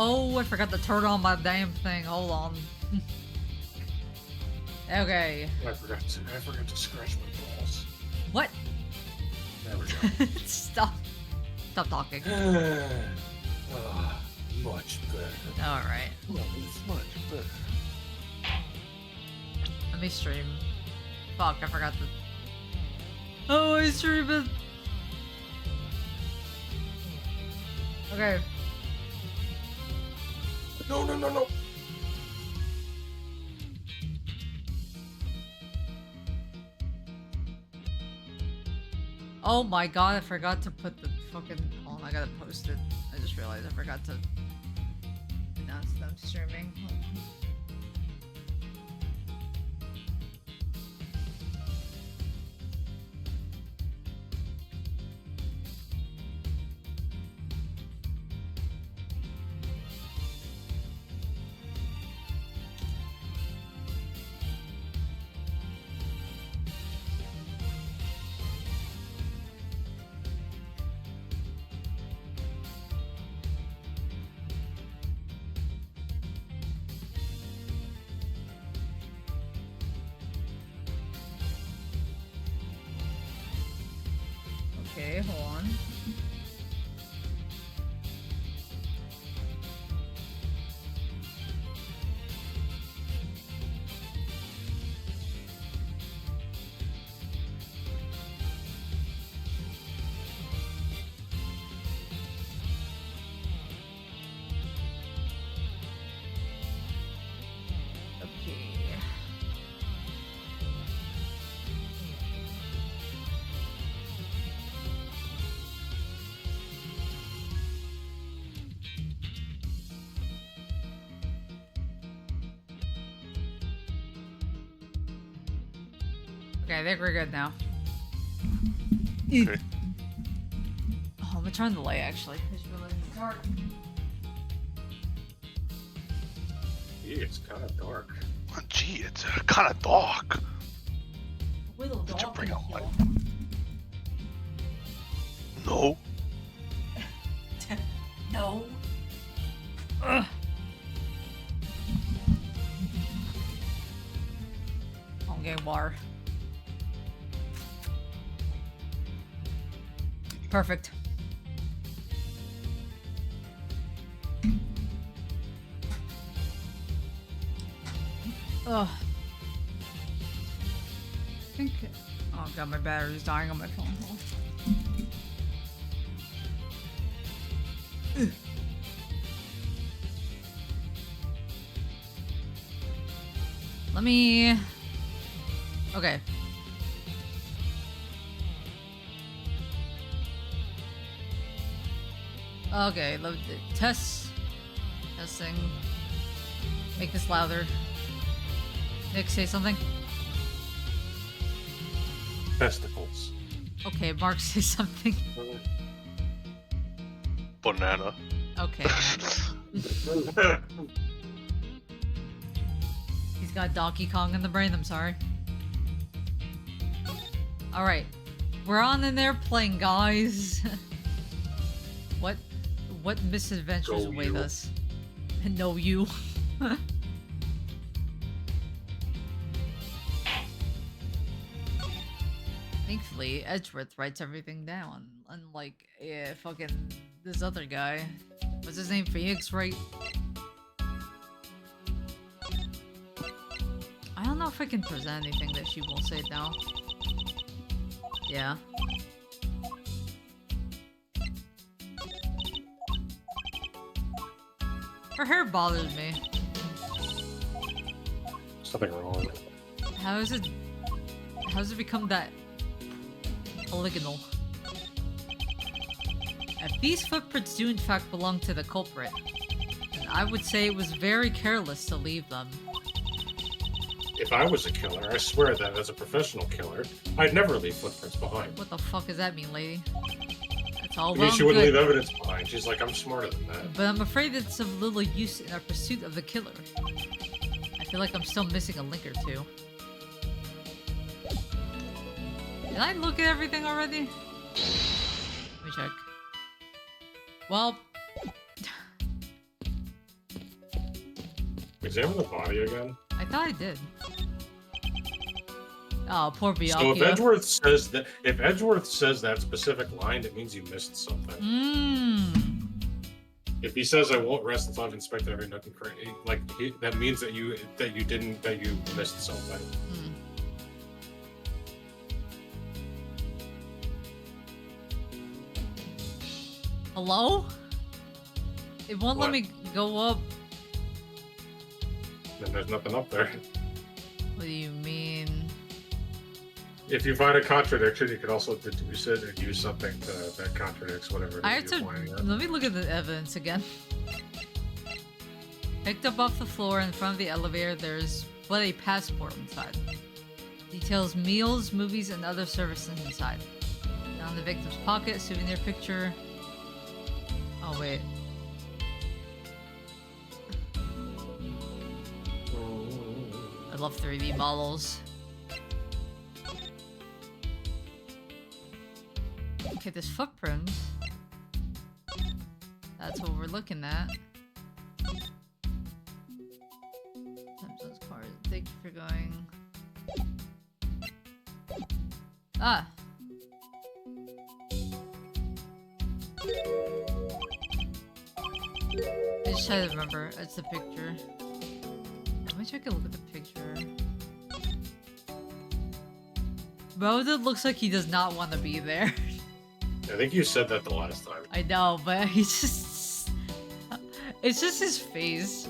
Oh, I forgot to turn on my damn thing. Hold on. Okay. I forgot to scratch my balls. What? There we go. Stop. Stop talking. Much better. Alright. Much better. Let me stream. Fuck, I forgot to... Oh, I stream it! Okay. No. Oh my god, I forgot to put the fucking... Hold on, I gotta post it. I just realized I forgot to announce that I'm streaming. Okay, hold on. Okay. Okay, I think we're good now. Okay. Oh, I'm gonna turn the light actually. I just realized it's dark. Yeah, it's kind of dark. Oh, gee, it's kind of dark. Little Did you dog bring can a light? kill. No. No. Ugh. I'm getting water. Perfect. Ugh. I think. Oh god, my battery's dying on my phone. Ugh. Let me. Okay. Okay, test. Testing. Make this louder. Nick, say something. Testicles. Okay, Mark, say something. Banana. Okay. He's got Donkey Kong in the brain, I'm sorry. Alright. We're on an airplane, guys. What misadventures Go await you. us? No, you. Thankfully, Edgeworth writes everything down, unlike fucking this other guy. What's his name? Phoenix, right? I don't know if I can present anything that she won't say now. Yeah. Her hair bothers me. Something wrong. How's it become that polygonal? If these footprints do in fact belong to the culprit, then I would say it was very careless to leave them. If I was a killer, I swear that as a professional killer, I'd never leave footprints behind. What the fuck does that mean, lady? That's all I mean, well she and wouldn't good, leave evidence behind. She's like, I'm smarter than that. but I'm afraid it's of little use in our pursuit of the killer. I feel like I'm still missing a link or two. Did I look at everything already? Let me check. Well, Examine the body again. I thought I did. Oh, poor So if Byakuya. Edgeworth says that specific line, it means you missed something. If he says I won't rest until I've inspected every nook and cranny, like that means that you missed something. Hello? It won't let What? me go up. Then there's nothing up there. What do you mean? If you find a contradiction, you could also deduce it and use something that contradicts whatever it I is have you're to. pointing at. Let me look at the evidence again. Picked up off the floor in front of the elevator, there's but a passport inside. Details meals, movies, and other services inside. Down the victim's pocket, souvenir picture. Oh, wait. I love 3D models. Okay, there's footprints. That's what we're looking at. Samsung's card. Thank you for going. Ah! I just try to remember. It's the picture. Let me take a look at the picture. Roda looks like he does not want to be there. I think you said that the last time. I know, but he just... It's just his face.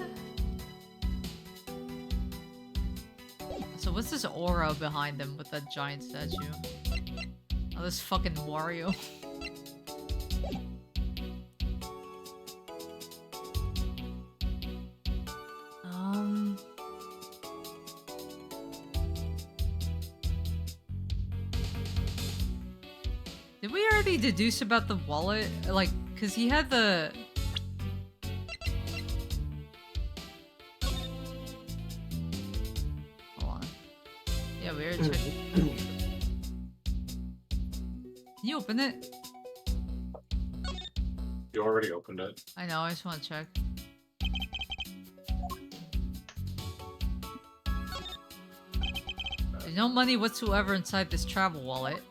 So what's this aura behind him with that giant statue? Oh, this fucking Wario. Did we already deduce about the wallet? Like, cause he had the... Hold on. Yeah, we already checked. Can you open it? You already opened it. I know, I just want to check. There's no money whatsoever inside this travel wallet.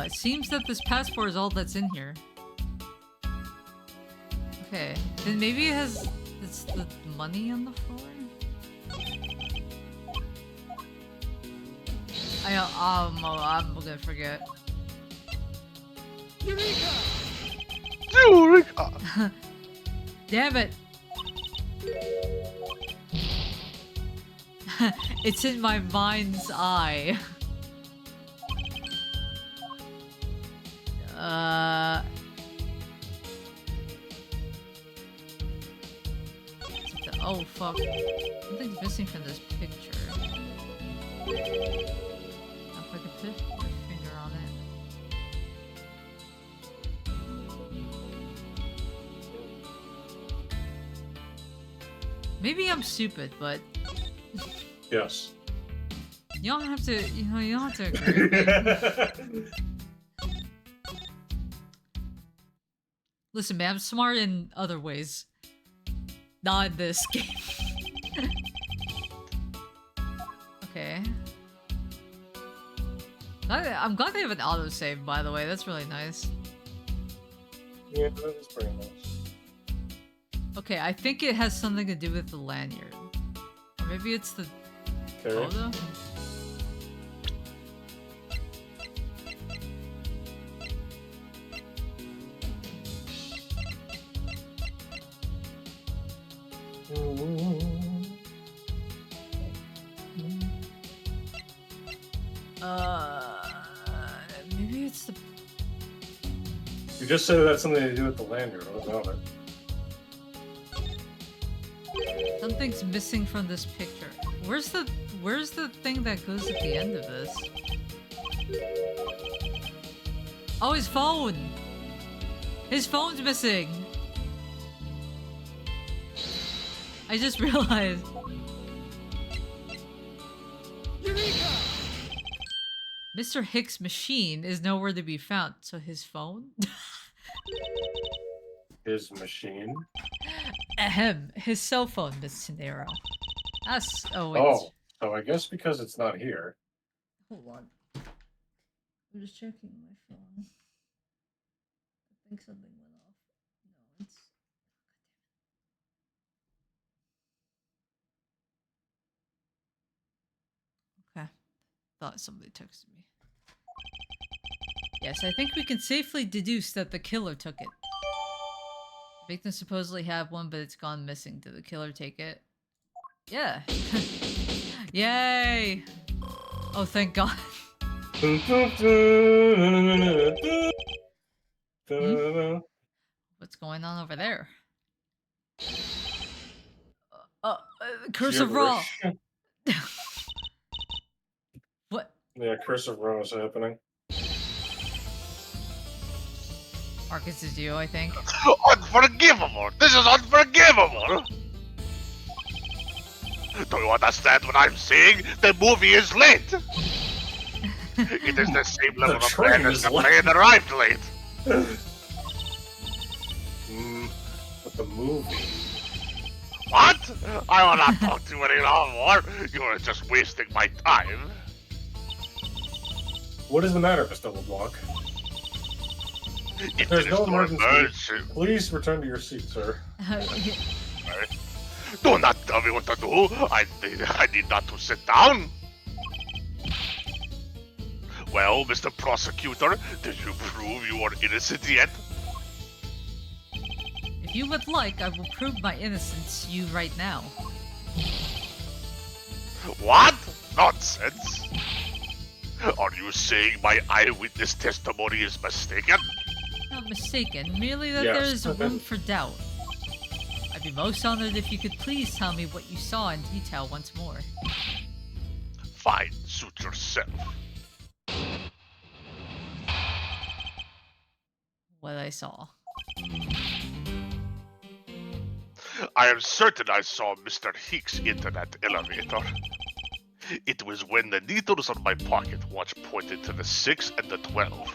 It seems that this passport is all that's in here. Okay, then maybe it has it's the money on the floor. I'm gonna forget. Eureka! Damn it! It's in my mind's eye. Oh fuck. Something's missing from this picture. If I could put my finger on it. Maybe I'm stupid, but Yes. you don't have to, you don't have to agree with me. Listen, man, I'm smart in other ways. Not in this game. Okay. I'm glad they have an autosave, by the way. That's really nice. Yeah, that is pretty nice. Okay, I think it has something to do with the lanyard. Or maybe it's the photo? Maybe it's the... You just said it had something to do with the lanyard. What about it? Something's missing from this picture. Where's the thing that goes at the end of this? Oh, his phone! His phone's missing! I just realized. Eureka! Mr. Hicks' machine is nowhere to be found, so his phone? His machine. Ahem. His cell phone, Miss Tenero. That's. Oh, wait. Oh, so I guess because it's not here. Hold on. I'm just checking my phone. I think something went off. No, it's. Okay. Thought somebody texted me. Yes, I think we can safely deduce that the killer took it. The victim supposedly had one, but it's gone missing. Did the killer take it? Yeah. Yay! Oh, thank God. What's going on over there? Curse of Ra! What? Yeah, Curse of Ra is happening. Marcus, is you, I think. Unforgivable! This is unforgivable! Do you understand what I'm saying? The movie is late! It is the same level of train madness is the late. plane arrived late! But the movie. What? I will not talk to you any more. You are just wasting my time. What is the matter, Mr. LeBlanc? If There's it no is your emergency. Please return to your seat, sir. Do not tell me what to do. I need not to sit down. Well, Mr. Prosecutor, did you prove you are innocent yet? If you would like, I will prove my innocence to you right now. What? Nonsense. Are you saying my eyewitness testimony is mistaken? Not mistaken, merely that Yes. there is room for doubt. I'd be most honored if you could please tell me what you saw in detail once more. Fine, suit yourself. What I saw. I am certain I saw Mr. Hicks enter that elevator. It was when the needles on my pocket watch pointed to the 6 and the 12.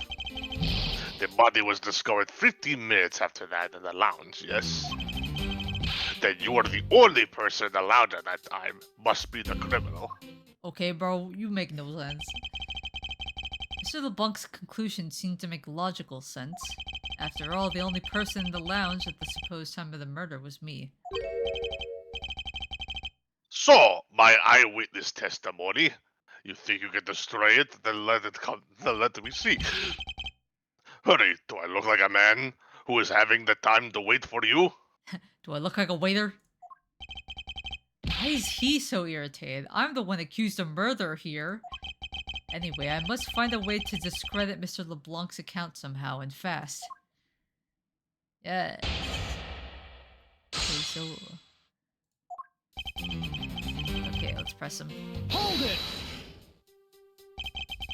The body was discovered 15 minutes after that in the lounge, yes? Then you are the only person in the lounge at that time. Must be the criminal. Okay, bro, you make no sense. Mr. LeBlanc's conclusion seemed to make logical sense. After all, the only person in the lounge at the supposed time of the murder was me. So, my eyewitness testimony. You think you can destroy it? Then let it come. Then let me see. Hurry, do I look like a man who is having the time to wait for you? Do I look like a waiter? Why is he so irritated? I'm the one accused of murder here. Anyway, I must find a way to discredit Mr. LeBlanc's account somehow, and fast. Yeah. Okay, so... Okay, let's press him. Hold it!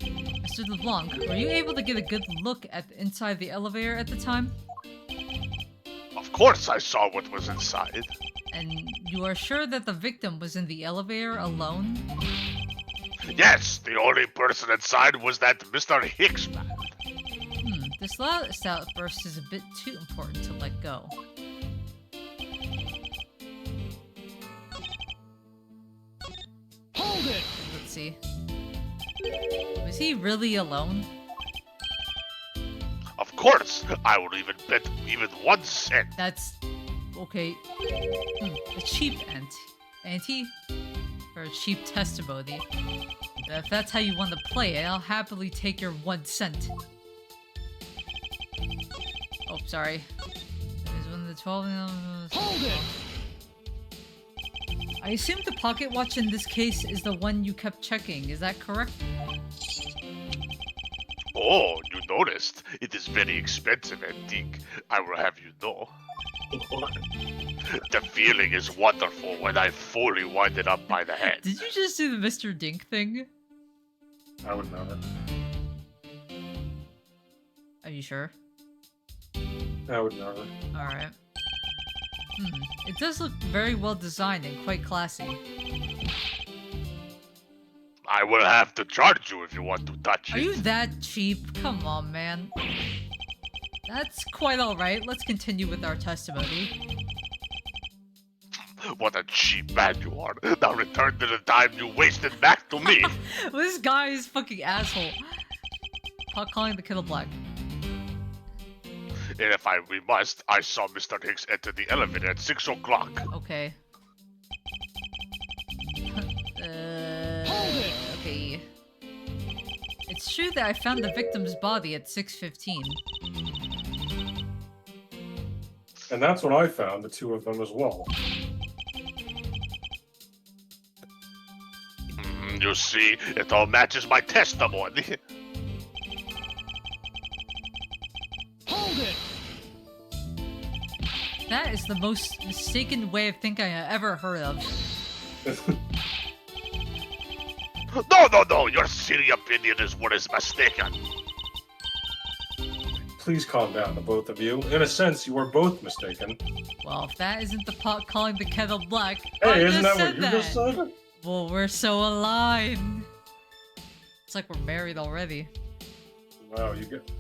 Mr. LeBlanc, were you able to get a good look at the inside of the elevator at the time? Of course I saw what was inside. And you are sure that the victim was in the elevator alone? Yes, the only person inside was that Mr. Hicks man. This last outburst is a bit too important to let go. Hold it! Let's see. Was he really alone? Of course, I would even bet even 1 cent. That's... okay. A cheap ante for a cheap testimony. But if that's how you want to play it, I'll happily take your 1 cent. Oh, sorry. There's one of the 12... Hold it! I assume the pocket watch in this case is the one you kept checking, is that correct? Oh, you noticed. It is very expensive, antique. I will have you know. The feeling is wonderful when I fully wind it up by the head. Did you just do the Mr. Dink thing? I would never. Are you sure? I would never. Alright. It does look very well designed and quite classy. I will have to charge you if you want to touch Are it. you that cheap? Come on, man. That's quite alright. Let's continue with our testimony. What a cheap man you are. Now return to the time you wasted back to me. This guy is fucking asshole. Pot calling the kettle black. And if we must, I saw Mr. Hicks enter the elevator at 6 o'clock. Okay. Okay. It's true that I found the victim's body at 6:15. And that's when I found the two of them as well. You see, it all matches my testimony. Hold it! That is the most mistaken way of thinking I ever heard of. No, your silly opinion is what is mistaken. Please calm down, the both of you. In a sense, you are both mistaken. Well, if that isn't the pot calling the kettle black, Hey, I isn't just that what said you that. just said? Well, we're so aligned. It's like we're married already. Wow, you get.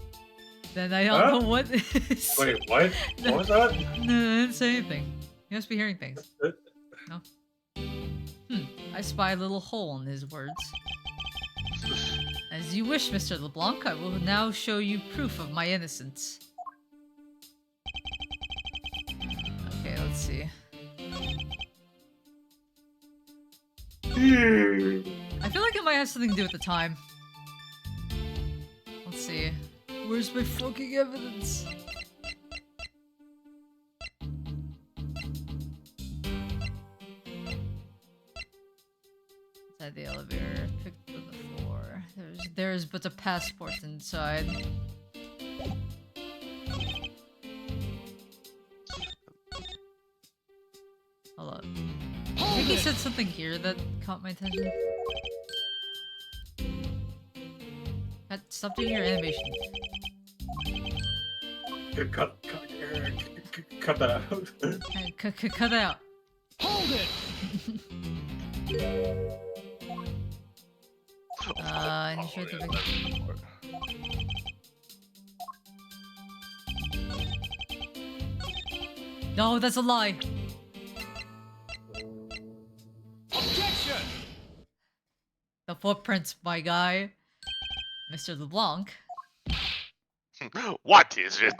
Then I don't Huh? know what is. Wait, what? What was that? No, I didn't say anything. You must be hearing things. No? I spy a little hole in his words. As you wish, Mr. LeBlanc, I will now show you proof of my innocence. Okay, let's see. I feel like it might have something to do with the time. Let's see. Where's my fucking evidence? Inside the elevator, picked up the floor. There's but a passport inside. Hold on. I think he said something here that caught my attention. Stop doing your animation. Cut that out. Cut it out. Hold it! Initiate the victim. No, that's a lie. Objection! The footprints, my guy. Mr. LeBlanc. What is it?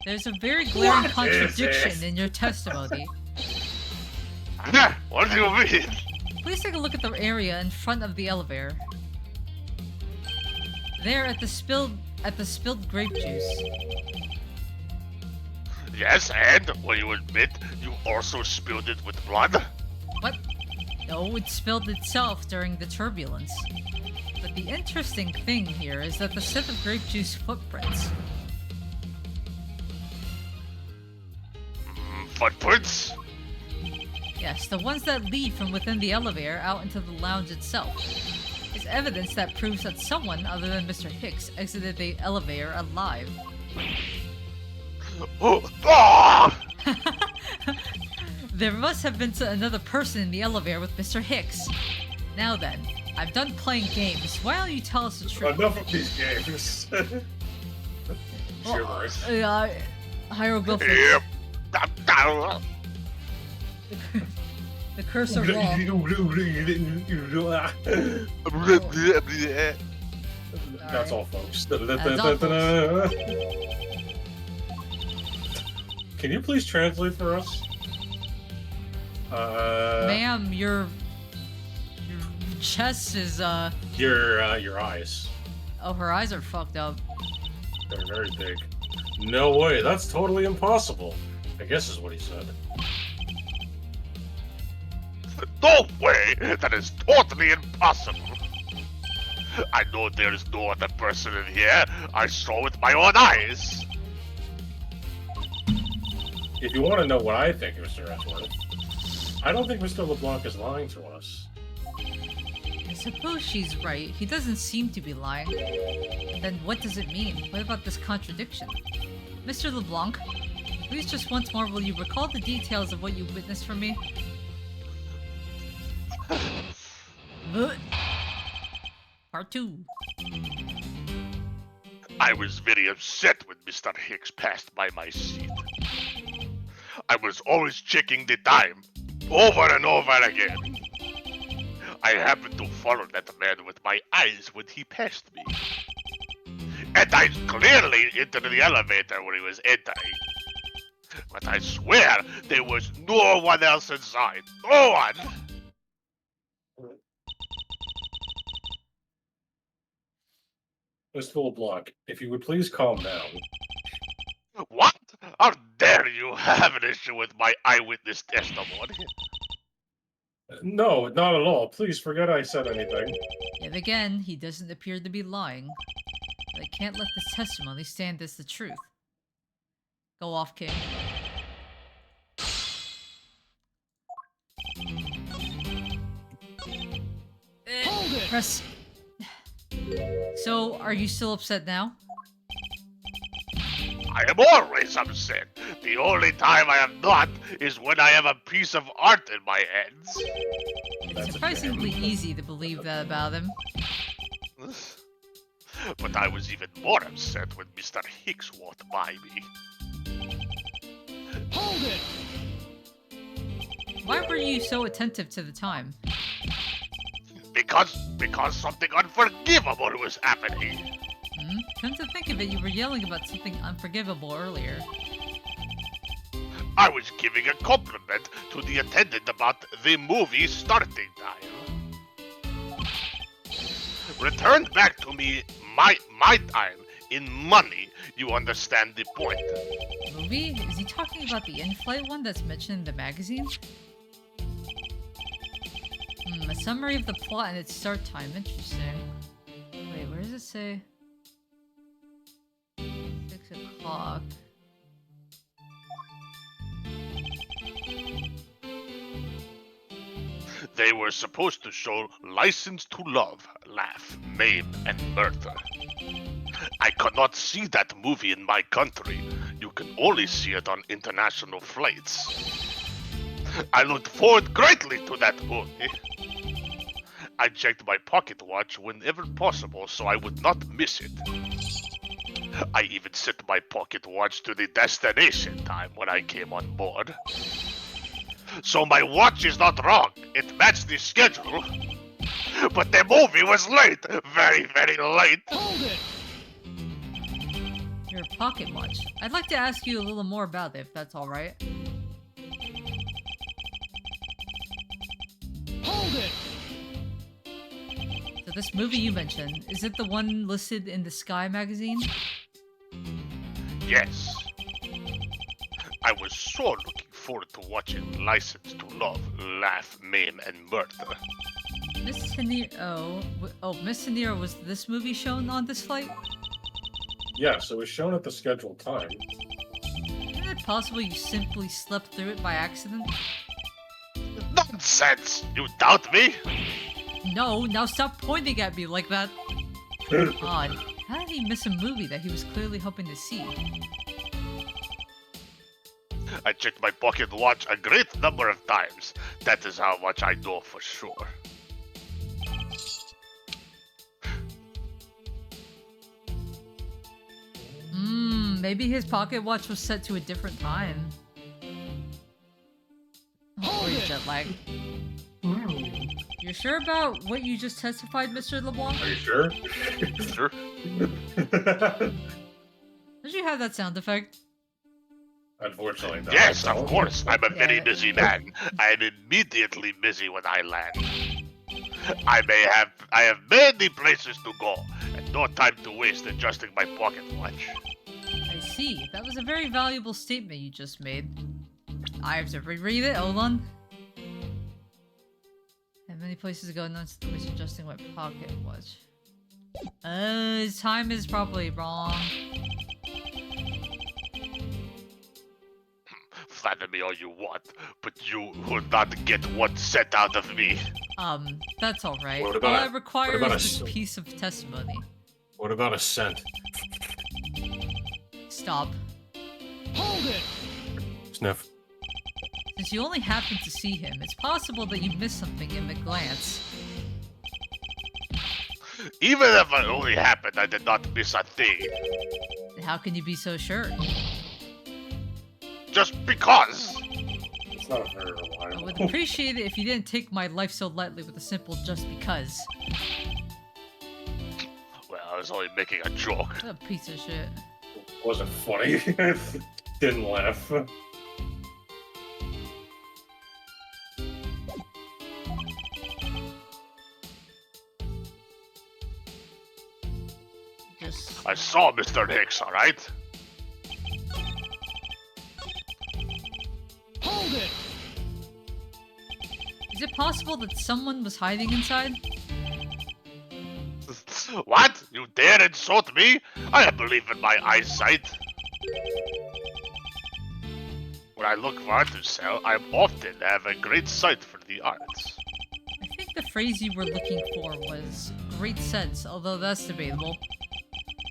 There's a very glaring What is contradiction this? in your testimony. What do you mean? Please take a look at the area in front of the elevator. There at the spilled grape juice. Yes, and will you admit you also spilled it with blood? What? No, it spilled itself during the turbulence. But the interesting thing here is that the set of grape juice footprints. Footprints? Yes, the ones that lead from within the elevator out into the lounge itself. Is evidence that proves that someone other than Mr. Hicks exited the elevator alive. Ah! There must have been another person in the elevator with Mr. Hicks. Now then, I've done playing games. Why don't you tell us the truth? Enough of these games. Gibberish. Hieroglyphics. Yep. The curse of law. That's all, folks. That's all, folks. Can you please translate for us? Ma'am, your chest is Your eyes. oh, her eyes are fucked up. They're very big. No way, that's totally impossible. I guess is what he said. No way! That is totally impossible. I know there is no other person in here. I saw with my own eyes. If you want to know what I think, Mr. Ellsworth, I don't think Mr. LeBlanc is lying to us. I suppose she's right. He doesn't seem to be lying. Then what does it mean? What about this contradiction? Mr. LeBlanc, please just once more will you recall the details of what you witnessed from me? Part 2. I was very upset when Mr. Hicks passed by my seat. I was always checking the time, over and over again. I happened to follow that man with my eyes when he passed me. And I clearly entered the elevator when he was entering. But I swear there was no one else inside. No one! Mr. LeBlanc, if you would please calm down. What? How dare you have an issue with my eyewitness testimony? No, not at all. Please forget I said anything. Yet again, he doesn't appear to be lying. But I can't let this testimony stand as the truth. Go off, King. Hold it! Press. So, are you still upset now? I am always upset. The only time I am not is when I have a piece of art in my hands. It's That's a surprisingly easy to believe that about him. But I was even more upset when Mr. Hicks walked by me. Hold it! Why were you so attentive to the time? Because something unforgivable was happening. Come to think of it, you were yelling about something unforgivable earlier. I was giving a compliment to the attendant about the movie starting time. Return back to me my time in money. You understand the point? Movie? Is he talking about the in-flight one that's mentioned in the magazine? A summary of the plot and its start time. Interesting. Wait, where does it say? 6 o'clock. They were supposed to show License to Love, Laugh, Maim, and Murder. I could not see that movie in my country. You can only see it on international flights. I looked forward greatly to that movie. I checked my pocket watch whenever possible so I would not miss it. I even set my pocket watch to the destination time when I came on board. So my watch is not wrong. It matched the schedule. But the movie was late. Very, very late. Hold it! Your pocket watch. I'd like to ask you a little more about it, if that's alright. Hold it! So this movie you mentioned, is it the one listed in the Sky magazine? Yes. I was so looking forward to watching License to Love, Laugh, Maim, and Murder. Miss Tenero... Miss Tenero, was this movie shown on this flight? Yes, it was shown at the scheduled time. Isn't it possible you simply slept through it by accident? Nonsense! You doubt me? No, now stop pointing at me like that. Odd. How did he miss a movie that he was clearly hoping to see? I checked my pocket watch a great number of times. That is how much I know for sure. Maybe his pocket watch was set to a different time. Or he's jet lag. You're sure about what you just testified, Mr. LeBlanc? Are you sure? Sure. Did you have that sound effect? Unfortunately, not. Yes, of course. I'm a very Yeah. busy man. I am immediately busy when I land. I have many places to go, and no time to waste adjusting my pocket watch. I see. That was a very valuable statement you just made. I have to reread it. Hold on. I have many places to go, none to waste adjusting my pocket watch. His time is probably wrong. Flatter me all you want, but you will not get 1 cent out of me. That's alright. What All about I a- require what about is a this piece of testimony. What about a cent? Stop. Hold it! Sniff. Since you only happened to see him, it's possible that you missed something in the glance. Even if it only happened, I did not miss a thing. How can you be so sure? Just because. It's not very I reliable. would appreciate it if you didn't take my life so lightly with a simple just because. Well, I was only making a joke. What a piece of shit. Wasn't funny. Didn't laugh. Just I saw Mr. Hicks, alright? Hold it! is it possible that someone was hiding inside? What? You dare insult me? I believe in my eyesight. When I look for art to sell, I often have a great sight for the arts. I think the phrase you were looking for was great sense, although that's debatable.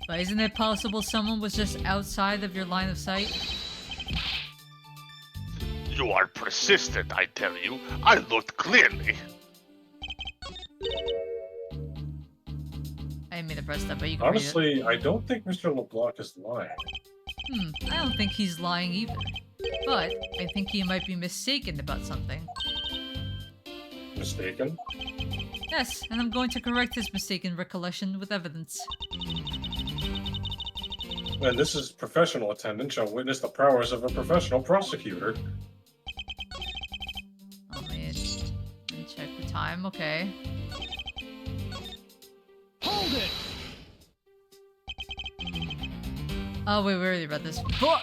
But isn't it possible someone was just outside of your line of sight? You are persistent, I tell you. I looked clearly. I didn't mean to press that, but you can Honestly, I don't think Mr. LeBlanc is lying. read it. I don't think he's lying either. But I think he might be mistaken about something. Mistaken? Yes, and I'm going to correct his mistaken recollection with evidence. And this is professional attendance shall witness the prowess of a professional prosecutor. Oh man. And check the time, okay. Hold it! Oh wait, we already read this. But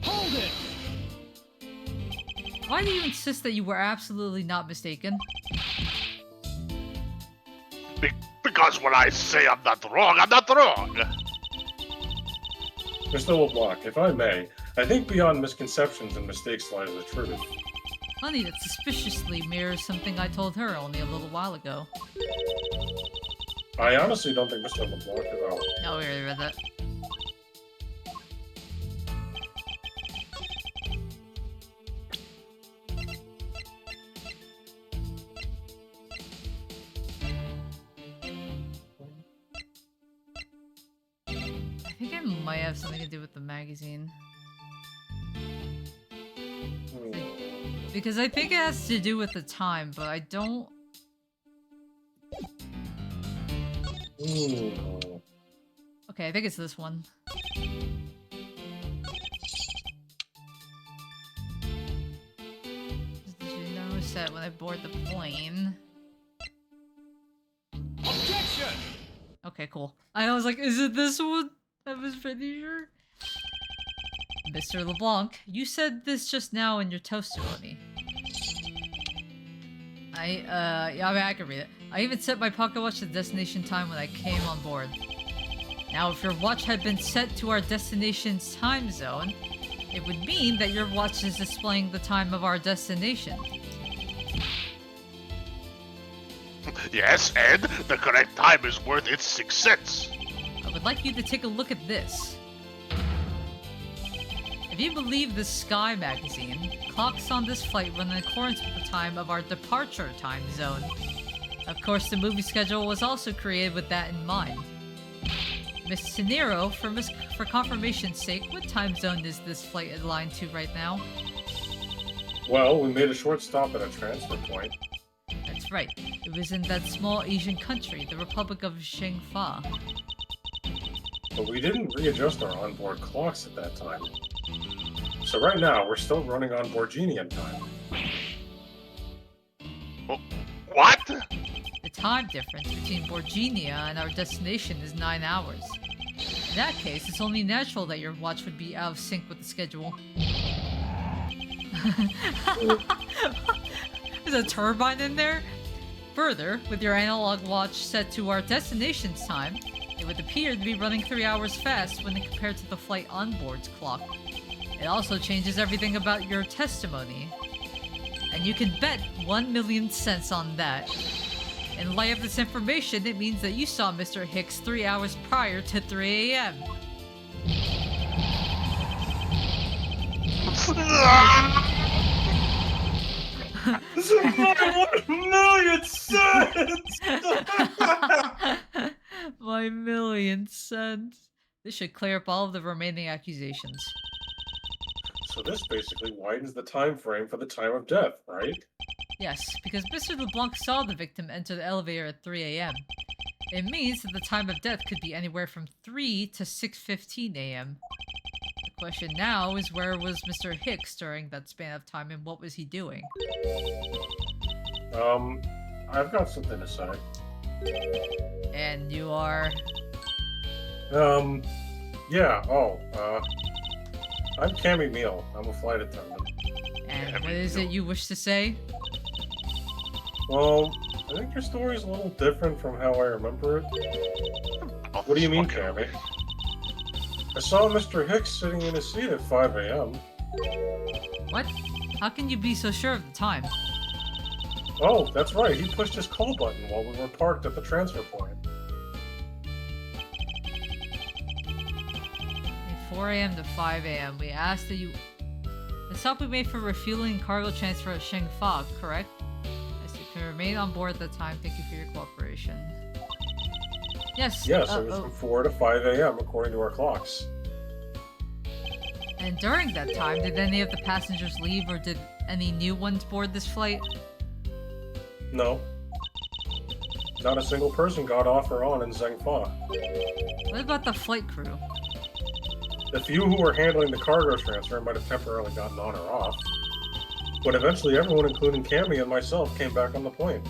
Hold it! why do you insist that you were absolutely not mistaken? Because when I say I'm not wrong, I'm not wrong. Mr. LeBlanc, if I may, I think beyond misconceptions and mistakes lies the truth. Funny, that suspiciously mirrors something I told her only a little while ago. I honestly don't think Mr. LeBlanc at all. Oh, we already read that. I think it might have something to do with the magazine. Because I think it has to do with the time, but I don't... Okay, I think it's this one. Did you notice that when I board the plane? Objection! Okay, cool. I was like, is it this one? I was pretty sure. Mr. LeBlanc, you said this just now in your testimony. Yeah, I mean, I can read it. I even set my pocket watch to the destination time when I came on board. Now, if your watch had been set to our destination's time zone, it would mean that your watch is displaying the time of our destination. Yes, and the correct time is worth its 6 cents. I would like you to take a look at this. If you believe the Sky magazine, clocks on this flight run in accordance with the time of our departure time zone. Of course, the movie schedule was also created with that in mind. Miss Tenero, for confirmation's sake, what time zone is this flight aligned to right now? Well, we made a short stop at a transfer point. That's right. It was in that small Asian country, the Republic of Shengfa. But we didn't readjust our onboard clocks at that time. So right now, we're still running on Borginian time. What? The time difference between Borginia and our destination is 9 hours. In that case, it's only natural that your watch would be out of sync with the schedule. There's a turbine in there? Further, with your analog watch set to our destination's time, it would appear to be running 3 hours fast when compared to the flight onboard's clock. It also changes everything about your testimony. And you can bet 1,000,000 cents on that. In light of this information, it means that you saw Mr. Hicks 3 hours prior to 3 a.m. My 1,000,000 cents! My 1,000,000 cents. This should clear up all of the remaining accusations. So this basically widens the time frame for the time of death, right? Yes, because Mr. LeBlanc saw the victim enter the elevator at 3 a.m. It means that the time of death could be anywhere from 3 to 6:15 a.m. The question now is, where was Mr. Hicks during that span of time, and what was he doing? I've got something to say. And you are... Yeah, I'm Cammy Meal. I'm a flight attendant. And what is it you wish to say? Well, I think your story's a little different from how I remember it. What do you mean, Cammy? I saw Mr. Hicks sitting in his seat at 5 a.m. What? How can you be so sure of the time? Oh, that's right. He pushed his call button while we were parked at the transfer point. At 4 a.m. to 5 a.m. we asked that you... The stop we made for refueling and cargo transfer at Sheng Fa, correct? Yes, you can remain on board at that time. Thank you for your cooperation. Yes. Yes, it was from 4 to 5 a.m. according to our clocks. And during that time, did any of the passengers leave, or did any new ones board this flight? No. Not a single person got off or on in Zhengfa. What about the flight crew? The few who were handling the cargo transfer might have temporarily gotten on or off. But eventually everyone, including Cammy and myself, came back on the plane.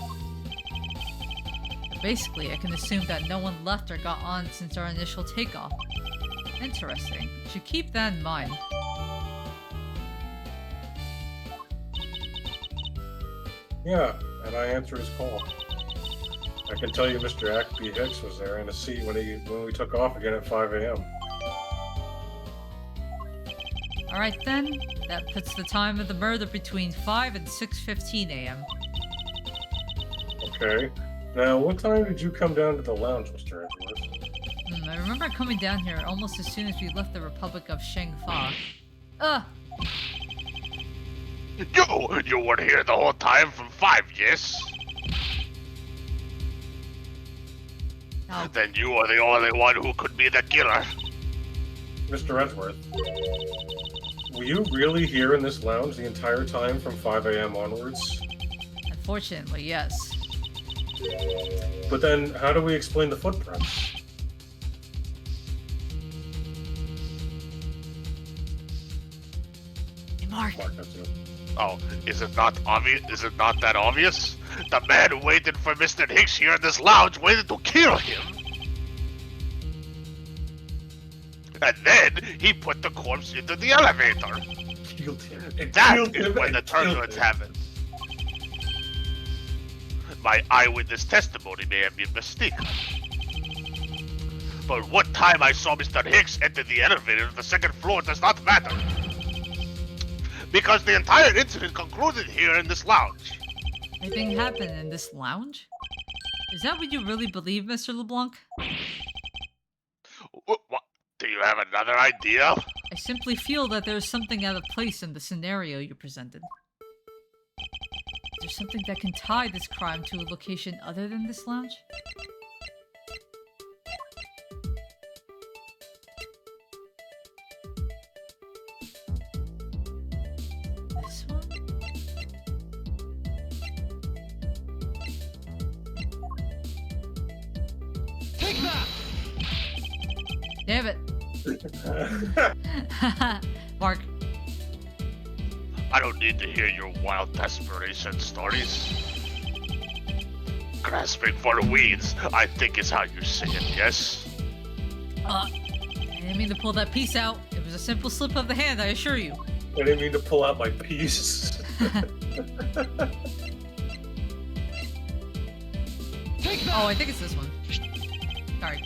Basically, I can assume that no one left or got on since our initial takeoff. Interesting. Should keep that in mind. Yeah, and I answered his call. I can tell you Mr. Ackby Hicks was there in a seat when we took off again at 5 a.m. Alright then, that puts the time of the murder between 5 and 6:15 a.m. Okay. Now, what time did you come down to the lounge, Mr. Edgeworth? I remember coming down here almost as soon as we left the Republic of Sheng Fa. You were here the whole time from 5, yes? Now, Then you are the only one who could be the killer. Mr. Edgeworth, were you really here in this lounge the entire time from 5 a.m. onwards? unfortunately, yes. But then, how do we explain the footprints? Hey, Mark. Mark, that's you. Oh, is it not obvious? Is it not that obvious? The man who waited for Mr. Hicks here in this lounge waited to kill him. And then he put the corpse into the elevator. Killed him. That Killed is him when and the killed turbulence him. happened. My eyewitness testimony may have been mistaken. But what time I saw Mr. Hicks enter the elevator to the second floor does not matter. Because the entire incident concluded here in this lounge. Anything happened in this lounge? Is that what you really believe, Mr. LeBlanc? What? Do you have another idea? I simply feel that there is something out of place in the scenario you presented. Is there something that can tie this crime to a location other than this lounge? This one? Take that! Damn it! Mark, I don't need to hear your wild desperation stories. Grasping for the weeds, I think is how you say it, yes? I didn't mean to pull that piece out. It was a simple slip of the hand, I assure you. I didn't mean to pull out my piece. Take that! Oh, I think it's this one. Sorry.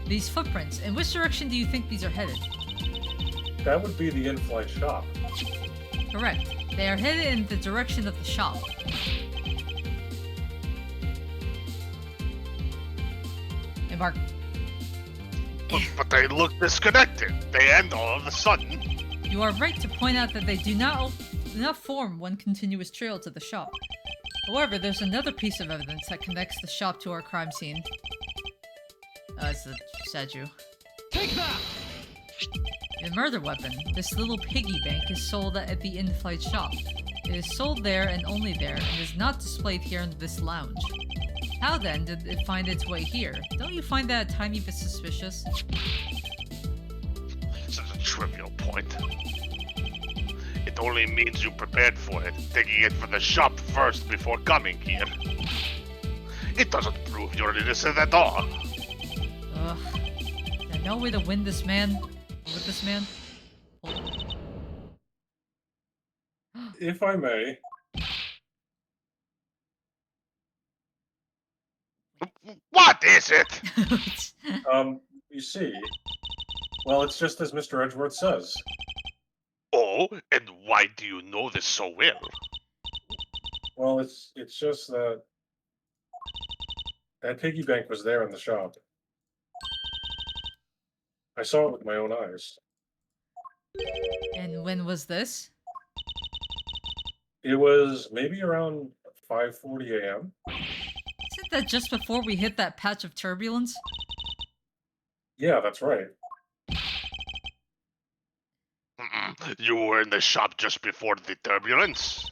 These footprints. In which direction do you think these are headed? That would be the in-flight shop. Correct. They are headed in the direction of the shop. Hey, Mark. But they look disconnected. They end all of a sudden. You are right to point out that they do not do not form one continuous trail to the shop. However, there's another piece of evidence that connects the shop to our crime scene. It's the statue. Take that! A murder weapon. This little piggy bank is sold at the in-flight shop. It is sold there and only there, and is not displayed here in this lounge. How then did it find its way here? Don't you find that a tiny bit suspicious? This is a trivial point. It only means you prepared for it, taking it from the shop first before coming here. It doesn't prove you're innocent at all. Ugh. Is there no way to win this man? With this man? If I may, What is it? you see, well, it's just as Mr. Edgeworth says. Oh, and why do you know this so well? Well, it's just that that piggy bank was there in the shop. I saw it with my own eyes. And when was this? It was maybe around 5:40 a.m. Isn't that just before we hit that patch of turbulence? Yeah, that's right. You were in the shop just before the turbulence?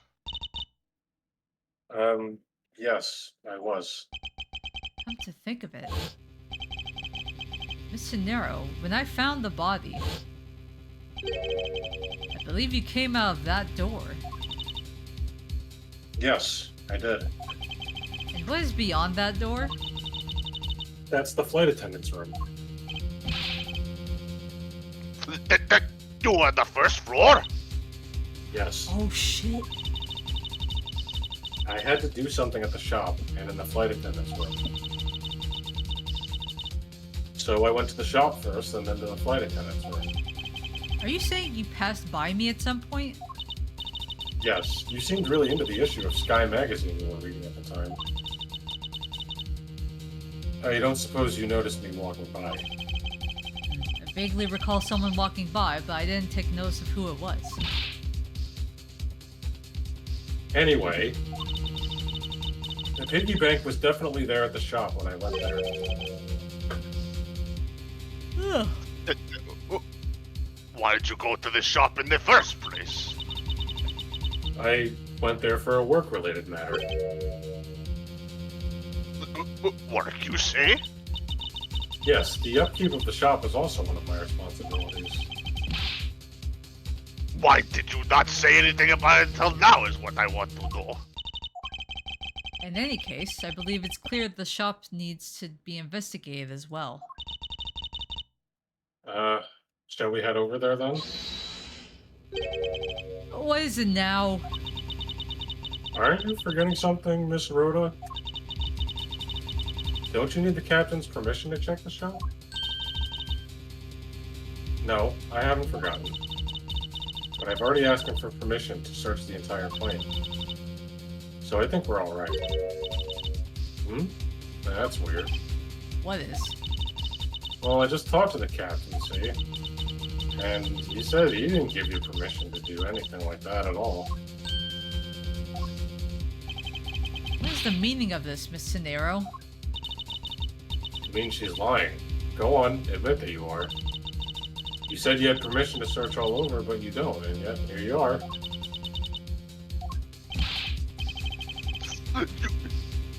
Yes, I was. Come to think of it. Mr. Nero, when I found the body, I believe you came out of that door. Yes, I did. And what is beyond that door? That's the flight attendant's room. You were on the first floor? Yes. Oh shit. I had to do something at the shop and in the flight attendant's room. So I went to the shop first and then to the flight attendant's room. Are you saying you passed by me at some point? Yes, you seemed really into the issue of Sky Magazine you were reading at the time. I don't suppose you noticed me walking by. I vaguely recall someone walking by, but I didn't take notice of who it was. Anyway, the piggy bank was definitely there at the shop when I went there. Ugh. Why did you go to the shop in the first place? I went there for a work-related matter. Work, you say? Yes, the upkeep of the shop is also one of my responsibilities. Why did you not say anything about it until now is what I want to know. In any case, I believe it's clear the shop needs to be investigated as well. Shall we head over there then? What is it now? Aren't you forgetting something, Miss Rhoda? Don't you need the captain's permission to check the shop? No, I haven't forgotten. But I've already asked him for permission to search the entire plane. So I think we're all right. That's weird. What is? Well, I just talked to the captain, see? And he said he didn't give you permission to do anything like that at all. What is the meaning of this, Miss Cinero? It means she's lying. Go on, admit that you are. You said you had permission to search all over, but you don't, and yet here you are.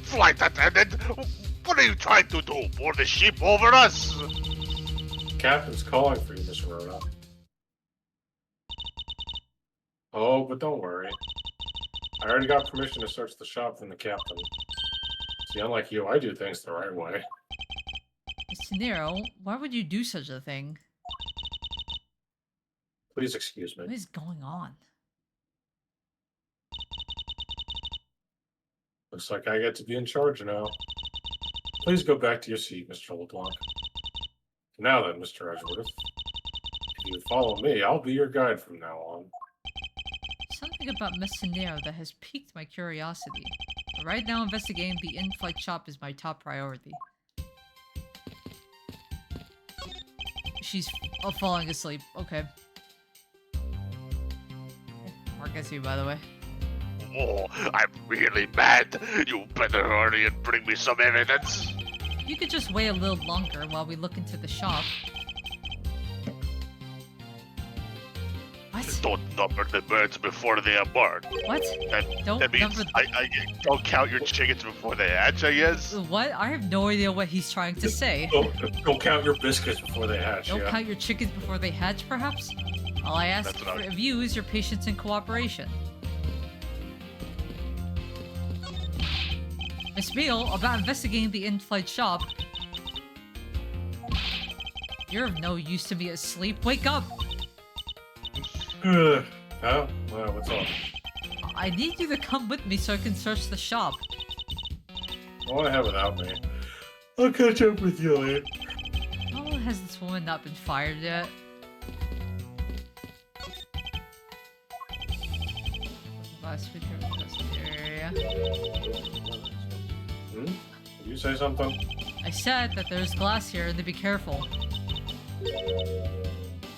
Flight attendant, what are you trying to do? Board the ship over us? Captain's calling for you, Miss Rhoda. Oh, but don't worry. I already got permission to search the shop from the captain. See, unlike you, I do things the right way. Miss Cinero, why would you do such a thing? Please excuse What me. is going on? Looks like I get to be in charge now. Please go back to your seat, Mr. LeBlanc. Now then, Mr. Edgeworth. If you follow me, I'll be your guide from now on. Something about Miss Cinero that has piqued my curiosity. But right now, investigating the in-flight shop is my top priority. She's falling asleep. Okay. Mark gets you, by the way. Oh, I'm really mad. You better hurry and bring me some evidence. You could just wait a little longer while we look into the shop. What? Don't number the birds before they are born. What? Don't That means number- I don't count your chickens before they hatch, I guess. What? I have no idea what he's trying to say. Don't count your biscuits before they hatch. Don't Yeah. count your chickens before they hatch, perhaps? All I ask That's what I- of you is your patience and cooperation. Miss Beale, about investigating the in-flight shop. You're of no use to me asleep. Wake up! Huh? Well, what's up? I need you to come with me so I can search the shop. All I have without me. I'll catch up with you later. How has this woman not been fired yet? Last week I was in the area. Hmm? Did you say something? I said that there's glass here and to be careful.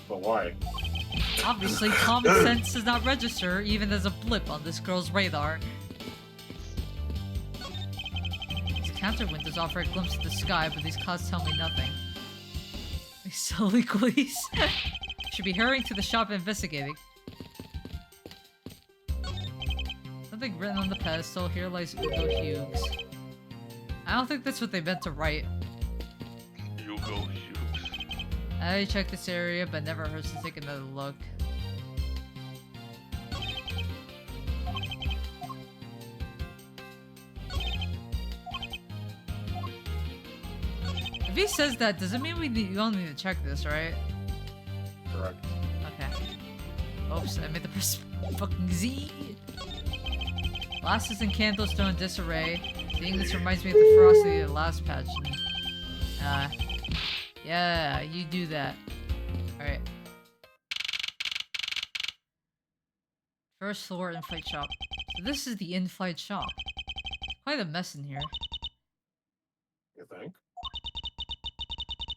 But why? Obviously, common sense does not register even as a blip on this girl's radar. These counter windows offer a glimpse of the sky, but these clouds tell me nothing. These silly police. Should be hurrying to the shop and investigating. Something written on the pedestal. Here lies Ugo Hughes. I don't think that's what they meant to write. You go, Hughes. I checked this area, but never hurts to take another look. If he says that, does it mean we don't need to check this, right? Correct. Okay. Oops, I made the press fucking Z. Glasses and candles still in disarray. Seeing this reminds me of the ferocity of the last patch. Yeah, you do that. Alright. First floor in-flight shop. So this is the in-flight shop. Quite a mess in here. You think?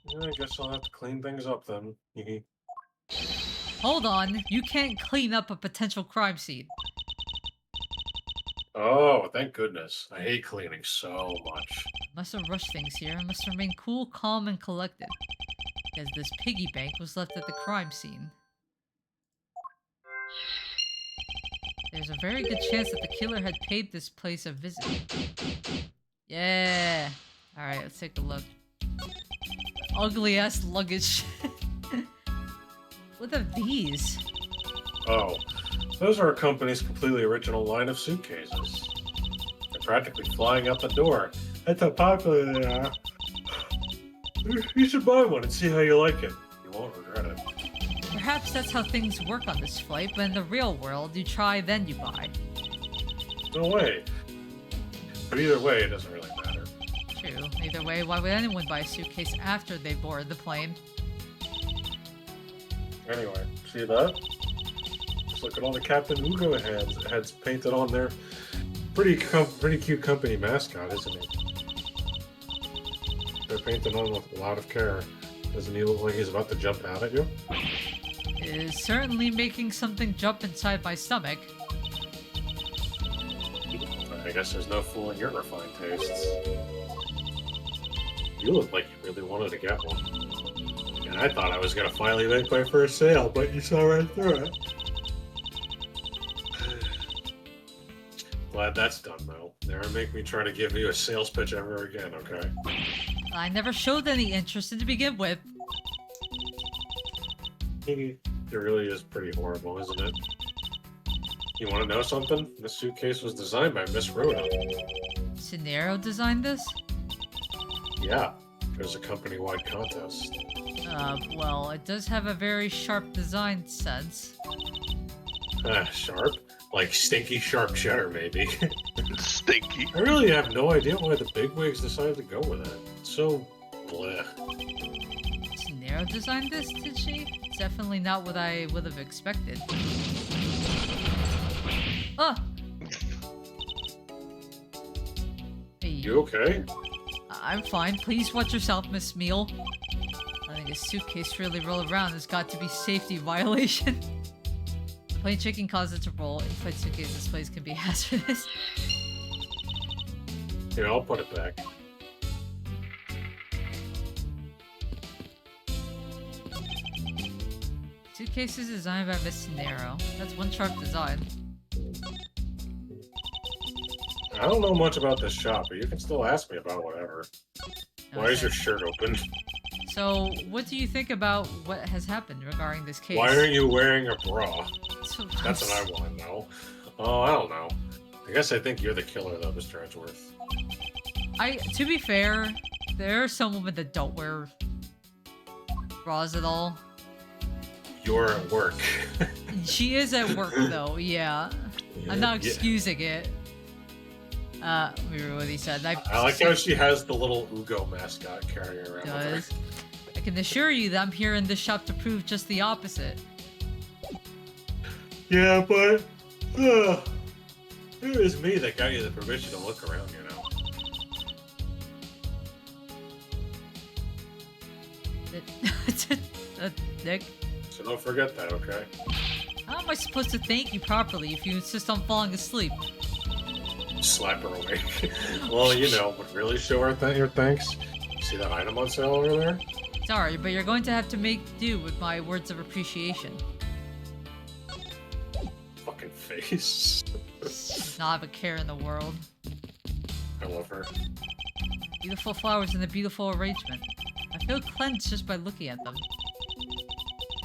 Yeah, I guess I'll have to clean things up then. Hold on, you can't clean up a potential crime scene. Oh, thank goodness. I hate cleaning so much. Must have rushed things here and must remain cool, calm, and collected. Because this piggy bank was left at the crime scene. There's a very good chance that the killer had paid this place a visit. Yeah! Alright, let's take a look. Ugly ass luggage. What are these? Oh, those are our company's completely original line of suitcases. They're practically flying out the door. That's how popular they are. You should buy one and see how you like it. You won't regret it. Perhaps that's how things work on this flight, but in the real world, you try, then you buy. No way. But either way, it doesn't really matter. True. Either way, why would anyone buy a suitcase after they board the plane? Anyway, see that? Just look at all the Captain Ugo heads painted on their pretty cute company mascot, isn't it? They're painted on with a lot of care. Doesn't he look like he's about to jump out at you? It is certainly making something jump inside my stomach. I guess there's no fooling your refined tastes. You look like you really wanted to get one. And I thought I was gonna finally make my first sale, but you saw right through it. Glad that's done, though. Never make me try to give you a sales pitch ever again, okay? I never showed any interest to begin with. It really is pretty horrible, isn't it? You want to know something? This suitcase was designed by Miss Rhoda. Scenario designed this? Yeah, there's a company-wide contest. Well, it does have a very sharp design sense. Sharp? Like stinky sharp cheddar, maybe. Stinky. I really have no idea why the bigwigs decided to go with it. It's so bleh. Scenario designed this, did she? It's definitely not what I would have expected. Oh! Hey, You okay? I'm fine. Please watch yourself, Miss Meal. I think a suitcase really roll around has got to be safety violation. Plane shaking causes it to roll. Inflated suitcase displays can be hazardous. Here, I'll put it back. Suitcases designed by Miss Nero. That's one sharp design. I don't know much about this shop, but you can still ask me about whatever. Why is your shirt open? So, what do you think about what has happened regarding this case? Why aren't you wearing a bra? So- That's what I want to know. Oh, I don't know. I guess I think you're the killer, though, Mr. Edgeworth. To be fair, there are some women that don't wear bras at all. You're at work. She is at work though, yeah. I'm not excusing it. Let me read what he said. I like how she has the little Ugo mascot carrying around does. with her. I can assure you that I'm here in this shop to prove just the opposite. Yeah, but it was me that got you the permission to look around, you know. Nick, So don't forget that, okay? how am I supposed to thank you properly if you insist on falling asleep? Slap her awake. Well, you know, would really show her your thanks. See that item on sale over there? Sorry, but you're going to have to make do with my words of appreciation. Fucking face. Not have a care in the world. I love her. Beautiful flowers in a beautiful arrangement. I feel cleansed just by looking at them.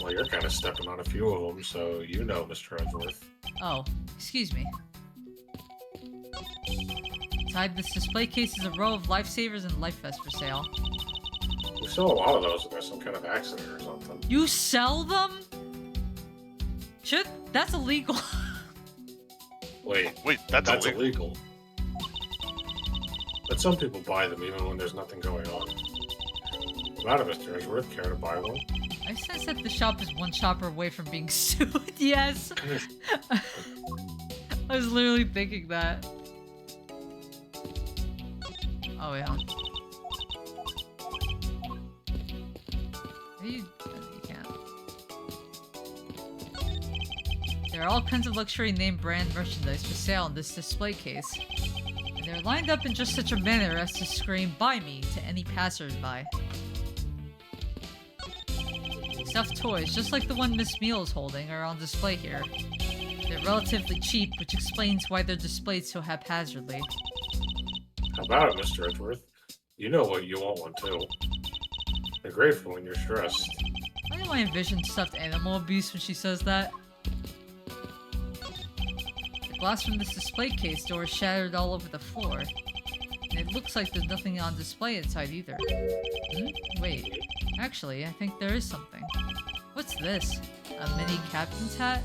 Well, you're kind of stepping on a few of them, so you know, Mr. Edgeworth. Oh, excuse me. Inside this display case is a row of lifesavers and life vests for sale. We sell a lot of those if there's some kind of accident or something. You sell them? That's illegal. Wait, that's illegal. illegal. But some people buy them even when there's nothing going on. Not a Mr. Edgeworth, care to buy one? I sense that the shop is one shopper away from being sued. Yes. I was literally thinking that. Oh yeah. You can't. There are all kinds of luxury name brand merchandise for sale in this display case. And they're lined up in just such a manner as to scream "Buy me" to any passersby. Stuffed toys, just like the one Miss Meal is holding, are on display here. They're relatively cheap, which explains why they're displayed so haphazardly. How about it, Mr. Edgeworth? You know what you want one too. They're great for when you're stressed. Why do I envision stuffed animal abuse when she says that? The glass from this display case door is shattered all over the floor. And it looks like there's nothing on display inside either. Wait, actually, I think there is something. What's this? A mini captain's hat?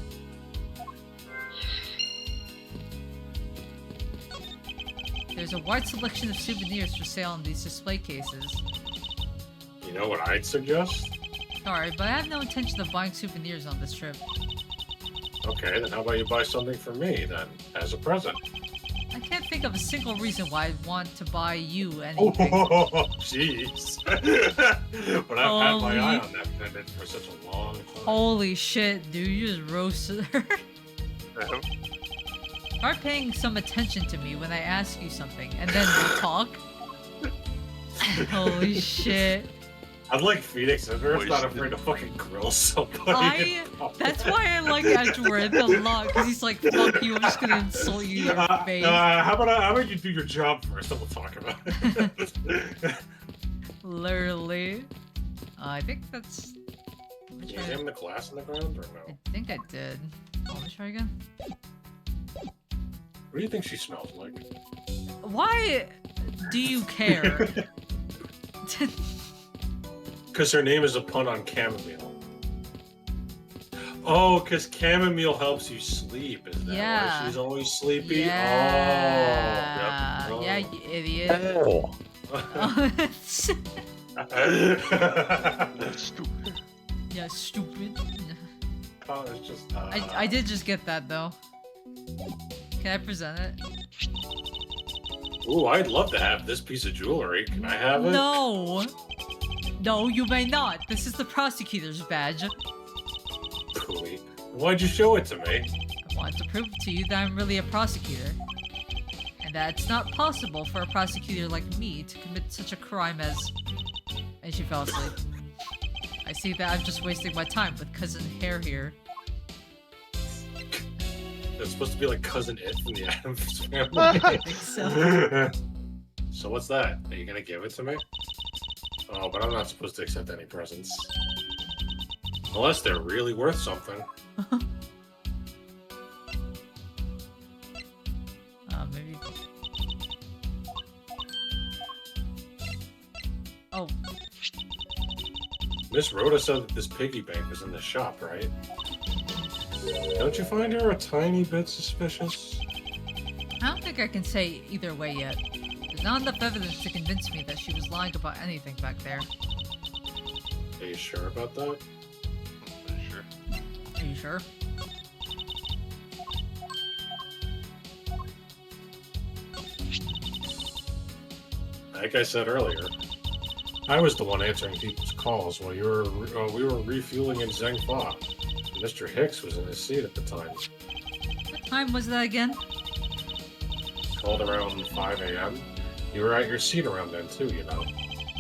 There's a wide selection of souvenirs for sale in these display cases. You know what I'd suggest? Sorry, but I have no intention of buying souvenirs on this trip. Okay, then how about you buy something for me, then, as a present? I can't think of a single reason why I'd want to buy you Oh, anything. jeez. But I've had my eye on that pendant for such a long time. Holy shit, dude, you just roasted her. Start paying some attention to me when I ask you something, and then we'll talk. Holy shit. I'd like Phoenix. I've never Wasted. not afraid to fucking grill somebody. That's why I like Edgeworth a lot, because he's like, fuck you, I'm just gonna insult you in your face. How about you do your job first, then we'll talk about it. Literally. I think that's... Did you examine the glass in the ground, or no? I think I did. Oh, let me try again. What do you think she smells like? Why do you care? Because her name is a pun on chamomile. Oh, because chamomile helps you sleep. Is that Yeah. why she's always sleepy? Yeah. Oh, Yeah, yep. you idiot. Oh. That's stupid. Yeah, stupid. Oh, it's just, I did just get that though. Can I present it? Ooh, I'd love to have this piece of jewelry. Can I have it? No! No, you may not. This is the prosecutor's badge. Pooey. Why'd you show it to me? I wanted to prove to you that I'm really a prosecutor. And that it's not possible for a prosecutor like me to commit such a crime as... And she fell asleep. I see that I'm just wasting my time with Cousin Hare here. It's supposed to be like Cousin It from the Addams Family. I think so. So what's that? Are you gonna give it to me? Oh, but I'm not supposed to accept any presents. Unless they're really worth something. Maybe... Oh, Miss Rhoda said that this piggy bank was in the shop, right? Don't you find her a tiny bit suspicious? I don't think I can say either way yet. There's not enough evidence to convince me that she was lying about anything back there. Are you sure about that? Sure. Are you sure? Like I said earlier, I was the one answering people's calls while we were refueling in Zhengfa. Mr. Hicks was in his seat at the time. What time was that again? Called around 5 a.m. You were at your seat around then too, you know.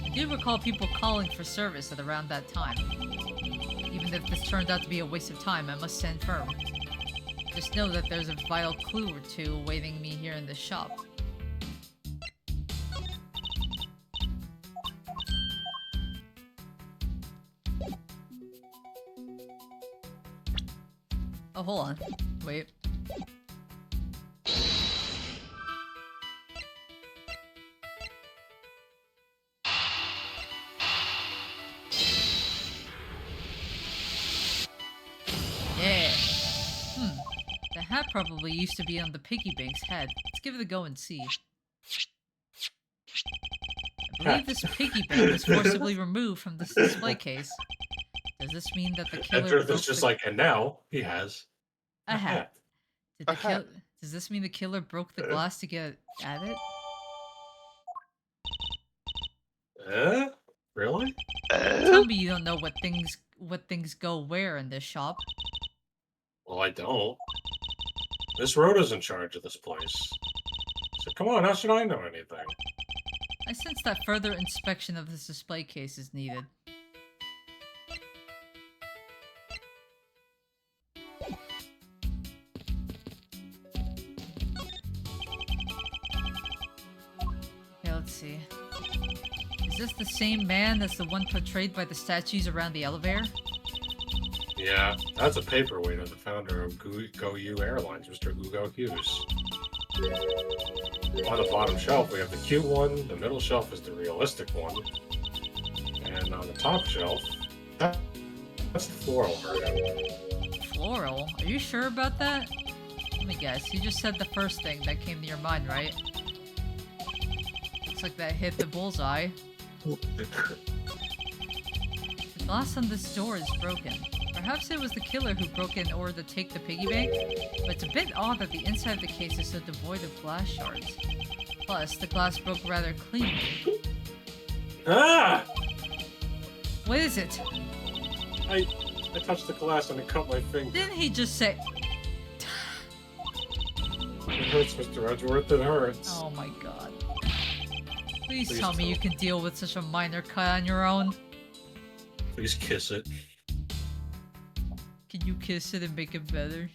I do recall people calling for service at around that time. Even if this turned out to be a waste of time, I must stand firm. Just know that there's a vital clue or two awaiting me here in this shop. Oh, hold on. Wait. Yeah. The hat probably used to be on the piggy bank's head. Let's give it a go and see. I believe this piggy bank was forcibly removed from this display case. Does this mean that the killer... Enter this just like, and now he has a hat. Did the A hat. Does this mean the killer broke the glass to get at it? Really? Tell me you don't know what things go where in this shop. Well, I don't. Miss Rhoda's in charge of this place. So come on, how should I know anything? I sense that further inspection of this display case is needed. Okay, let's see. Is this the same man as the one portrayed by the statues around the elevator? Yeah, that's a paperweight of the founder of GoU Airlines, Mr. Hugo Hughes. On the bottom shelf, we have the cute one, the middle shelf is the realistic one, and on the top shelf, that's the floral version. Floral? Are you sure about that? Let me guess, you just said the first thing that came to your mind, right? Looks like that hit the bullseye. The glass on this door is broken. Perhaps it was the killer who broke in order to take the piggy bank, but it's a bit odd that the inside of the case is so devoid of glass shards. Plus, the glass broke rather cleanly. Ah! What is it? I touched the glass and it cut my finger. Didn't he just say... It hurts, Mr. Edgeworth, it hurts. Oh my god. Please Please tell me tell. you can deal with such a minor cut on your own. Please kiss it. Can you kiss it and make it better?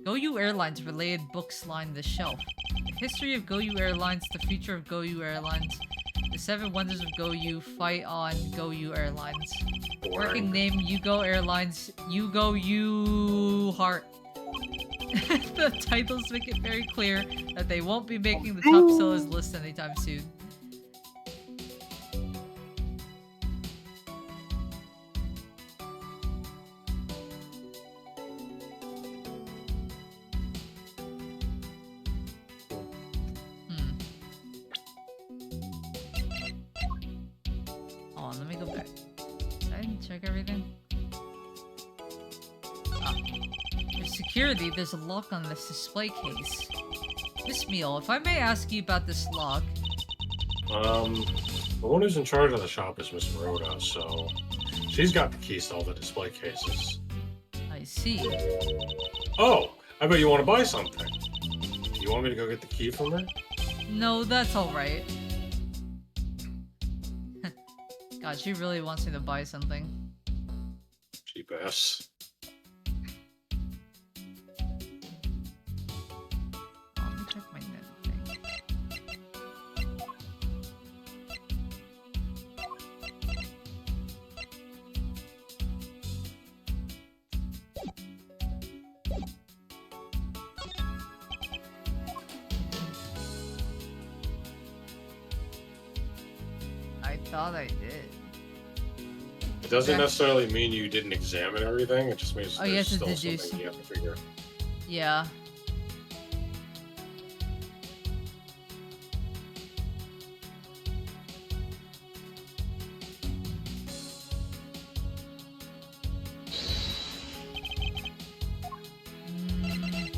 GoU Airlines related books line the shelf. The history of GoU Airlines, the future of GoU Airlines, the 7 wonders of GoU, fight on GoU Airlines. Working name, Yugo Airlines, You Heart. The titles make it very clear that they won't be making the top sellers list anytime soon. Hold on, let me go back. Did I check everything? Ah. For security, there's a lock on this display case. Miss Meal, if I may ask you about this lock. The one who's in charge of the shop is Miss Rhoda, so She's got the keys to all the display cases. I see. Oh, I bet you want to buy something. You want me to go get the key from her? No, that's alright. God, she really wants me to buy something. Cheap ass. Let me check my net thing. I thought I did. It doesn't Yeah. necessarily mean you didn't examine everything. It just means Oh, you there's have to still deduce. something you have to figure. Yeah. Mm.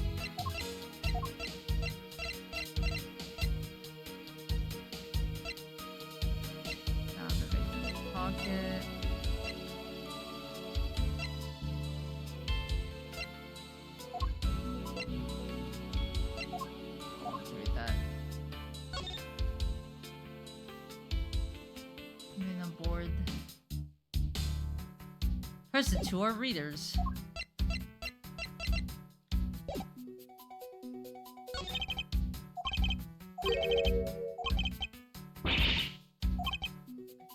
Found a victim's pocket. Let's read that. Coming on board. Present to our readers. I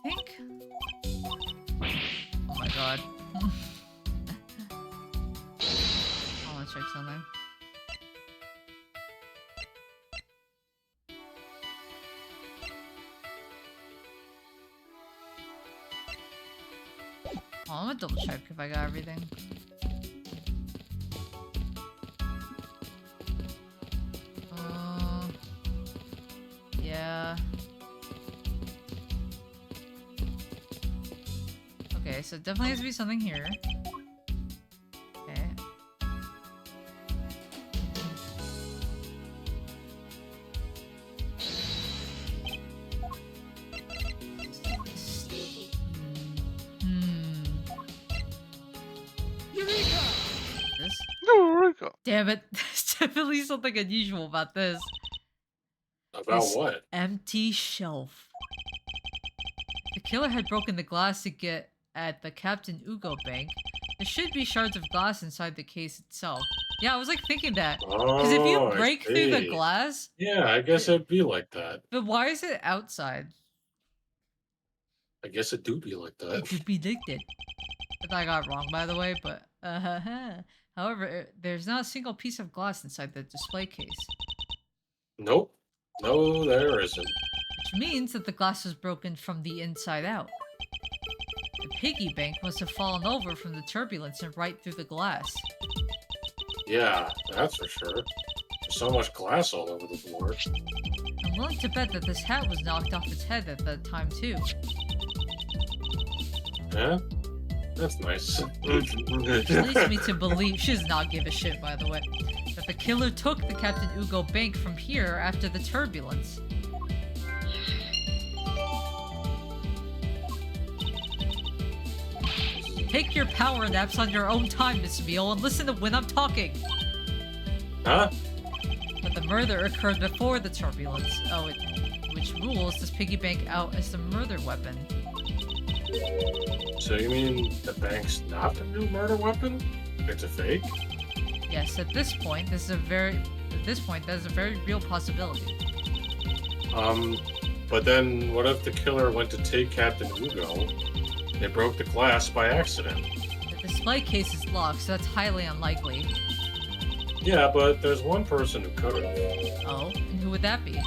think. Oh my god. I wanna check something. Oh, I'm gonna double check if I got everything. Yeah. Okay, so it definitely has to be something here. Okay. Hmm. Eureka! This? Eureka! Damn it. There's definitely something unusual about this. About This what? empty shelf. The killer had broken the glass to get at the Captain Ugo bank. There should be shards of glass inside the case itself. Yeah, I was like thinking that. Because if you Oh, I break through the see. glass, Yeah, I guess it'd be like that. but why is it outside? I guess it do be like It that. could be addicted. But I got it wrong, by the way, but however, there's not a single piece of glass inside the display case. Nope. No, there isn't. Which means that the glass was broken from the inside out. The piggy bank must have fallen over from the turbulence and right through the glass. Yeah, that's for sure. There's so much glass all over the floor. I'm willing to bet that this hat was knocked off its head at that time too. Yeah? That's nice. Which leads me to believe, she does not give a shit by the way, that the killer took the Captain Ugo bank from here after the turbulence. Take your power naps on your own time, Miss Meal, and listen to when I'm talking. Huh? But the murder occurred before the turbulence. Which rules this piggy bank out as the murder weapon. So you mean the bank's not the new murder weapon? It's a fake? Yes, at this point, that is a very real possibility. But then what if the killer went to take Captain Ugo? They broke the glass by accident. The display case is locked, so that's highly unlikely. Yeah, but there's one person who could have. Oh, and who would that be?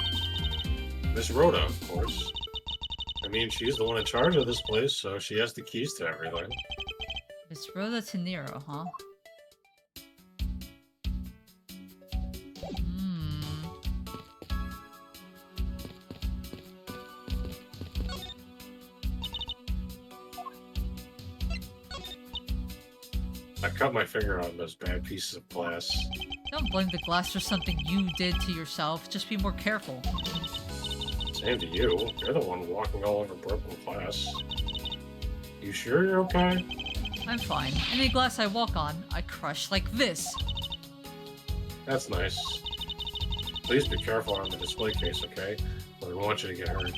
Miss Rhoda, of course. I mean, she's the one in charge of this place, so she has the keys to everything. Miss Rhoda Tenero, huh? Hmm. I cut my finger on those bad pieces of glass. Don't blame the glass for something you did to yourself. Just be more careful. Same to you. You're the one walking all over broken glass. You sure you're okay? I'm fine. Any glass I walk on, I crush like this. That's nice. Please be careful on the display case, okay? We don't want you to get hurt.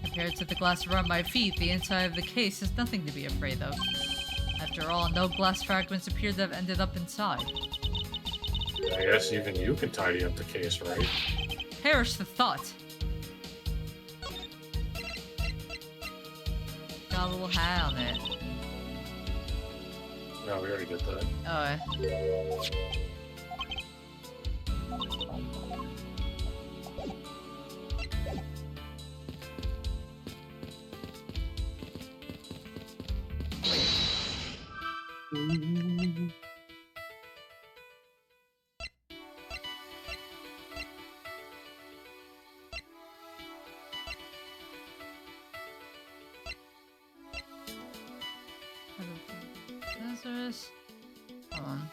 Compared to the glass around my feet, the inside of the case is nothing to be afraid of. After all, no glass fragments appear to have ended up inside. I guess even you can tidy up the case, right? Perish the thought! Got a little hat on it. No, we already did that. Scissors. Hold on.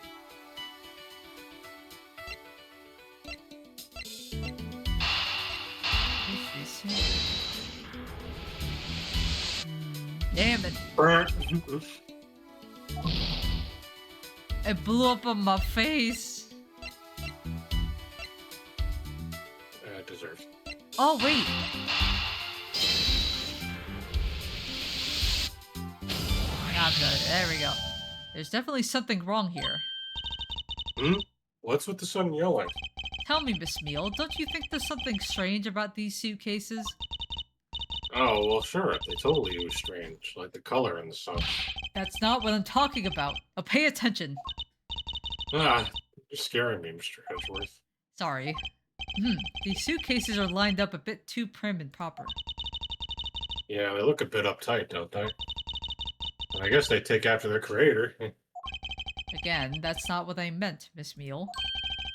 Damn it! It blew up on my face. It deserves. Oh wait. There we go. There's definitely something wrong here. Hmm? What's with the sun yelling? Tell me, Miss Meal, don't you think there's something strange about these suitcases? Oh, well, sure. They totally was strange, like the color and the such. That's not what I'm talking about. Now pay attention. Ah, you're scaring me, Mr. Hedgeworth. Sorry. These suitcases are lined up a bit too prim and proper. Yeah, they look a bit uptight, don't they? And I guess they take after their creator. Again, that's not what I meant, Miss Meal.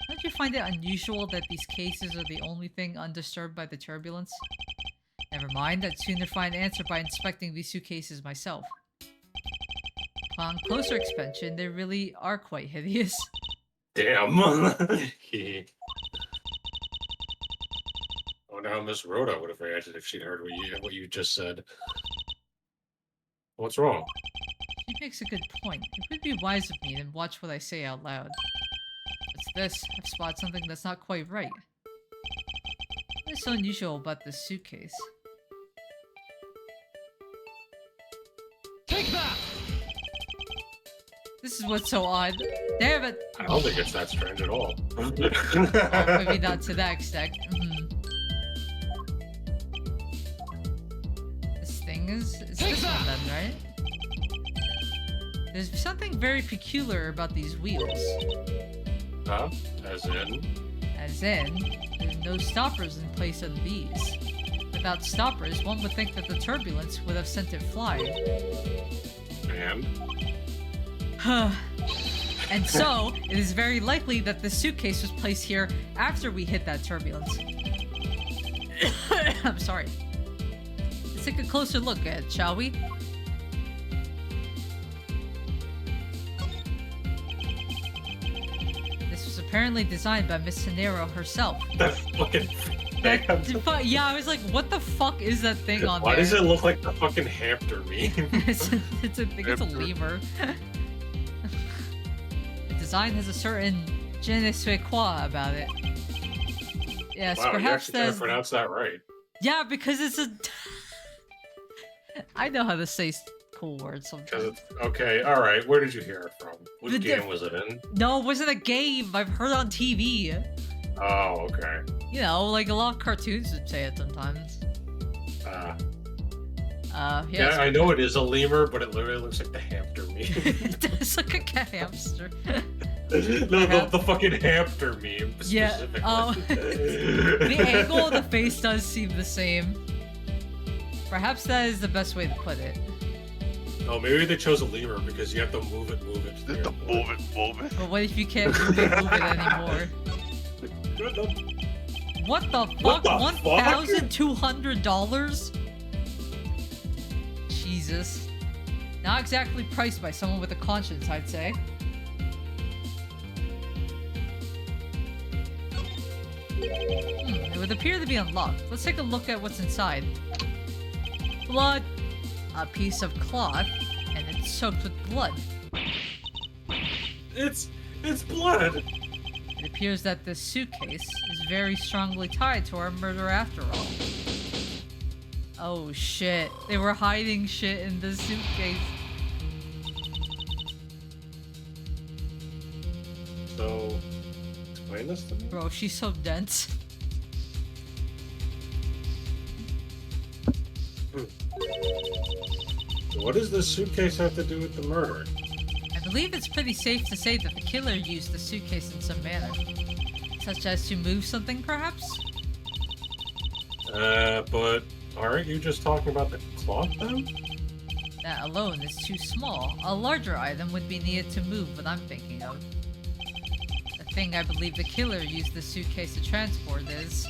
Don't you find it unusual that these cases are the only thing undisturbed by the turbulence? Never mind, I'd sooner find an answer by inspecting these suitcases myself. Upon closer inspection, they really are quite hideous. Damn. I wonder how Miss Rhoda would have reacted if she'd heard what you just said. What's wrong? She makes a good point. It would be wise of me to watch what I say out loud. What's this? I've spotted something that's not quite right. What is so unusual about this suitcase? Take that! This is what's so odd. Damn it! I don't think it's that strange at all. Well, maybe not to that extent. This thing is this one then, right? There's something very peculiar about these wheels. Huh? As in? As in, there's no stoppers in place of these. Without stoppers, one would think that the turbulence would have sent it flying. And? And so, it is very likely that the suitcase was placed here after we hit that turbulence. I'm sorry. Let's take a closer look at it, shall we? This was apparently designed by Miss Cenero herself. That fucking thing. Yeah, I was like, what the fuck is that thing on Why there? does it look like the fucking hamster meme? I think it's a lemur. The design has a certain je ne sais quoi about it. Yes, Wow, perhaps you actually there's... pronounced that right. Yeah, because it's a... I know how to say cool words Because sometimes. it's okay. All right. Where did you hear it from? What The game diff- was it in? No, it wasn't a game. I've heard it on TV. Oh, okay. You know, like a lot of cartoons would say it sometimes. Yeah, I know it is a lemur, but it literally looks like the hamster meme. It does look like a hamster. No, the fucking hamster meme Yeah, specifically. the angle of the face does seem the same. Perhaps that is the best way to put it. Oh, maybe they chose a lemur because you have to move it. Did the move it. But what if you can't move it anymore? What the fuck? What the fuck? $1,200? Jesus. Not exactly priced by someone with a conscience, I'd say. It would appear to be unlocked. Let's take a look at what's inside. Blood. A piece of cloth. soaked with blood. It's blood. It appears that this suitcase is very strongly tied to our murder after all. Oh shit. They were hiding shit in the suitcase. So, explain this to me. Bro, she's so dense. What does this suitcase have to do with the murder? I believe it's pretty safe to say that the killer used the suitcase in some manner. Such as to move something, perhaps? But aren't you just talking about the cloth then? That alone is too small. A larger item would be needed to move what I'm thinking of. The thing I believe the killer used the suitcase to transport is...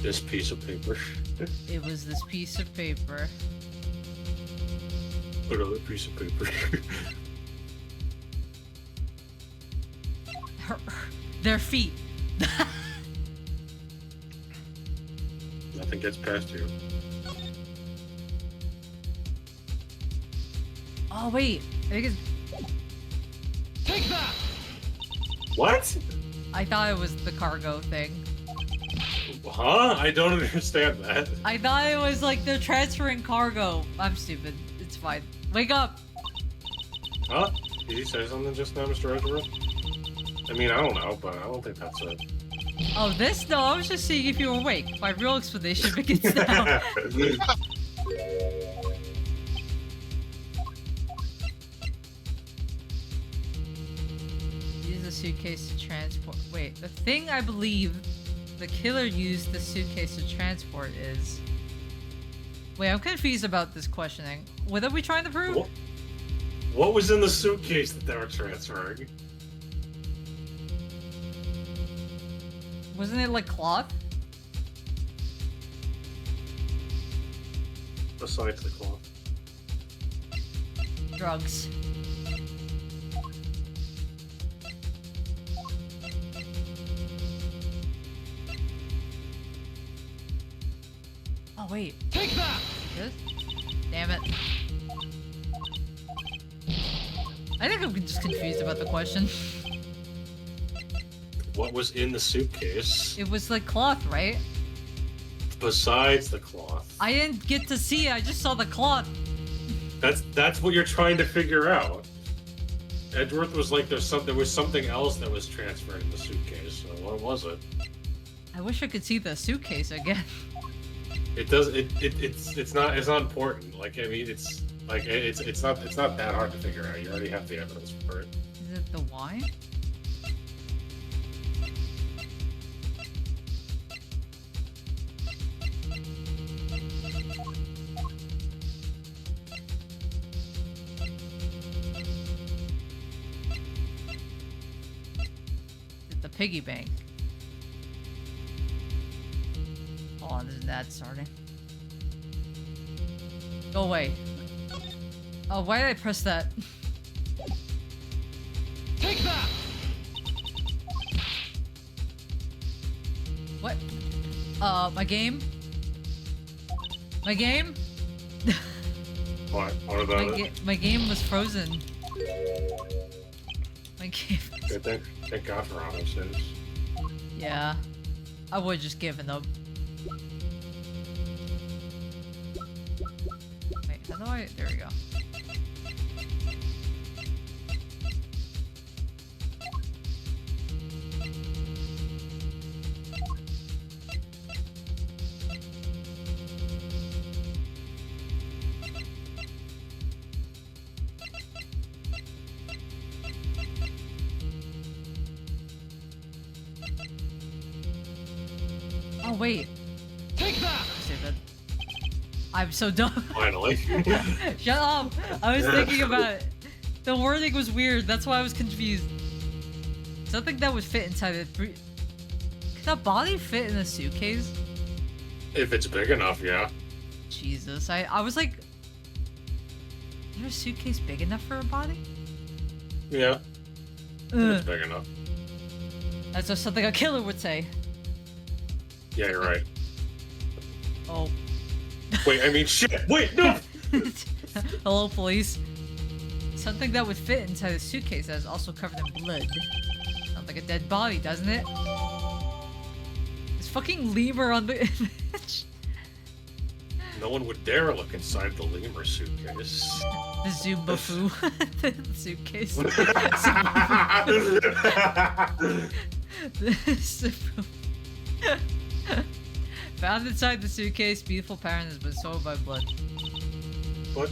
This piece of paper. It was this piece of paper. Another piece of paper. Their feet. Nothing gets past you. Oh wait, I think it's... Take that! What? I thought it was the cargo thing. Huh? I don't understand that. I thought it was like they're transferring cargo. I'm stupid. It's fine. Wake up! Huh? Did he say something just now, Mr. Edgeworth? I mean, I don't know, but I don't think that's it. Oh, this? No, I was just seeing if you were awake. My real explanation begins now. Use the suitcase to transport. Wait, the thing I believe the killer used the suitcase to transport is... Wait, I'm confused about this questioning. What are we trying to prove? What was in the suitcase that they were transferring? Wasn't it like cloth? Besides the cloth. Drugs. Oh wait, Take that! this? Damn it. I think I'm just confused about the question. What was in the suitcase It was like cloth, right? besides the cloth? I didn't get to see it, I just saw the cloth. That's what you're trying to figure out. Edgeworth was like there was something else that was transferred in the suitcase. So what was it? I wish I could see the suitcase again. It's not important. Like I mean it's not that hard to figure out. You already have the evidence for it. Is it the wine? The piggy bank. Hold on, there's that starting. Go away. Oh, why did I press that? Take that! What? My game? My game? What about it? My game was frozen. My game. Thank God for honor saves. Yeah. I would just given up. Wait, how do I? There we go. Oh wait. Take that! Stupid. I'm so dumb. Finally. Shut up! I was thinking about it. The wording was weird, that's why I was confused. Something that would fit inside it. Can a body fit in a suitcase? If it's big enough, yeah. Jesus, I was like... Is there a suitcase big enough for a body? Yeah. If Ugh. it's big enough. That's just something a killer would say. Yeah, you're right. Oh. Wait, I mean, shit! Wait, no! Hello, police. Something that would fit inside a suitcase that is also covered in blood. Sounds like a dead body, doesn't it? Is fucking lemur on the image? No one would dare look inside the lemur suitcase. The Zumbafu. The suitcase. Found inside the suitcase, beautiful parent has been soiled by blood. But...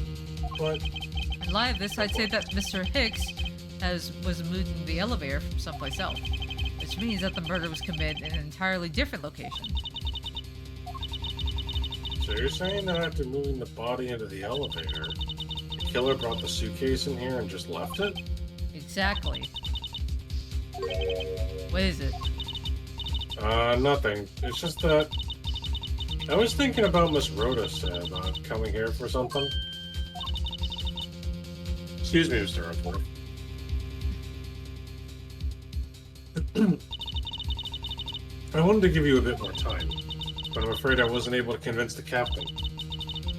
In light of this, I'd say that Mr. Hicks was moving the elevator from someplace else, which means that the murder was committed in an entirely different location. So you're saying that after moving the body into the elevator, the killer brought the suitcase in here and just left it? Exactly. What is it? Nothing. It's just that... I was thinking about Miss Rhoda said coming here for something. Excuse me, Mr. Upworth. I wanted to give you a bit more time, but I'm afraid I wasn't able to convince the captain.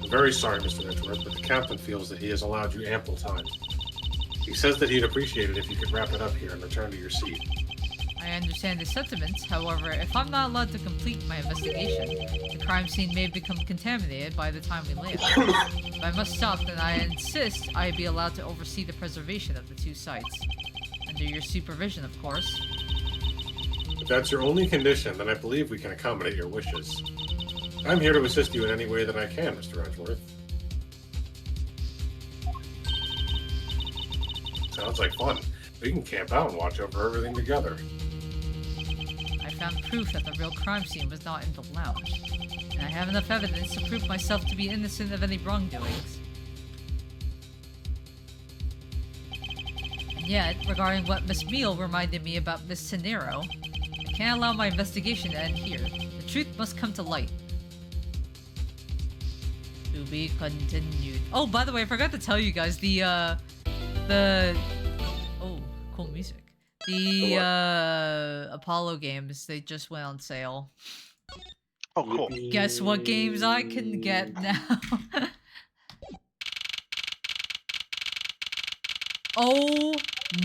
I'm very sorry, Mr. Edgeworth, but the captain feels that he has allowed you ample time. He says that he'd appreciate it if you could wrap it up here and return to your seat. I understand the sentiments, however, if I'm not allowed to complete my investigation, the crime scene may become contaminated by the time we land. If I must stop, then I insist I be allowed to oversee the preservation of the two sites. Under your supervision, of course. If that's your only condition, then I believe we can accommodate your wishes. I'm here to assist you in any way that I can, Mr. Edgeworth. Sounds like fun. We can camp out and watch over everything together. I found proof that the real crime scene was not in the lounge, and I have enough evidence to prove myself to be innocent of any wrongdoings. And yet, regarding what Miss Meal reminded me about Miss Tenero, I can't allow my investigation to end here. The truth must come to light. To be continued. Oh, by the way, I forgot to tell you guys, oh, cool music. The Apollo games, they just went on sale. Oh, cool. Guess what games I can get now? Oh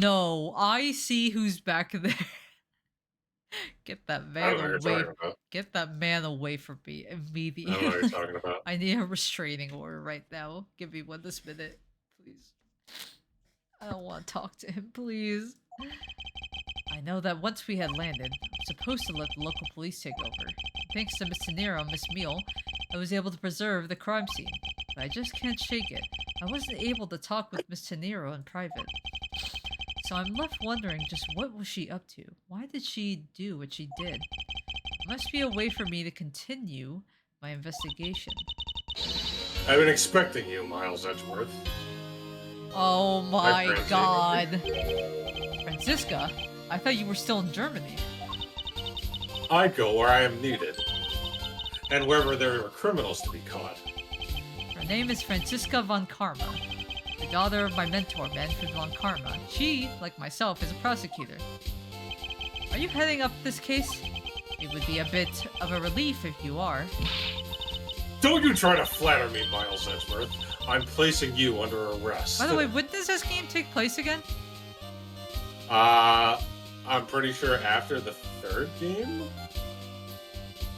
no, I see who's back there. Get that I man don't know what you're away. talking about. Get that man away from me I immediately. don't know what you're talking about. I need a restraining order right now. Give me one this minute, please. I don't want to talk to him, please. I know that once we had landed, I'm supposed to let the local police take over. Thanks to Miss Tenero and Miss Meal, I was able to preserve the crime scene. But I just can't shake it. I wasn't able to talk with Miss Tenero in private. So I'm left wondering just what was she up to? Why did she do what she did? There must be a way for me to continue my investigation. I've been expecting you, Miles Edgeworth. Oh Hi, my Francie. god. Franziska? I thought you were still in Germany. I go where I am needed, and wherever there are criminals to be caught. Her name is Franziska von Karma, the daughter of my mentor, Manfred von Karma. She, like myself, is a prosecutor. Are you heading up this case? It would be a bit of a relief if you are. Don't you try to flatter me, Miles Edgeworth. I'm placing you under arrest. By the way, when does this game take place again? I'm pretty sure after the third game?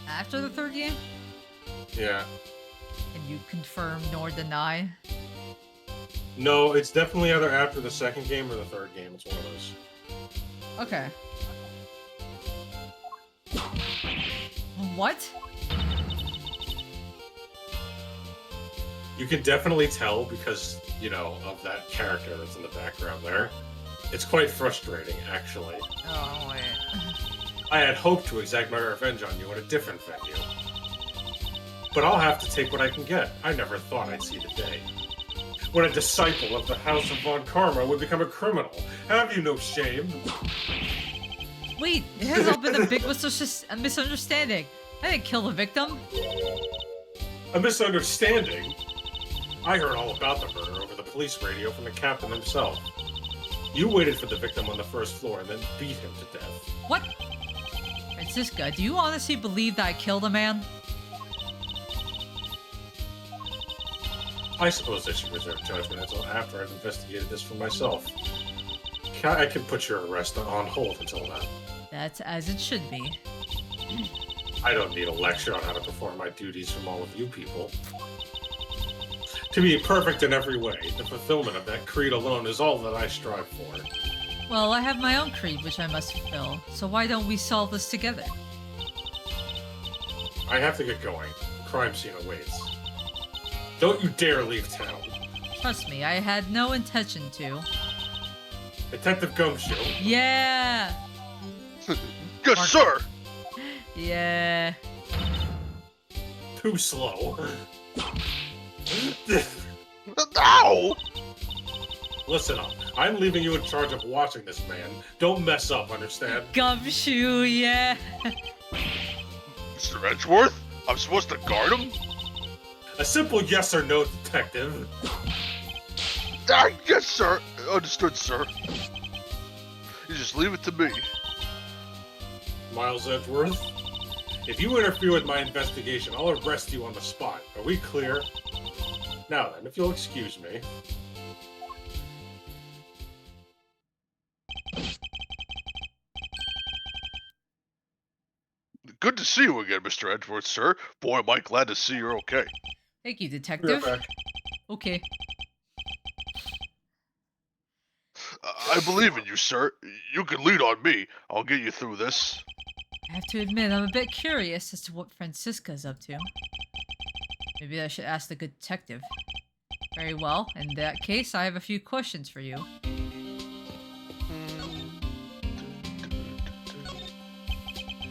After the third game? Yeah. Can you confirm nor deny? No, it's definitely either after the second game or the third game. It's one of those. Okay. What? You can definitely tell because, you know, of that character that's in the background there. It's quite frustrating, actually. Oh, wait. I had hoped to exact my revenge on you in a different venue. But I'll have to take what I can get. I never thought I'd see the day. When a disciple of the House of Von Karma would become a criminal. Have you no shame? Wait, it has all been a big misunderstanding. I didn't kill the victim. A misunderstanding? I heard all about the murder over the police radio from the captain himself. You waited for the victim on the first floor and then beat him to death. What? Franziska, do you honestly believe that I killed a man? I suppose I should reserve judgment until after I've investigated this for myself. I can put your arrest on hold until then. That's as it should be. I don't need a lecture on how to perform my duties from all of you people. To be perfect in every way, the fulfillment of that creed alone is all that I strive for. Well, I have my own creed which I must fulfill, so why don't we solve this together? I have to get going. The crime scene awaits. Don't you dare leave town. Trust me, I had no intention to. Detective Gumshoe. Yeah! Yes, sir! Yeah. Too slow. Ow! Listen up. I'm leaving you in charge of watching this man. Don't mess up, understand? Gumshoe, yeah! Mr. Edgeworth? I'm supposed to guard him? A simple yes or no, detective. Yes, sir. Understood, sir. You just leave it to me. Miles Edgeworth, if you interfere with my investigation, I'll arrest you on the spot. Are we clear? Now then, if you'll excuse me. Good to see you again, Mr. Edgeworth, sir. Boy, am I glad to see you're okay. Thank you, Be right detective. back. Okay. I believe in you, sir. You can lead on me. I'll get you through this. I have to admit, I'm a bit curious as to what Francisca's up to. Maybe I should ask the good detective. Very well, in that case, I have a few questions for you.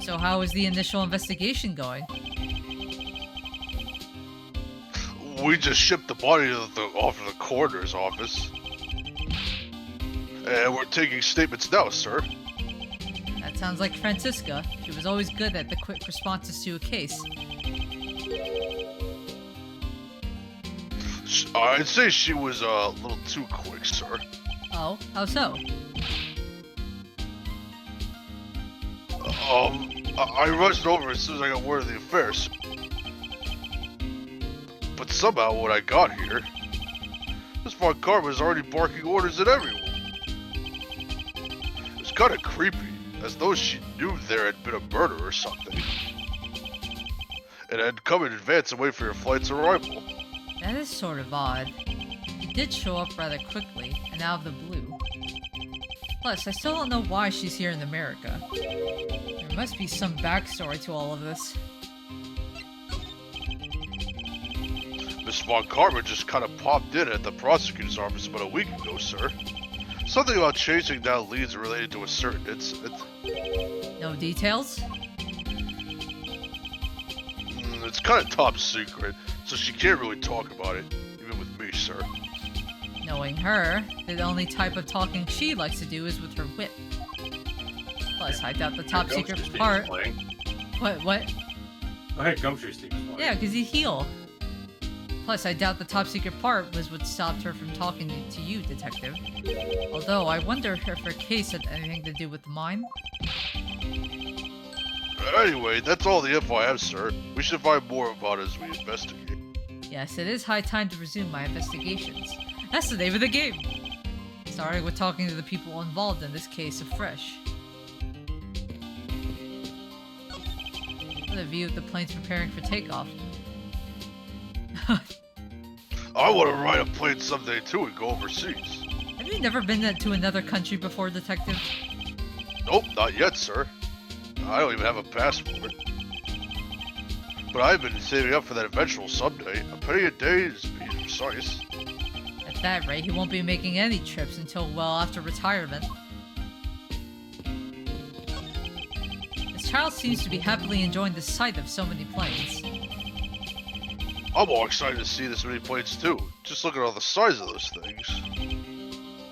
So how is the initial investigation going? We just shipped the body off to the coroner's office. And we're taking statements now, sir. That sounds like Francisca. She was always good at the quick responses to a case. I'd say she was a little too quick, sir. Oh, how so? I rushed over as soon as I got word of the affairs. But somehow when I got here, Miss Von Karma was already barking orders at everyone. It was kind of creepy, as though she knew there had been a murder or something. And had come in advance and wait for your flight's arrival. That is sort of odd. She did show up rather quickly, and out of the blue. Plus, I still don't know why she's here in America. There must be some backstory to all of this. Miss Von Karma just kind of popped in at the prosecutor's office about a week ago, sir. Something about chasing down leads related to a certain incident. No details? It's kind of top secret, so she can't really talk about it, even with me, sir. Knowing her, the only type of talking she likes to do is with her whip. Plus, I doubt the top secret Gumshoe's theme part... is playing. What? I had Gumshoe's theme is playing. Yeah, because he's heel. Plus, I doubt the top secret part was what stopped her from talking to you, detective. Although, I wonder if her case had anything to do with mine. Anyway, that's all the info I have, sir. We should find more about it as we investigate. Yes, it is high time to resume my investigations. That's the name of the game! Starting with talking to the people involved in this case afresh. What a view of the planes preparing for takeoff. I want to ride a plane someday too and go overseas. Have you never been to another country before, detective? Nope, not yet, sir. I don't even have a passport. But I've been saving up for that eventual someday. A penny a day is being precise. At that rate, he won't be making any trips until well after retirement. This child seems to be happily enjoying the sight of so many planes. I'm all excited to see this many planes too. Just look at all the size of those things.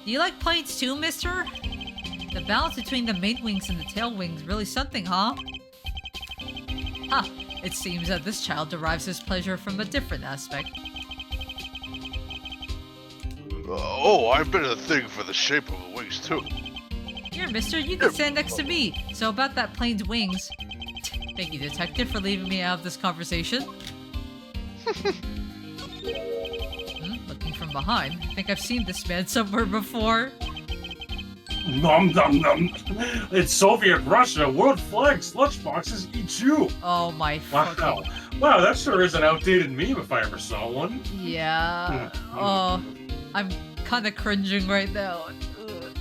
Do you like planes too, mister? The balance between the main wings and the tail wings really something, huh? Ha! It seems that this child derives his pleasure from a different aspect. Oh, I've been a thing for the shape of the wings too. Here, mister, you can stand next to me. So about that plane's wings. Thank you, detective, for leaving me out of this conversation. behind. I think I've seen this man somewhere before. Nom nom nom. It's Soviet Russia. World flags, lunchboxes, eat you. Oh my fucking... Wow. Wow, that sure is an outdated meme if I ever saw one. Yeah. Oh, I'm kind of cringing right now. Ugh.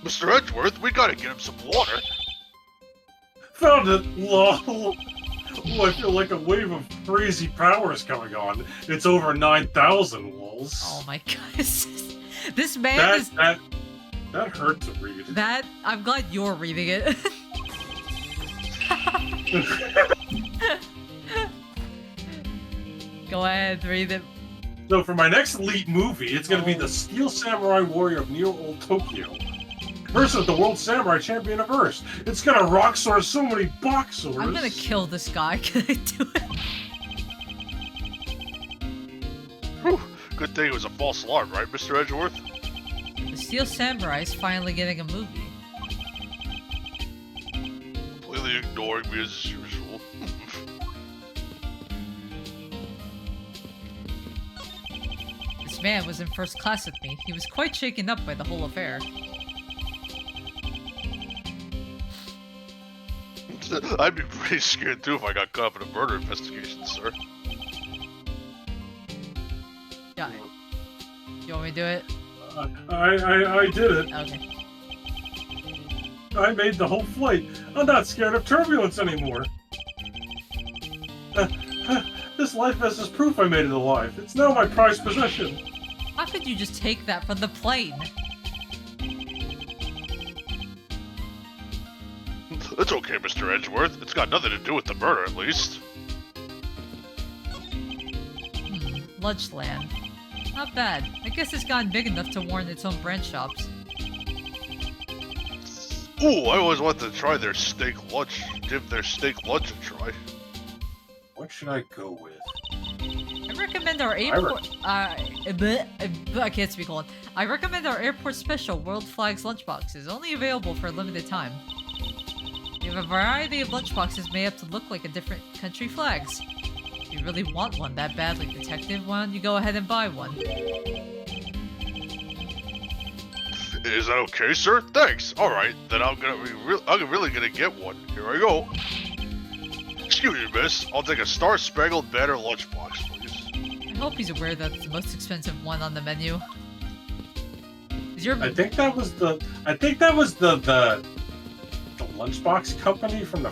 Mr. Edgeworth, we gotta get him some water. Found it. Lol. Ooh, I feel like a wave of crazy powers coming on. It's over 9,000 lols. Oh my god. This man is... That hurt to read. That... I'm glad you're reading it. Go ahead, read it. So for my next elite movie, it's gonna be the Steel Samurai Warrior of Neo Old Tokyo versus the World Samurai Champion of Earth. It's gonna rock sword so many box swords. I'm gonna kill this guy. Can I do it? Whew. Good thing it was a false alarm, right, Mr. Edgeworth? The Steel Samurai is finally getting a movie. Completely ignoring me as usual. This man was in first class with me. He was quite shaken up by the whole affair. I'd be pretty scared too if I got caught up in a murder investigation, sir. Yeah. You want me to do it? I did it. Okay. I made the whole flight. I'm not scared of turbulence anymore. This life vest is proof I made it alive. It's now my prized possession. How could you just take that from the plane? It's okay, Mr. Edgeworth. It's got nothing to do with the murder, at least. Lunchland. Not bad. I guess it's gotten big enough to warrant its own branch shops. Ooh, I always wanted to try their steak lunch. Give their steak lunch a try. What should I go with? I recommend our airport. I can't speak on. I recommend our airport special World Flags lunchboxes, only available for a limited time. We have a variety of lunchboxes made up to look like a different country flags. If you really want one that badly, Detective, why don't you go ahead and buy one? Is that okay, sir? Thanks. All right, then I'm really gonna get one. Here I go. Excuse me, miss. I'll take a Star Spangled Banner lunchbox, please. I hope he's aware that it's the most expensive one on the menu. Is your... I think that was the lunchbox company from the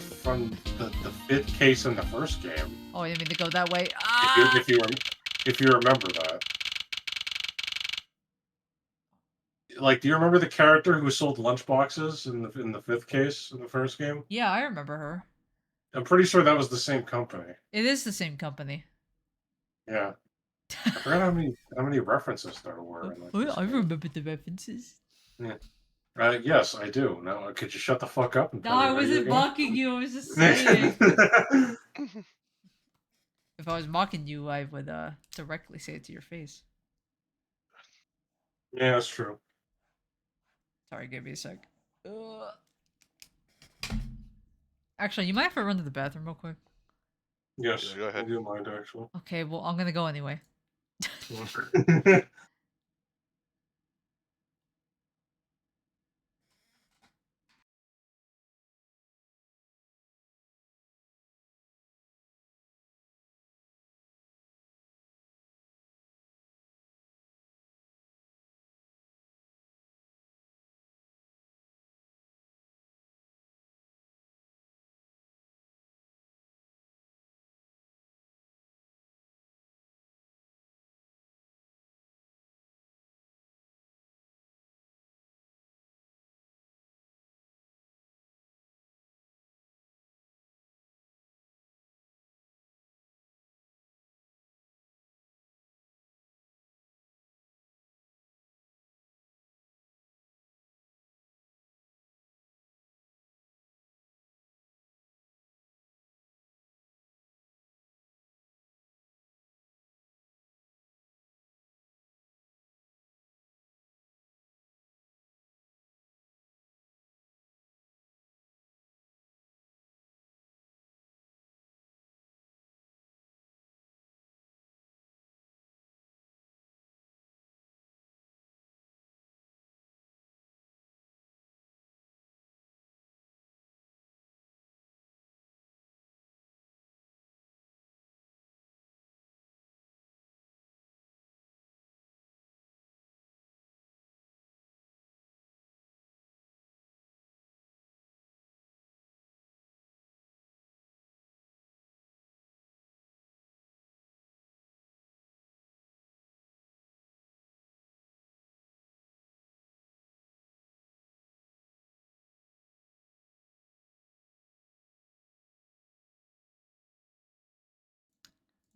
fifth case in the first game. Oh, I didn't mean to go that way. Ah! If you remember that. Like, do you remember the character who sold lunchboxes in the fifth case in the first game? Yeah, I remember her. I'm pretty sure that was the same company. It is the same company. Yeah. I forgot how many references there were. In I remember the references. Yeah. Yes, I do. Now, could you shut the fuck up? And No, play I the video wasn't game? mocking you. I was just saying. If I was mocking you, I would directly say it to your face. Yeah, that's true. Sorry, give me a sec. Actually, you might have to run to the bathroom real quick. Yes, Yeah, go ahead. I do mind actually. Okay, well, I'm gonna go anyway.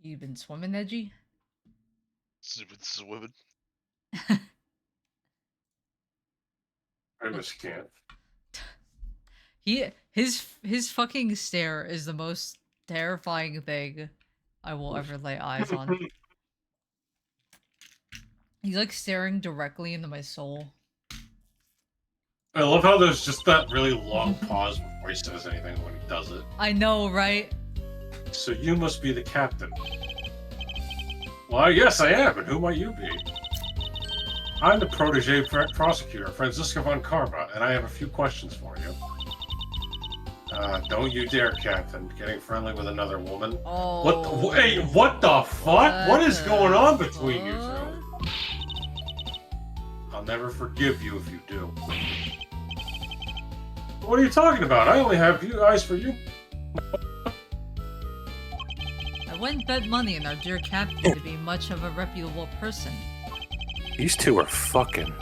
You been swimming, Edgy? Swimming. I just can't. His fucking stare is the most terrifying thing I will ever lay eyes on. He's like staring directly into my soul. I love how there's just that really long pause before he says anything when he does it. I know, right? So you must be the captain. Why, yes, I am, and who might you be? I'm the protege prosecutor, Franziska von Karma, and I have a few questions for you. Don't you dare, Captain, getting friendly with another woman. Oh. What the fuck? What is going on between you two? I'll never forgive you if you do. What are you talking about? I only have eyes for you. I wouldn't bet money on our dear captain to be much of a reputable person. These two are fucking.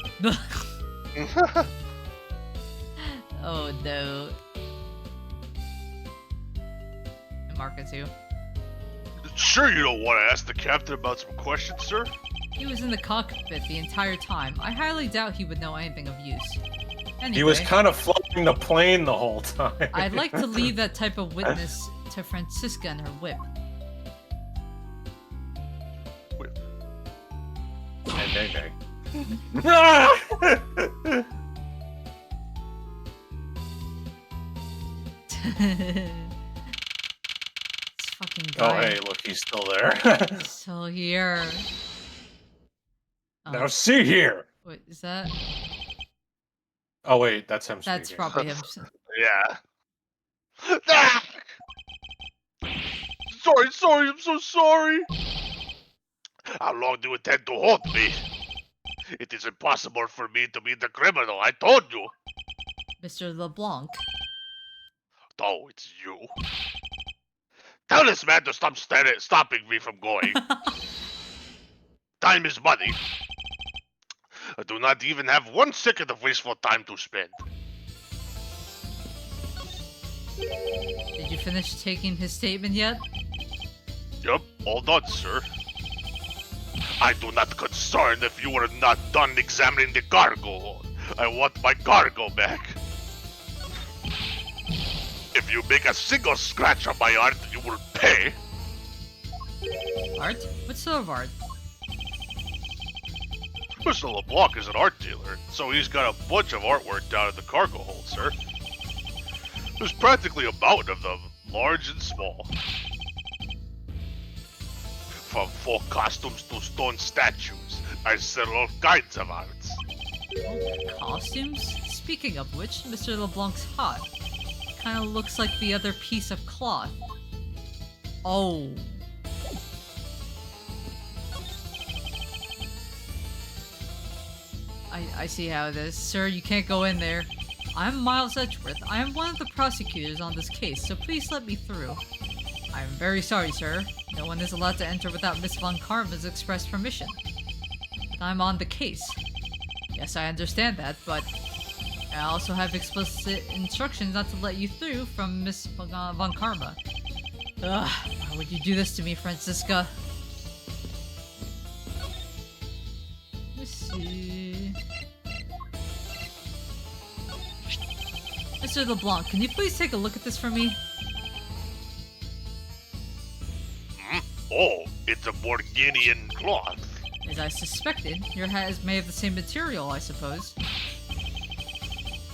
Oh no. And Marco too. Sure you don't want to ask the captain about some questions, sir? He was in the cockpit the entire time. I highly doubt he would know anything of use. Anyway, He was kind of flying the plane the whole time. I'd like to leave that type of witness to Franziska and her whip. Nay, nay. This fucking Oh, guy. hey, look, he's still there. So here. Oh, Now see here. wait, is that? Oh wait, that's him That's speaking. probably him. Yeah. Ah! Sorry, I'm so sorry. How long do you intend to hold me? It is impossible for me to be the criminal, I told you. Mr. LeBlanc. Oh, it's you. Tell this man to stop stopping me from going. Time is money. I do not even have 1 second of wasteful time to spend. Did you finish taking his statement yet? Yup, all done, sir. I do not concern if you were not done examining the cargo hold. I want my cargo back. If you make a single scratch on my art, you will pay. Art? What sort of art? Mr. LeBlanc is an art dealer, so he's got a bunch of artwork down in the cargo hold, sir. There's practically a mountain of them, large and small. From folk costumes to stone statues, I sell all kinds of arts. Costumes? Speaking of which, Mr. LeBlanc's hot. Kinda looks like the other piece of cloth. Oh. I see how it is. Sir, you can't go in there. I'm Miles Edgeworth. I am one of the prosecutors on this case, so please let me through. I am very sorry, sir. No one is allowed to enter without Miss Von Karma's express permission. But I'm on the case. Yes, I understand that, but I also have explicit instructions not to let you through from Miss Von Karma. Ugh, why would you do this to me, Franziska? Let's see. Mr. LeBlanc, can you please take a look at this for me? Oh, it's a Borginian cloth. As I suspected, your hat is made of the same material, I suppose.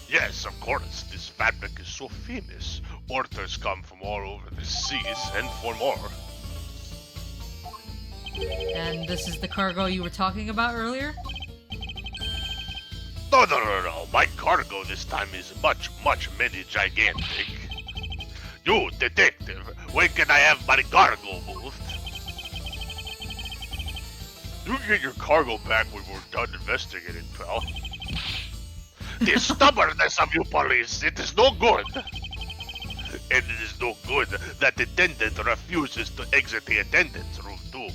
Yes, of course, this fabric is so famous. Authors come from all over the seas and for more. And this is the cargo you were talking about earlier? No. My cargo this time is much many gigantic. You, detective, when can I have my cargo moved? You can get your cargo back when we're done investigating, pal. The stubbornness of you police, it is no good. And it is no good that the attendant refuses to exit the attendant's room too.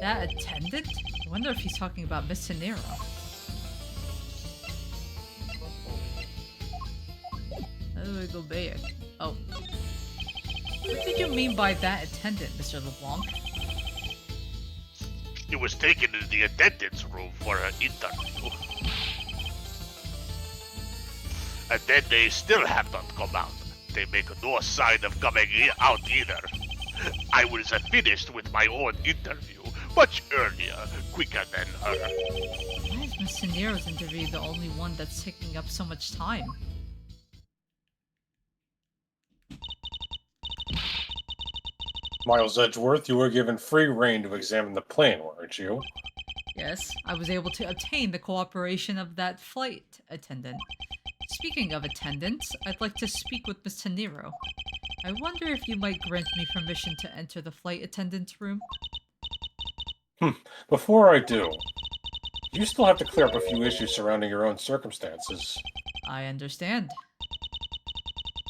That attendant? I wonder if he's talking about Miss Tenero. How do I go back? Oh. What did you mean by that attendant, Mr. LeBlanc? It was taken to the attendance room for an interview. And then they still have not come out. They make no sign of coming out either. I was finished with my own interview much earlier, quicker than her. Why is Miss Tenero's interview the only one that's taking up so much time? Miles Edgeworth, you were given free reign to examine the plane, weren't you? Yes, I was able to obtain the cooperation of that flight attendant. Speaking of attendants, I'd like to speak with Miss Tenero. I wonder if you might grant me permission to enter the flight attendant's room? Before I do, you still have to clear up a few issues surrounding your own circumstances. I understand.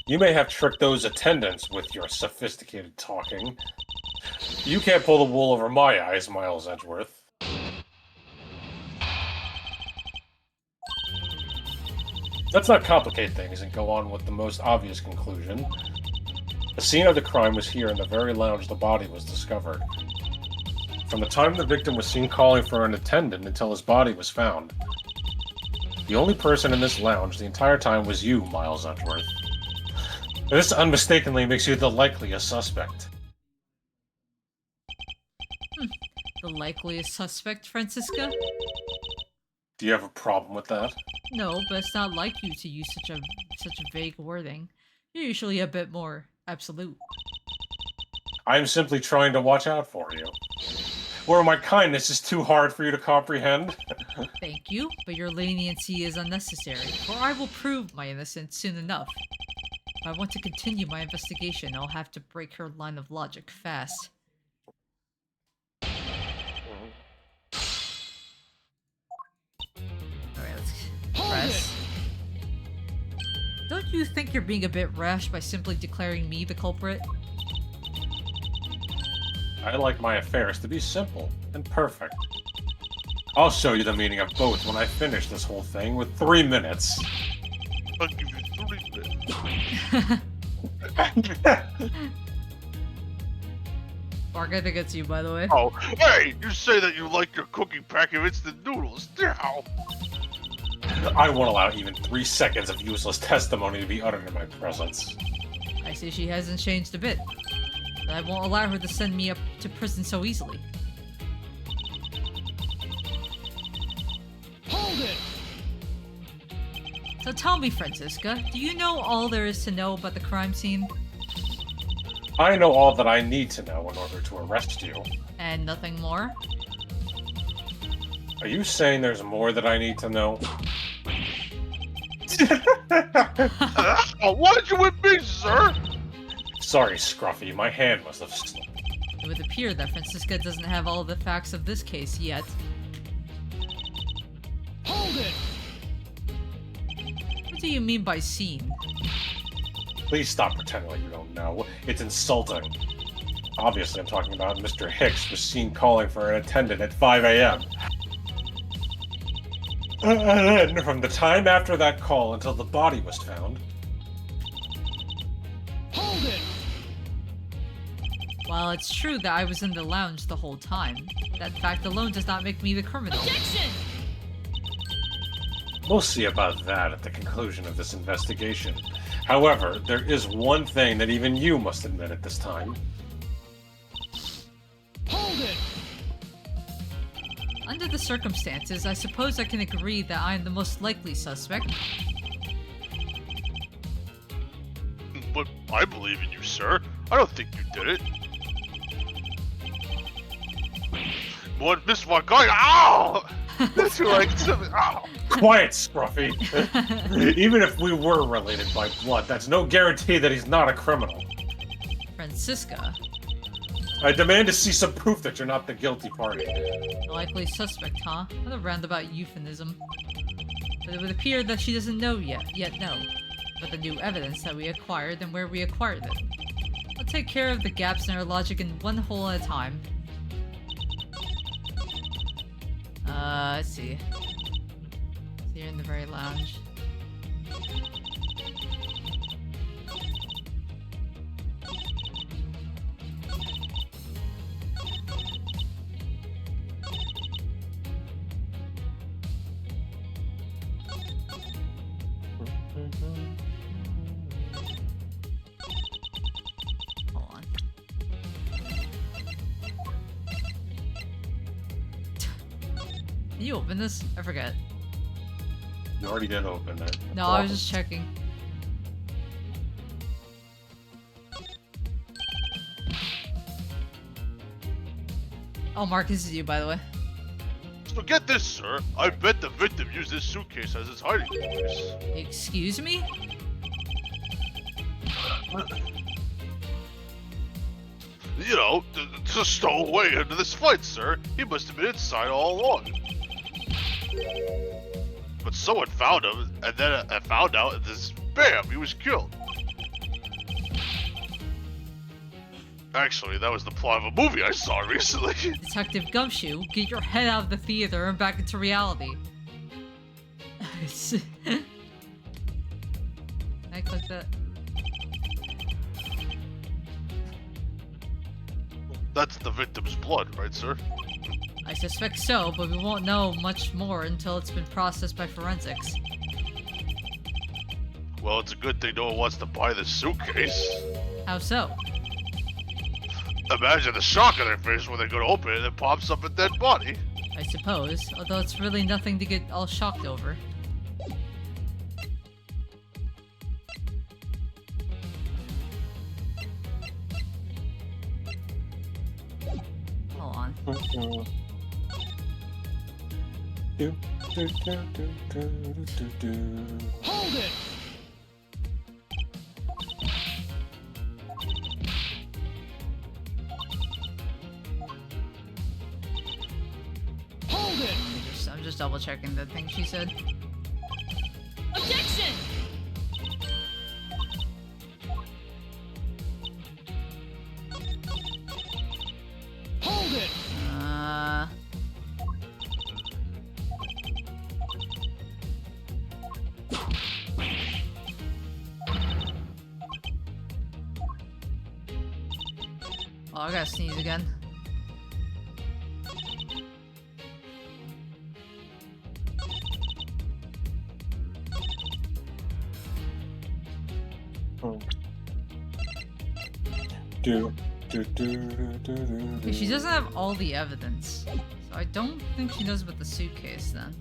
You may have tricked those attendants with your sophisticated talking. You can't pull the wool over my eyes, Miles Edgeworth. Let's not complicate things and go on with the most obvious conclusion. The scene of the crime was here in the very lounge the body was discovered. From the time the victim was seen calling for an attendant until his body was found, the only person in this lounge the entire time was you, Miles Edgeworth. This unmistakably makes you the likeliest suspect. The likeliest suspect, Francisca? Do you have a problem with that? No, but it's not like you to use such a vague wording. You're usually a bit more absolute. I'm simply trying to watch out for you. Or my kindness is too hard for you to comprehend? Thank you, but your leniency is unnecessary, for I will prove my innocence soon enough. If I want to continue my investigation, I'll have to break her line of logic fast. Alright, let's press. Don't you think you're being a bit rash by simply declaring me the culprit? I like my affairs to be simple and perfect. I'll show you the meaning of both when I finish this whole thing with 3 minutes. I'll give you 3 minutes. Mark, I think it's you, by the way. Oh, hey! You say that you like your cooking pack of instant noodles. Now. I won't allow even 3 seconds of useless testimony to be uttered in my presence. I see she hasn't changed a bit. But I won't allow her to send me up to prison so easily. Hold it! So tell me, Francisca, do you know all there is to know about the crime scene? I know all that I need to know in order to arrest you. And nothing more? Are you saying there's more that I need to know? Why did you with me, sir? Sorry, Scruffy, my hand must have slipped. It would appear that Francisca doesn't have all the facts of this case yet. Hold it! What do you mean by scene? Please stop pretending like you don't know. It's insulting. Obviously, I'm talking about Mr. Hicks was seen calling for an attendant at 5 a.m. And then, from the time after that call until the body was found... Hold it! While it's true that I was in the lounge the whole time, that fact alone does not make me the criminal. Objection! We'll see about that at the conclusion of this investigation. However, there is one thing that even you must admit at this time. Hold it! Under the circumstances, I suppose I can agree that I am the most likely suspect. But I believe in you, sir. I don't think you did it. What, Miss Montgomery? Ow! That's like something. Ow! Quiet, Scruffy! Even if we were related by blood, that's no guarantee that he's not a criminal. Francisca, I demand to see some proof that you're not the guilty party. the likely suspect, huh? What a roundabout euphemism. But it would appear that she doesn't know yet know. But the new evidence that we acquired and where we acquired it. I'll take care of the gaps in our logic in one hole at a time. Let's see. Here in the very lounge. Hold on. Can you open this? I forget. You already did open it. No, I was just checking. Oh, Mark, this is you, by the way. Forget this, sir. I bet the victim used this suitcase as his hiding place. Excuse me? You know, to stow away into this fight, sir. He must have been inside all along. But someone found him, and then I found out, and this, bam, he was killed. Actually, that was the plot of a movie I saw recently. Detective Gumshoe, get your head out of the theater and back into reality. Can I click that? That's the victim's blood, right, sir? I suspect so, but we won't know much more until it's been processed by forensics. Well, it's a good thing no one wants to buy this suitcase. How so? Imagine the shock on their face when they go to open it and it pops up a dead body. I suppose, although it's really nothing to get all shocked over. Hold on. Hold it! Hold it! I'm just double checking the thing she said. Objection! Hold it! Oh, I gotta sneeze again. Okay, she doesn't have all the evidence, so I don't think she knows about the suitcase then,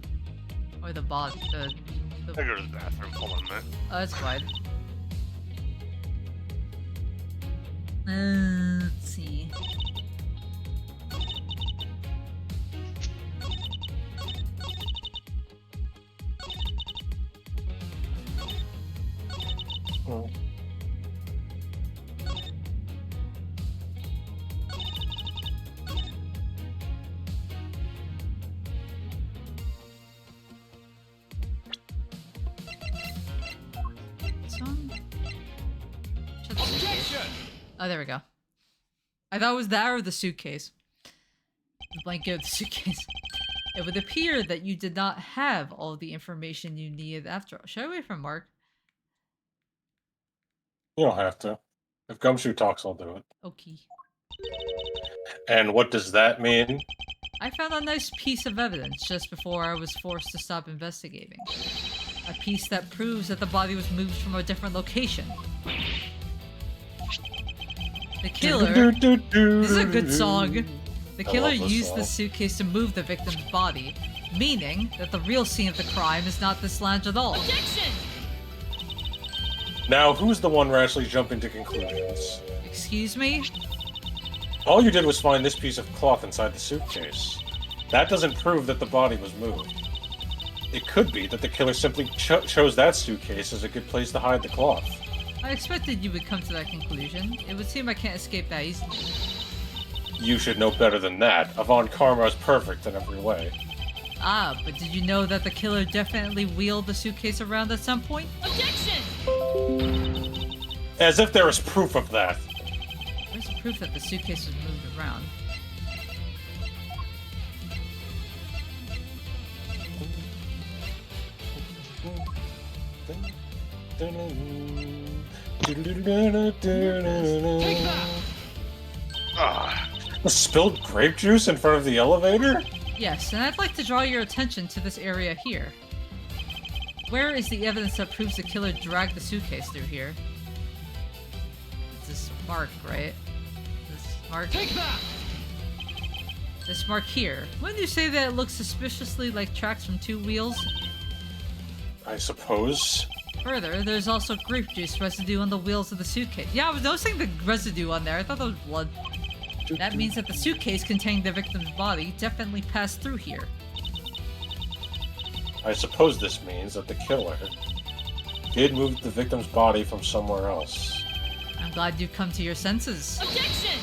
or the bot. I go to the bathroom. Hold on a minute. Oh, that's fine. Let's see. Oh. Oh, there we go. I thought it was that or the suitcase. The blanket of the suitcase. It would appear that you did not have all the information you needed after all. Should I wait for Mark? You don't have to. If Gumshoe talks, I'll do it. Okay. And what does that mean? I found a nice piece of evidence just before I was forced to stop investigating. A piece that proves that the body was moved from a different location. The killer... This is a good song. The killer used the suitcase to move the victim's body, meaning that the real scene of the crime is not this lounge at all. Objection! Now, who's the one rashly jumping to conclusions? Excuse me? All you did was find this piece of cloth inside the suitcase. That doesn't prove that the body was moved. It could be that the killer simply chose that suitcase as a good place to hide the cloth. I expected you would come to that conclusion. It would seem I can't escape that easily. You should know better than that. Avon Karma is perfect in every way. Ah, but did you know that the killer definitely wheeled the suitcase around at some point? Objection! As if there is proof of that. Where's the proof that the suitcase was moved around? The spilled grape juice in front of the elevator? Yes, and I'd like to draw your attention to this area here. Where is the evidence that proves the killer dragged the suitcase through here? It's this mark, right? This mark. Take that! This mark here. Wouldn't you say that it looks suspiciously like tracks from 2 wheels? I suppose. Further, there's also grape juice residue on the wheels of the suitcase. Yeah, I was noticing the residue on there. I thought that was blood. That means that the suitcase containing the victim's body definitely passed through here. I suppose this means that the killer did move the victim's body from somewhere else. I'm glad you've come to your senses. Objection!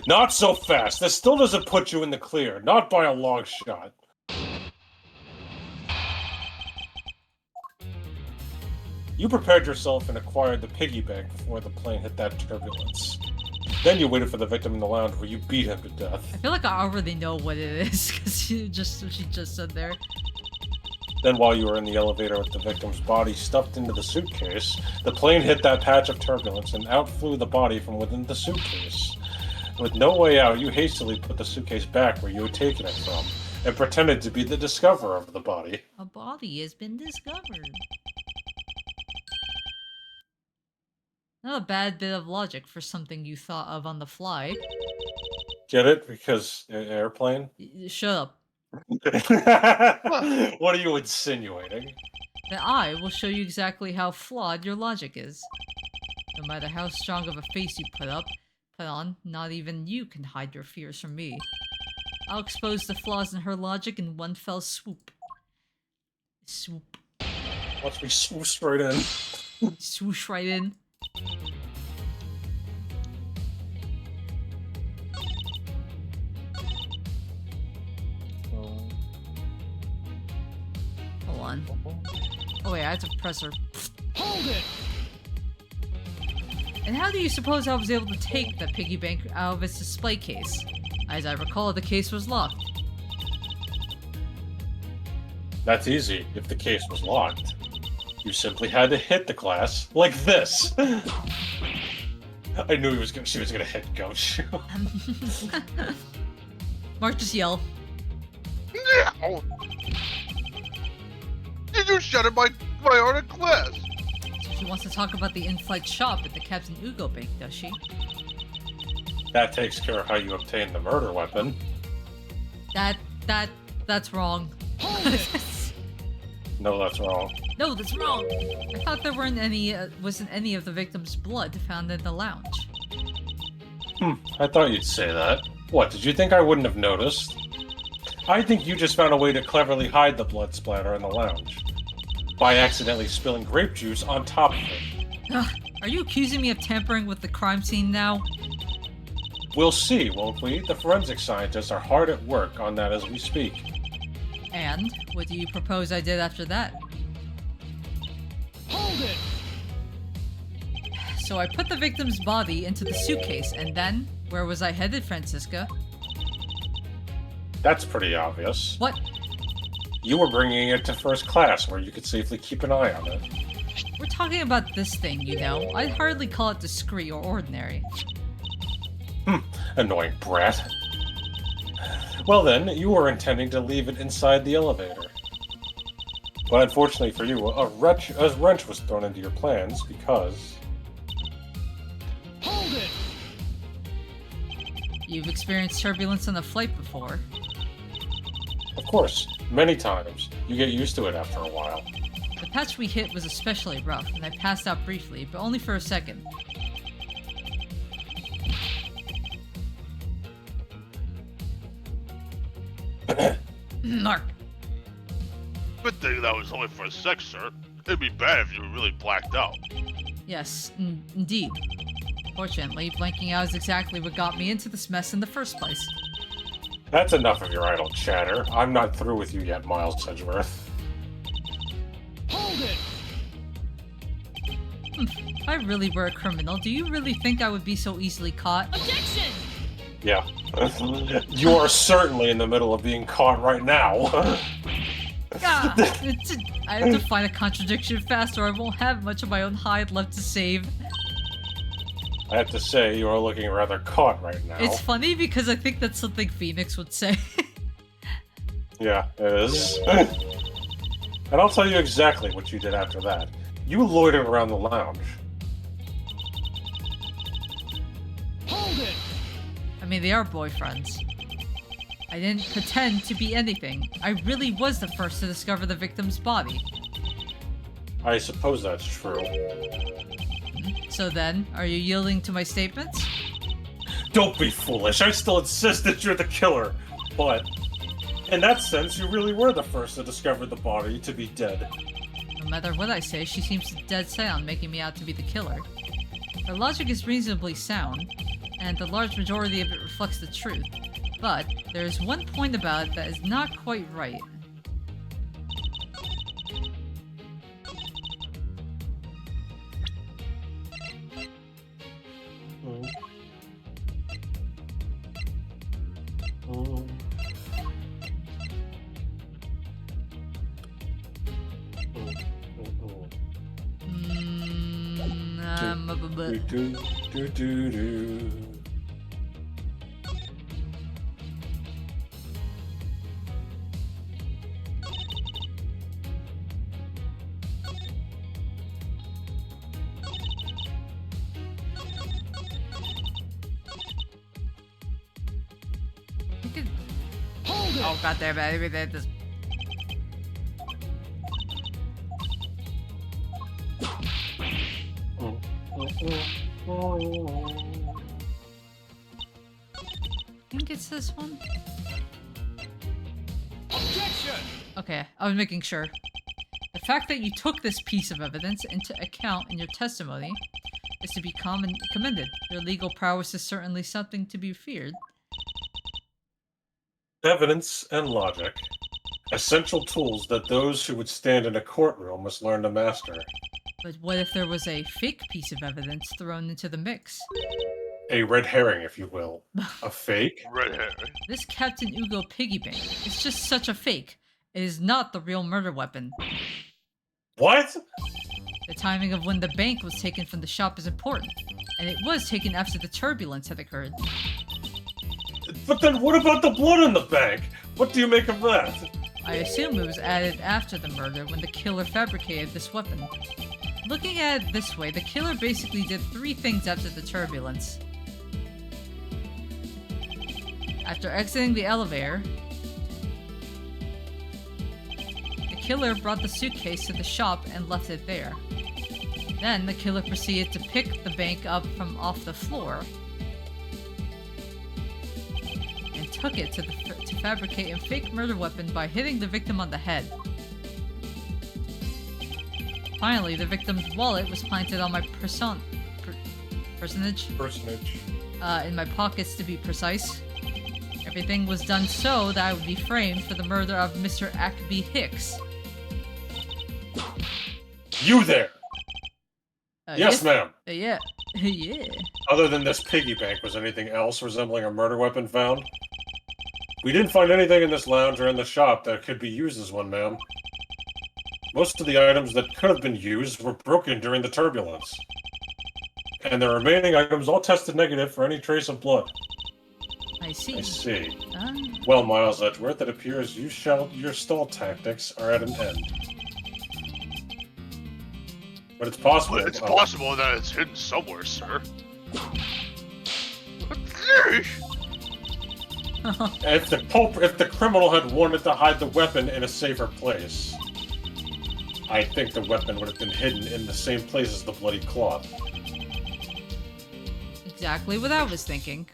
Not so fast! This still doesn't put you in the clear, not by a long shot. You prepared yourself and acquired the piggy bank before the plane hit that turbulence. Then you waited for the victim in the lounge where you beat him to death. I feel like I already know what it is, because she just said there. Then while you were in the elevator with the victim's body stuffed into the suitcase, the plane hit that patch of turbulence and out flew the body from within the suitcase. With no way out, you hastily put the suitcase back where you had taken it from, and pretended to be the discoverer of the body. A body has been discovered. Not a bad bit of logic for something you thought of on the fly. Get it? Because airplane? Shut up. What are you insinuating? Then I will show you exactly how flawed your logic is. No matter how strong of a face you put on, not even you can hide your fears from me. I'll expose the flaws in her logic in one fell swoop. Swoop. Watch me swoosh right in. Swoosh right in. Hold on. Oh wait, I have to press her. Hold it! And how do you suppose I was able to take the piggy bank out of its display case? As I recall, the case was locked. That's easy if the case was locked. You simply had to hit the glass like this. I knew she was gonna hit Gumshoe. Mark, just yell. No! You just shattered my art of glass! So she wants to talk about the in-flight shop at the Captain Ugo Bank, does she? That takes care of how you obtained the murder weapon. That's wrong. Hold it! No, that's wrong. No, that's wrong. I thought there wasn't any of the victim's blood found in the lounge. I thought you'd say that. What, did you think I wouldn't have noticed? I think you just found a way to cleverly hide the blood splatter in the lounge. By accidentally spilling grape juice on top of it. Ugh, are you accusing me of tampering with the crime scene now? We'll see, won't we? The forensic scientists are hard at work on that as we speak. And what do you propose I did after that? Hold it! So I put the victim's body into the suitcase, and then, where was I headed, Francisca? That's pretty obvious. What? You were bringing it to first class where you could safely keep an eye on it. We're talking about this thing, you know. I'd hardly call it discreet or ordinary. Annoying brat. Well then, you were intending to leave it inside the elevator. But unfortunately for you, a wrench was thrown into your plans because... Hold it! You've experienced turbulence on a flight before. Of course, many times. You get used to it after a while. The patch we hit was especially rough, and I passed out briefly, but only for a second. Mark. Good thing that was only for a sec, sir. It'd be bad if you were really blacked out. Yes, indeed. Fortunately, blanking out is exactly what got me into this mess in the first place. That's enough of your idle chatter. I'm not through with you yet, Miles Sedgeworth. Hold it! If I really were a criminal, do you really think I would be so easily caught? Objection! Yeah. You are certainly in the middle of being caught right now. Ah, I have to find a contradiction fast or I won't have much of my own hide left to save. I have to say, you are looking rather caught right now. It's funny because I think that's something Phoenix would say. Yeah, it is. And I'll tell you exactly what you did after that. You loitered around the lounge. Hold it! I mean, they are boyfriends. I didn't pretend to be anything. I really was the first to discover the victim's body. I suppose that's true. So then, are you yielding to my statements? Don't be foolish. I still insist that you're the killer. But, in that sense, you really were the first to discover the body to be dead. No matter what I say, she seems dead set on making me out to be the killer. Her logic is reasonably sound, and the large majority of it reflects the truth. But, there is one point about it that is not quite right. Do, do, do, do. Hold it! Oh god damn it, this... I think it's this one. Objection! Okay, I was making sure. The fact that you took this piece of evidence into account in your testimony is to be commended. Your legal prowess is certainly something to be feared. Evidence and logic. Essential tools that those who would stand in a courtroom must learn to master. But what if there was a fake piece of evidence thrown into the mix? A red herring, if you will. A fake? Red herring. This Captain Ugo piggy bank is just such a fake. It is not the real murder weapon. What? The timing of when the bank was taken from the shop is important, and it was taken after the turbulence had occurred. But then what about the blood in the bank? What do you make of that? I assume it was added after the murder when the killer fabricated this weapon. Looking at it this way, the killer basically did 3 things after the turbulence. After exiting the elevator, the killer brought the suitcase to the shop and left it there. Then the killer proceeded to pick the bank up from off the floor and took it to fabricate a fake murder weapon by hitting the victim on the head. Finally, the victim's wallet was planted on my personage? In my pockets to be precise. Everything was done so that I would be framed for the murder of Mr. Ackby Hicks. You there! Yes, ma'am. Yeah. Yeah. Other than this piggy bank, was anything else resembling a murder weapon found? We didn't find anything in this lounge or in the shop that could be used as one, ma'am. Most of the items that could have been used were broken during the turbulence. And the remaining items all tested negative for any trace of blood. I see. I see. Well, Miles Edgeworth, it appears your stall tactics are at an end. But it's possible. Well, it's possible that it's hidden somewhere, sir. If the criminal had wanted to hide the weapon in a safer place, I think the weapon would have been hidden in the same place as the bloody cloth. Exactly what I was thinking.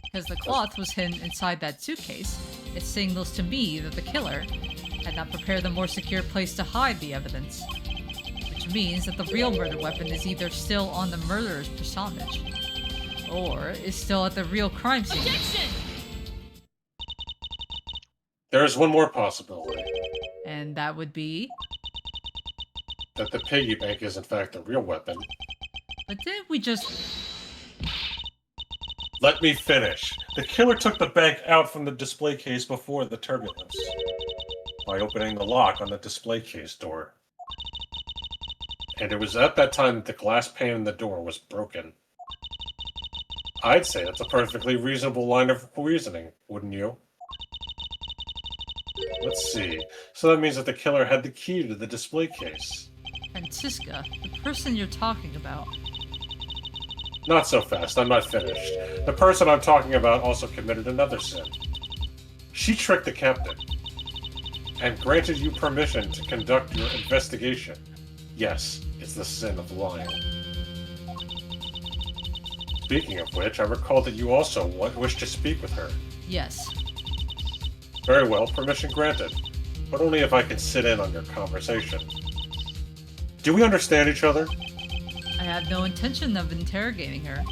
Because the cloth was hidden inside that suitcase, it signals to me that the killer had not prepared a more secure place to hide the evidence. Which means that the real murder weapon is either still on the murderer's personage, or is still at the real crime scene. Objection! There is one more possibility. And that would be... That the piggy bank is in fact the real weapon. But didn't we just... Let me finish. The killer took the bank out from the display case before the turbulence by opening the lock on the display case door. And it was at that time that the glass pane in the door was broken. I'd say that's a perfectly reasonable line of reasoning, wouldn't you? Let's see. So that means that the killer had the key to the display case. Francisca, the person you're talking about. Not so fast, I'm not finished. The person I'm talking about also committed another sin. She tricked the captain and granted you permission to conduct your investigation. Yes, it's the sin of lying. Speaking of which, I recall that you also wish to speak with her. Yes. Very well, permission granted. But only if I can sit in on your conversation. Do we understand each other? I have no intention of interrogating her,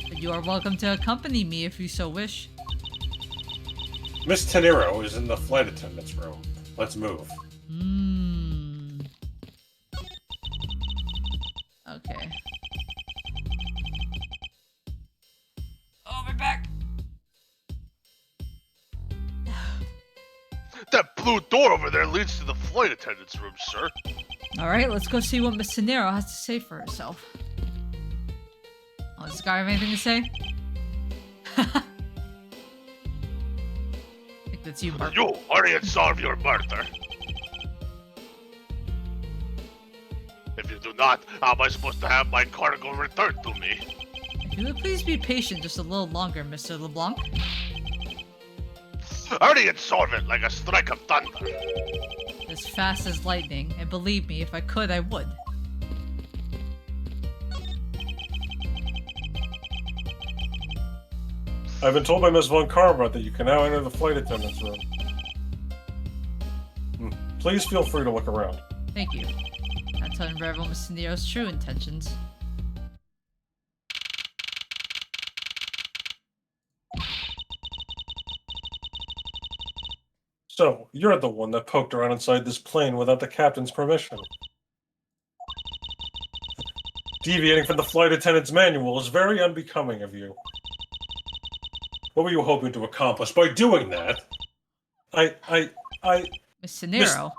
but you are welcome to accompany me if you so wish. Miss Tenero is in the flight attendant's room. Let's move. Okay. Oh, we're back! That blue door over there leads to the flight attendant's room, sir. Alright, let's go see what Miss Tenero has to say for herself. Oh, does this guy have anything to say? I think that's you, Mark. You, hurry and solve your murder. If you do not, how am I supposed to have my cargo returned to me? If you would please be patient just a little longer, Mr. LeBlanc. Hurry and solve it like a strike of thunder. As fast as lightning, and believe me, if I could, I would. I've been told by Miss Von Karma that you can now enter the flight attendant's room. Please feel free to look around. Thank you. Not to unravel Miss Tenero's true intentions. So, you're the one that poked around inside this plane without the captain's permission. Deviating from the flight attendant's manual is very unbecoming of you. What were you hoping to accomplish by doing that? Miss Tenero,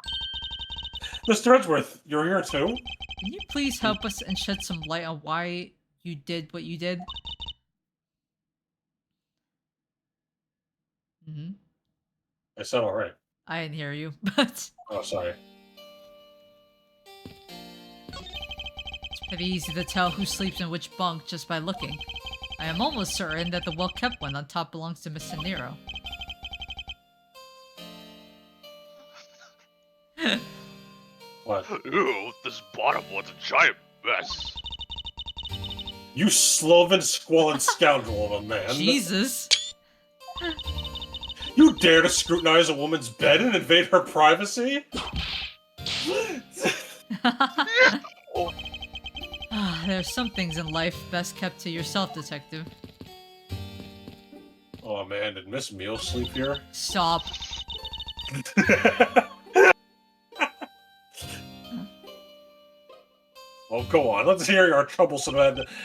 Mr. Edgeworth, you're here too? can you please help us and shed some light on why you did what you did? I sound alright. I didn't hear you, but Oh, sorry. it's pretty easy to tell who sleeps in which bunk just by looking. I am almost certain that the well-kept one on top belongs to Miss Tenero. What? Ew, this bottom one's a giant mess. You sloven, squalid scoundrel of a man. Jesus! You dare to scrutinize a woman's bed and invade her privacy? There are some things in life best kept to yourself, Detective. Oh man, did Miss Meal sleep here? Stop. Well, go on. Let's hear our troublesome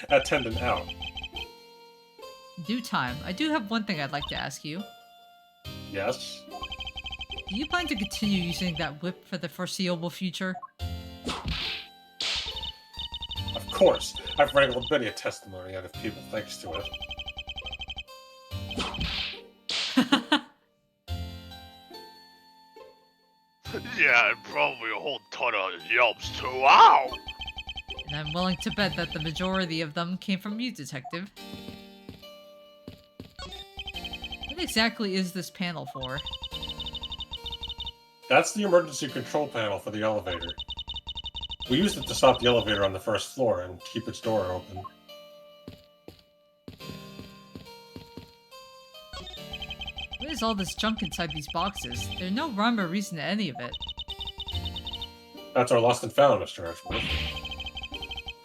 attendant out. In due time, I do have one thing I'd like to ask you. Yes? Do you plan to continue using that whip for the foreseeable future? Of course. I've wrangled many a testimony out of people thanks to it. Yeah, and probably a whole ton of yelps too. Ow! And I'm willing to bet that the majority of them came from you, Detective. What exactly is this panel for? That's the emergency control panel for the elevator. We used it to stop the elevator on the first floor and keep its door open. What is all this junk inside these boxes? There's no rhyme or reason to any of it. That's our lost and found, Mr. Edgeworth.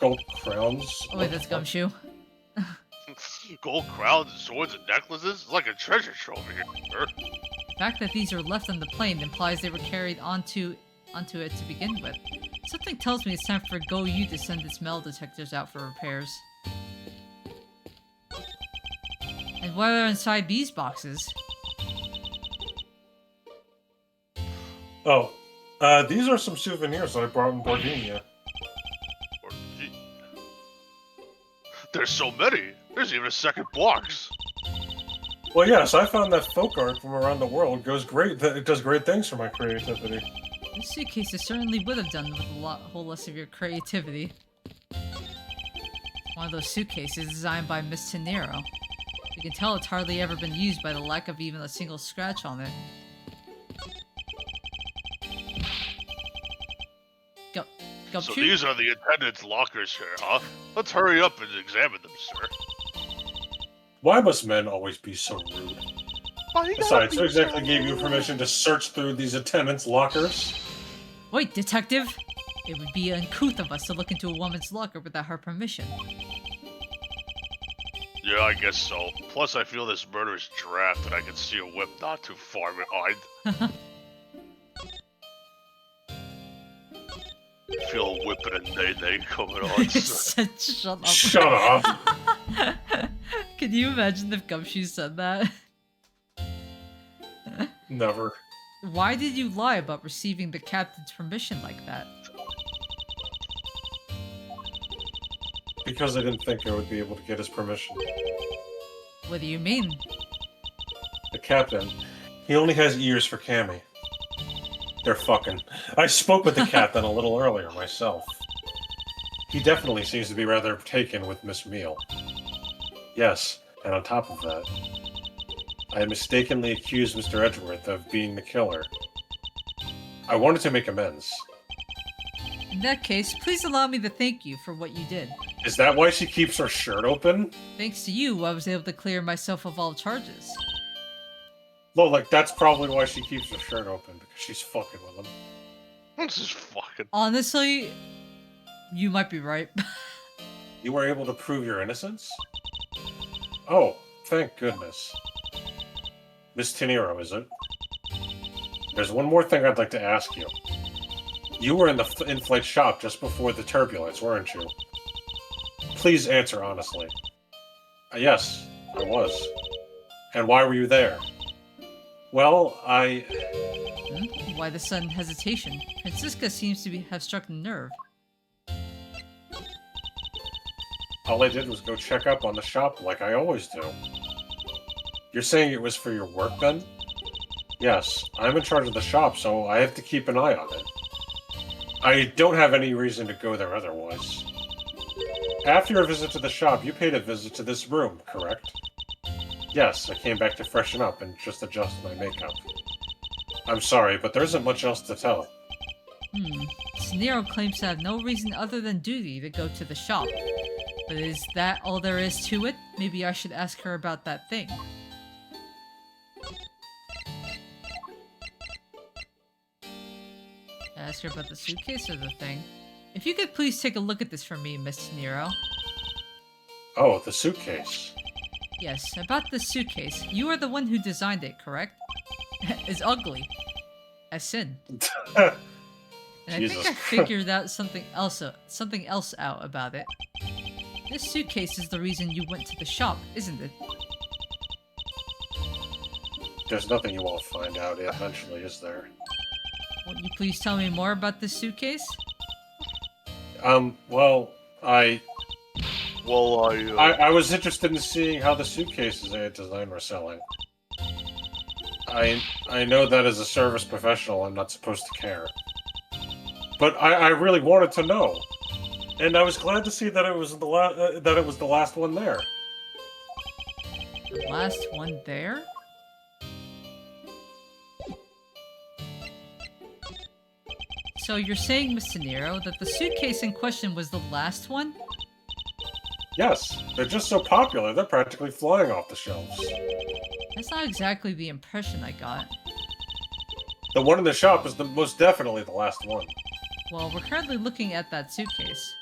Gold crowns. Oh wait, that's Gumshoe. Gold crowns and swords and necklaces? It's like a treasure trove here. The fact that these are left on the plane implies they were carried onto it to begin with. Something tells me it's time for Go-You to send its metal detectors out for repairs. And what are inside these boxes? Oh, these are some souvenirs that I brought in Bordinia. There's so many. There's even a second box. Well, yes, I found that folk art from around the world goes great. It does great things for my creativity. This suitcase certainly would have done with whole less of your creativity. One of those suitcases designed by Miss Tenero. You can tell it's hardly ever been used by the lack of even a single scratch on it. So these are the attendants' lockers here, huh? Let's hurry up and examine them, sir. Why must men always be so rude? Besides, who exactly gave you permission to search through these attendants' lockers? Wait, detective! It would be uncouth of us to look into a woman's locker without her permission. Yeah, I guess so. Plus, I feel this murderous draft and I can see a whip not too far behind. I feel a whip and a nay-nay coming on. Shut up. Shut up! Can you imagine if Gumshoe said that? Never. Why did you lie about receiving the captain's permission like that? Because I didn't think I would be able to get his permission. What do you mean? The captain, he only has ears for Cammy. They're fucking. I spoke with the captain a little earlier myself. He definitely seems to be rather taken with Miss Meal. Yes, and on top of that, I mistakenly accused Mr. Edgeworth of being the killer. I wanted to make amends. In that case, please allow me to thank you for what you did. Is that why she keeps her shirt open? Thanks to you, I was able to clear myself of all charges. Well, like, that's probably why she keeps her shirt open, because she's fucking with him. This is fucking... Honestly, you might be right. You were able to prove your innocence? Oh, thank goodness. Miss Tenero, is it? There's one more thing I'd like to ask you. You were in the in-flight shop just before the turbulence, weren't you? Please answer honestly. Yes, I was. And why were you there? Well, Why the sudden hesitation? Francisca seems to have struck a nerve. All I did was go check up on the shop like I always do. You're saying it was for your work, then? Yes, I'm in charge of the shop, so I have to keep an eye on it. I don't have any reason to go there otherwise. After your visit to the shop, you paid a visit to this room, correct? Yes, I came back to freshen up and just adjust my makeup. I'm sorry, but there isn't much else to tell. Tenero claims to have no reason other than duty to go to the shop. But is that all there is to it? Maybe I should ask her about that thing. Ask her about the suitcase or the thing? If you could please take a look at this for me, Miss Nero. Oh, the suitcase. Yes, about the suitcase. You are the one who designed it, correct? It's ugly. As sin. And I think I figured out something else out about it. This suitcase is the reason you went to the shop, isn't it? There's nothing you won't find out eventually, is there? Won't you please tell me more about this suitcase? Well, I I was interested in seeing how the suitcases I had designed were selling. I know that as a service professional, I'm not supposed to care. But I really wanted to know. And I was glad to see that it was the last one there. The last one there? So you're saying, Mr. Nero, that the suitcase in question was the last one? Yes, they're just so popular, they're practically flying off the shelves. That's not exactly the impression I got. The one in the shop is most definitely the last one. Well, we're currently looking at that suitcase.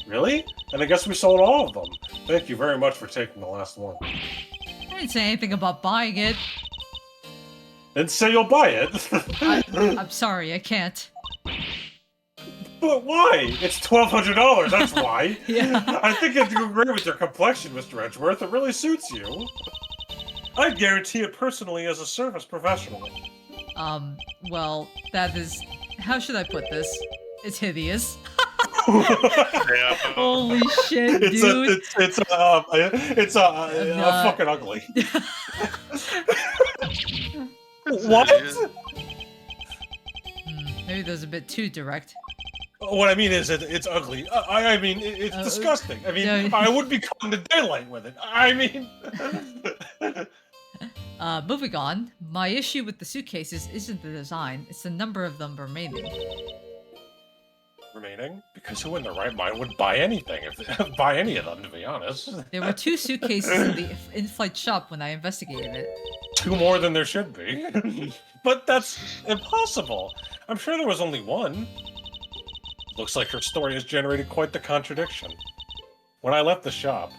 Really? And I guess we sold all of them. Thank you very much for taking the last one. I didn't say anything about buying it. Then say you'll buy it. I'm sorry, I can't. But why? It's $1,200, that's why. Yeah. I think if you agree with your complexion, Mr. Edgeworth, it really suits you. I guarantee it personally as a service professional. Well, that is... How should I put this? It's hideous. Yeah. Holy shit, It's dude. not- fucking ugly. It's, What? Maybe that was a bit too direct. What I mean is, it's ugly. I mean, it's disgusting. I mean, no. I would be caught in the daylight with it. I mean, Moving on, my issue with the suitcases isn't the design, it's the number of them remaining. remaining because who in their right mind would buy anything if buy any of them? To be honest, There were 2 suitcases in the in-flight shop when I investigated it. 2 more than there should be. But that's impossible. I'm sure there was only one. Looks like her story has generated quite the contradiction. When I left the shop,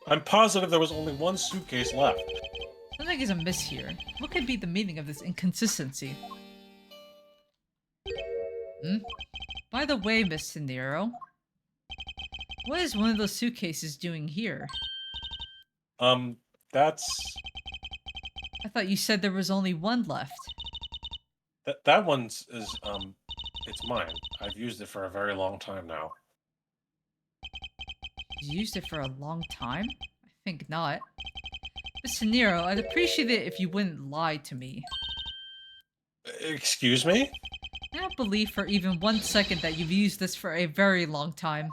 I'm positive there was only 1 suitcase left. Something is amiss here. What could be the meaning of this inconsistency? By the way, Miss Nero, what is one of those suitcases doing here? That's I thought you said there was only 1 left. that one's it's mine. I've used it for a very long time now. You used it for a long time? I think not. Mr. Nero, I'd appreciate it if you wouldn't lie to me. Excuse me? I don't believe for even 1 second that you've used this for a very long time.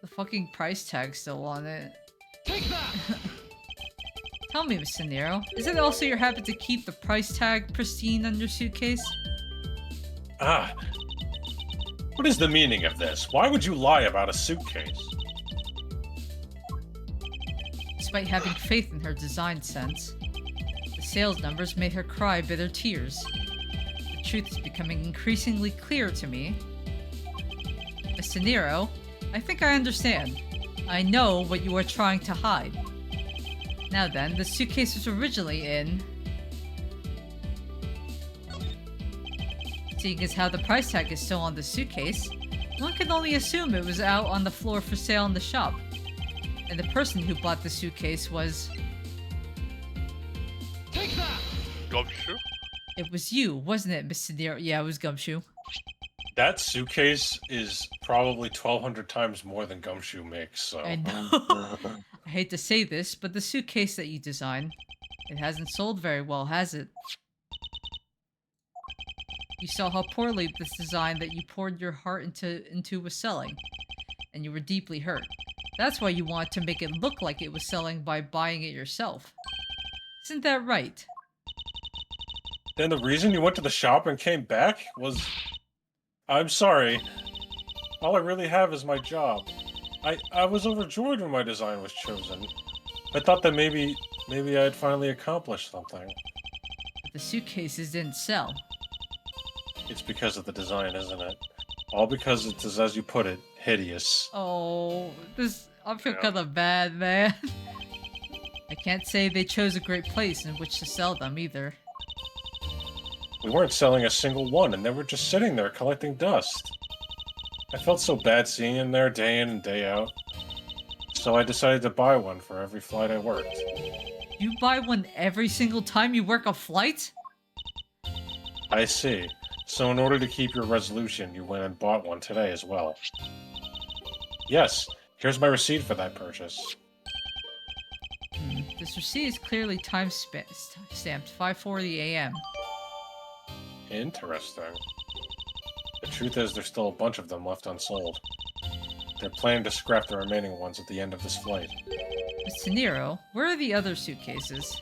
The fucking price tag's still on it. Take that! Tell me, Mr. Nero, is it also your habit to keep the price tag pristine on your suitcase? Ah. What is the meaning of this? Why would you lie about a suitcase? Despite having faith in her design sense, the sales numbers made her cry bitter tears. The truth is becoming increasingly clear to me. Mr. Nero, I think I understand. I know what you are trying to hide. Now then, the suitcase was originally in... Seeing as how the price tag is still on the suitcase, one can only assume it was out on the floor for sale in the shop. And the person who bought the suitcase was... Take that! Gumshoe? It was you, wasn't it, Mr. Nero? Yeah, it was Gumshoe. That suitcase is probably 1,200 times more than Gumshoe makes, so... I know. I hate to say this, but the suitcase that you designed, it hasn't sold very well, has it? You saw how poorly this design that you poured your heart into was selling, and you were deeply hurt. That's why you wanted to make it look like it was selling by buying it yourself. Isn't that right? Then the reason you went to the shop and came back was... I'm sorry. All I really have is my job. I was overjoyed when my design was chosen. I thought that maybe I'd finally accomplished something. But the suitcases didn't sell. It's because of the design, isn't it? All because it is, as you put it, hideous. Oh, I feel Yeah. kind of bad, man. I can't say they chose a great place in which to sell them either. We weren't selling a single one, and they were just sitting there collecting dust. I felt so bad seeing them there day in and day out. So I decided to buy one for every flight I worked. You buy one every single time you work a flight? I see. So in order to keep your resolution, you went and bought one today as well. Yes, here's my receipt for that purchase. This receipt is clearly stamped 5:40 a.m. Interesting. The truth is, there's still a bunch of them left unsold. They're planning to scrap the remaining ones at the end of this flight. Mr. Nero, where are the other suitcases?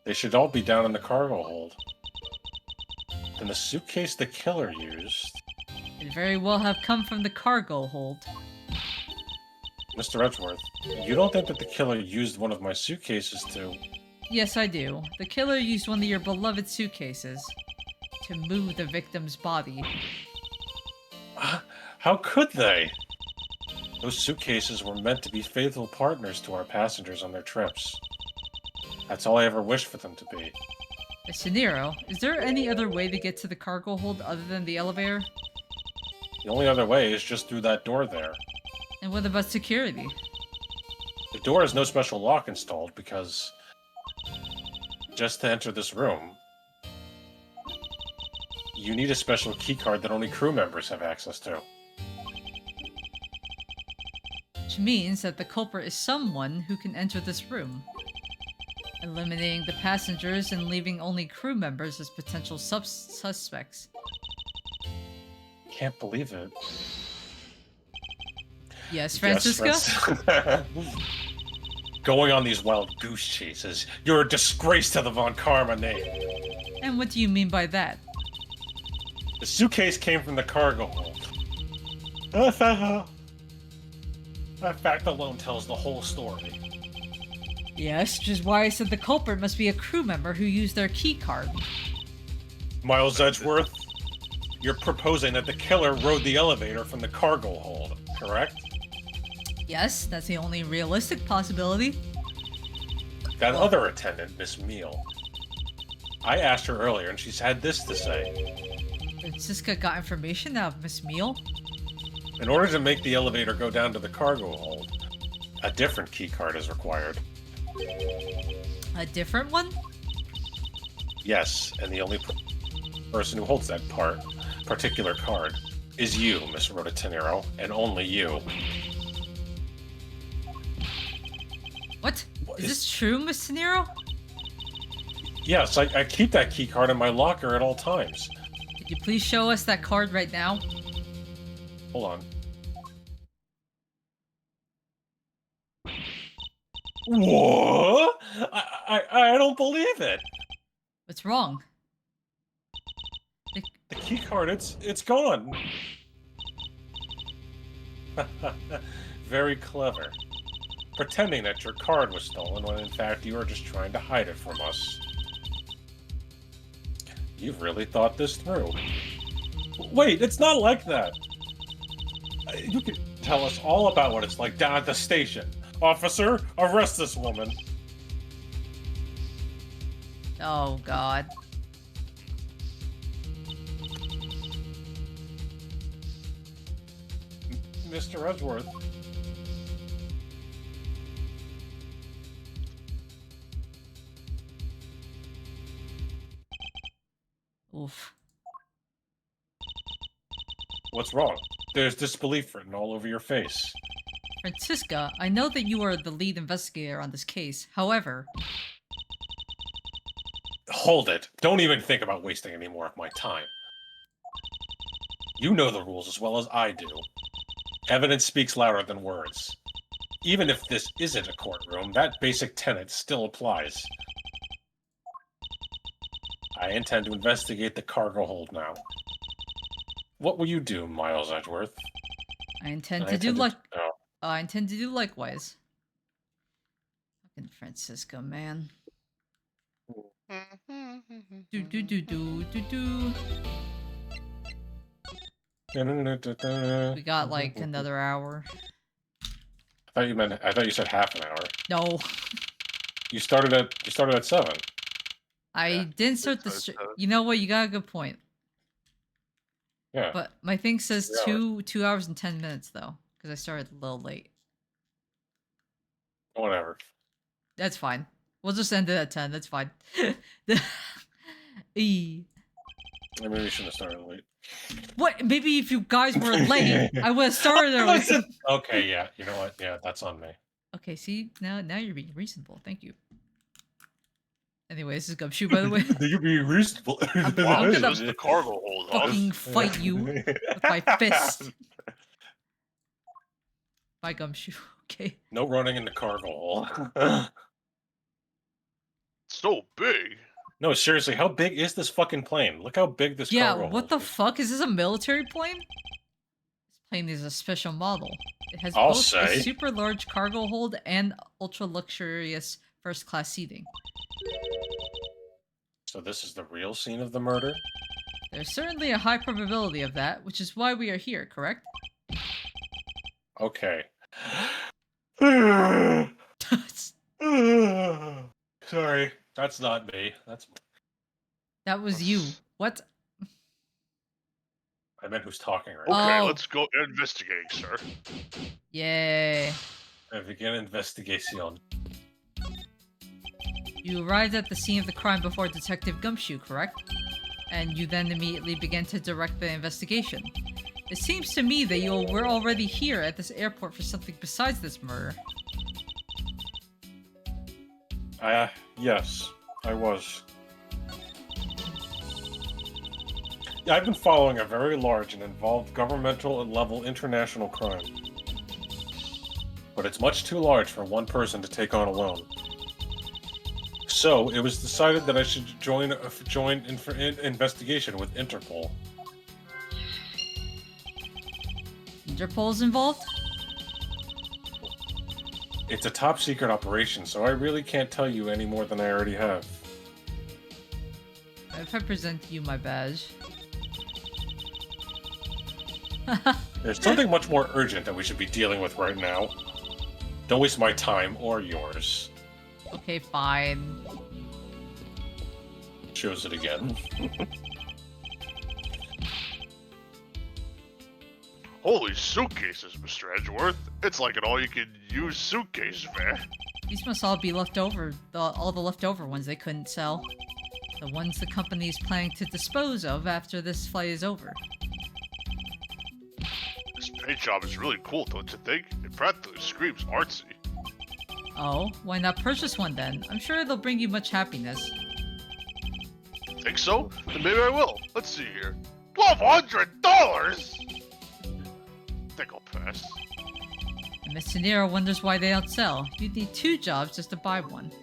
They should all be down in the cargo hold. Then the suitcase the killer used... It very well have come from the cargo hold. Mr. Edgeworth, you don't think that the killer used one of my suitcases to... Yes, I do. The killer used one of your beloved suitcases to move the victim's body. How could they? Those suitcases were meant to be faithful partners to our passengers on their trips. That's all I ever wished for them to be. Mr. Nero, is there any other way to get to the cargo hold other than the elevator? The only other way is just through that door there. And what about security? The door has no special lock installed because... just to enter this room, You need a special keycard that only crew members have access to. Which means that the culprit is someone who can enter this room. Eliminating the passengers and leaving only crew members as potential suspects. Can't believe it. Yes, Francisco? Going on these wild goose chases. You're a disgrace to the Von Karma name. And what do you mean by that? The suitcase came from the cargo hold. That fact alone tells the whole story. Yes, which is why I said the culprit must be a crew member who used their key card. Miles Edgeworth, you're proposing that the killer rode the elevator from the cargo hold, correct? Yes, that's the only realistic possibility. That other attendant, Miss Meal. I asked her earlier and she's had this to say. Francisca got information out of Miss Meal. In order to make the elevator go down to the cargo hold, a different keycard is required. A different one? Yes, and the only person who holds that particular card is you, Miss Rotatinero, and only you. What? Is this true, Miss Tenero? Yes, I keep that keycard in my locker at all times. Could you please show us that card right now? Hold on. What? I don't believe it. What's wrong? The key card, it's gone. Very clever. Pretending that your card was stolen when in fact you were just trying to hide it from us. You've really thought this through. Wait, it's not like that. You could tell us all about what it's like down at the station. Officer, arrest this woman. Oh, God. Mr. Edgeworth. Oof. What's wrong? There's disbelief written all over your face. Francisca, I know that you are the lead investigator on this case. However... Hold it. Don't even think about wasting any more of my time. You know the rules as well as I do. Evidence speaks louder than words. Even if this isn't a courtroom, that basic tenet still applies. I intend to investigate the cargo hold now. What will you do, Miles Edgeworth? I intend to do likewise. Fucking Francisco, man. Do do do do do do. We got like another hour. I thought you said half an hour. No. You started at 7. I didn't start the you know what, you got a good point. Yeah. But my thing says 3 2 hours and 10 minutes though, because I started a little late. Whatever. That's fine. We'll just end it at 10. That's fine. Maybe we shouldn't have started late. What? Maybe if you guys were late, I would have started early. Okay, yeah. You know what? Yeah, that's on me. Okay, see? Now you're being reasonable. Thank you. Anyway, this is Gumshoe, by the way. You're being reasonable. I'm This gonna is the cargo hold fucking off. fight you with my fist. Bye, Gumshoe. Okay. No running in the cargo hole. So big. No, seriously, how big is this fucking plane? Look how big this cargo Yeah, what hold the is. fuck? Is this a military plane? This plane is a special model. It has I'll both say. a super large cargo hold and ultra luxurious first class seating. So this is the real scene of the murder? There's certainly a high probability of that, which is why we are here, correct? Okay. Sorry, that's not me. That was you. What? I meant who's talking right Okay, Oh. let's go investigating, sir. Yay. now. Begin investigation. You arrived at the scene of the crime before Detective Gumshoe, correct? and you then immediately began to direct the investigation. It seems to me that you were already here at this airport for something besides this murder. Yes, I was. Yeah, I've been following a very large and involved governmental and level international crime. But it's much too large for one person to take on alone. So, it was decided that I should join investigation with Interpol. Interpol's involved? It's a top secret operation, so I really can't tell you any more than I already have. If I present you my badge. There's something much more urgent that we should be dealing with right now. Don't waste my time or yours. Okay, fine. Shows it again. Holy suitcases, Mr. Edgeworth. It's like an all-you-can-use suitcase fair. These must all be leftover, all the leftover ones they couldn't sell. The ones the company is planning to dispose of after this flight is over. This paint job is really cool, don't you think? It practically screams artsy. Oh, why not purchase one then? I'm sure it'll bring you much happiness. Think so? Then maybe I will. Let's see here. $1,200? Think I'll pass. And Miss Tenero wonders why they don't sell. You'd need 2 jobs just to buy one.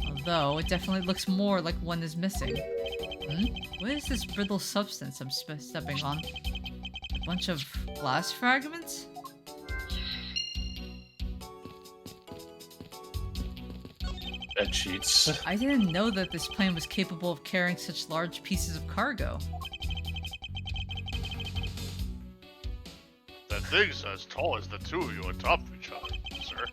Although, it definitely looks more like one is missing. What is this brittle substance I'm stepping on? A bunch of glass fragments? Bed sheets. I didn't know that this plane was capable of carrying such large pieces of cargo. That thing's as tall as the two of you on top of each other, sir.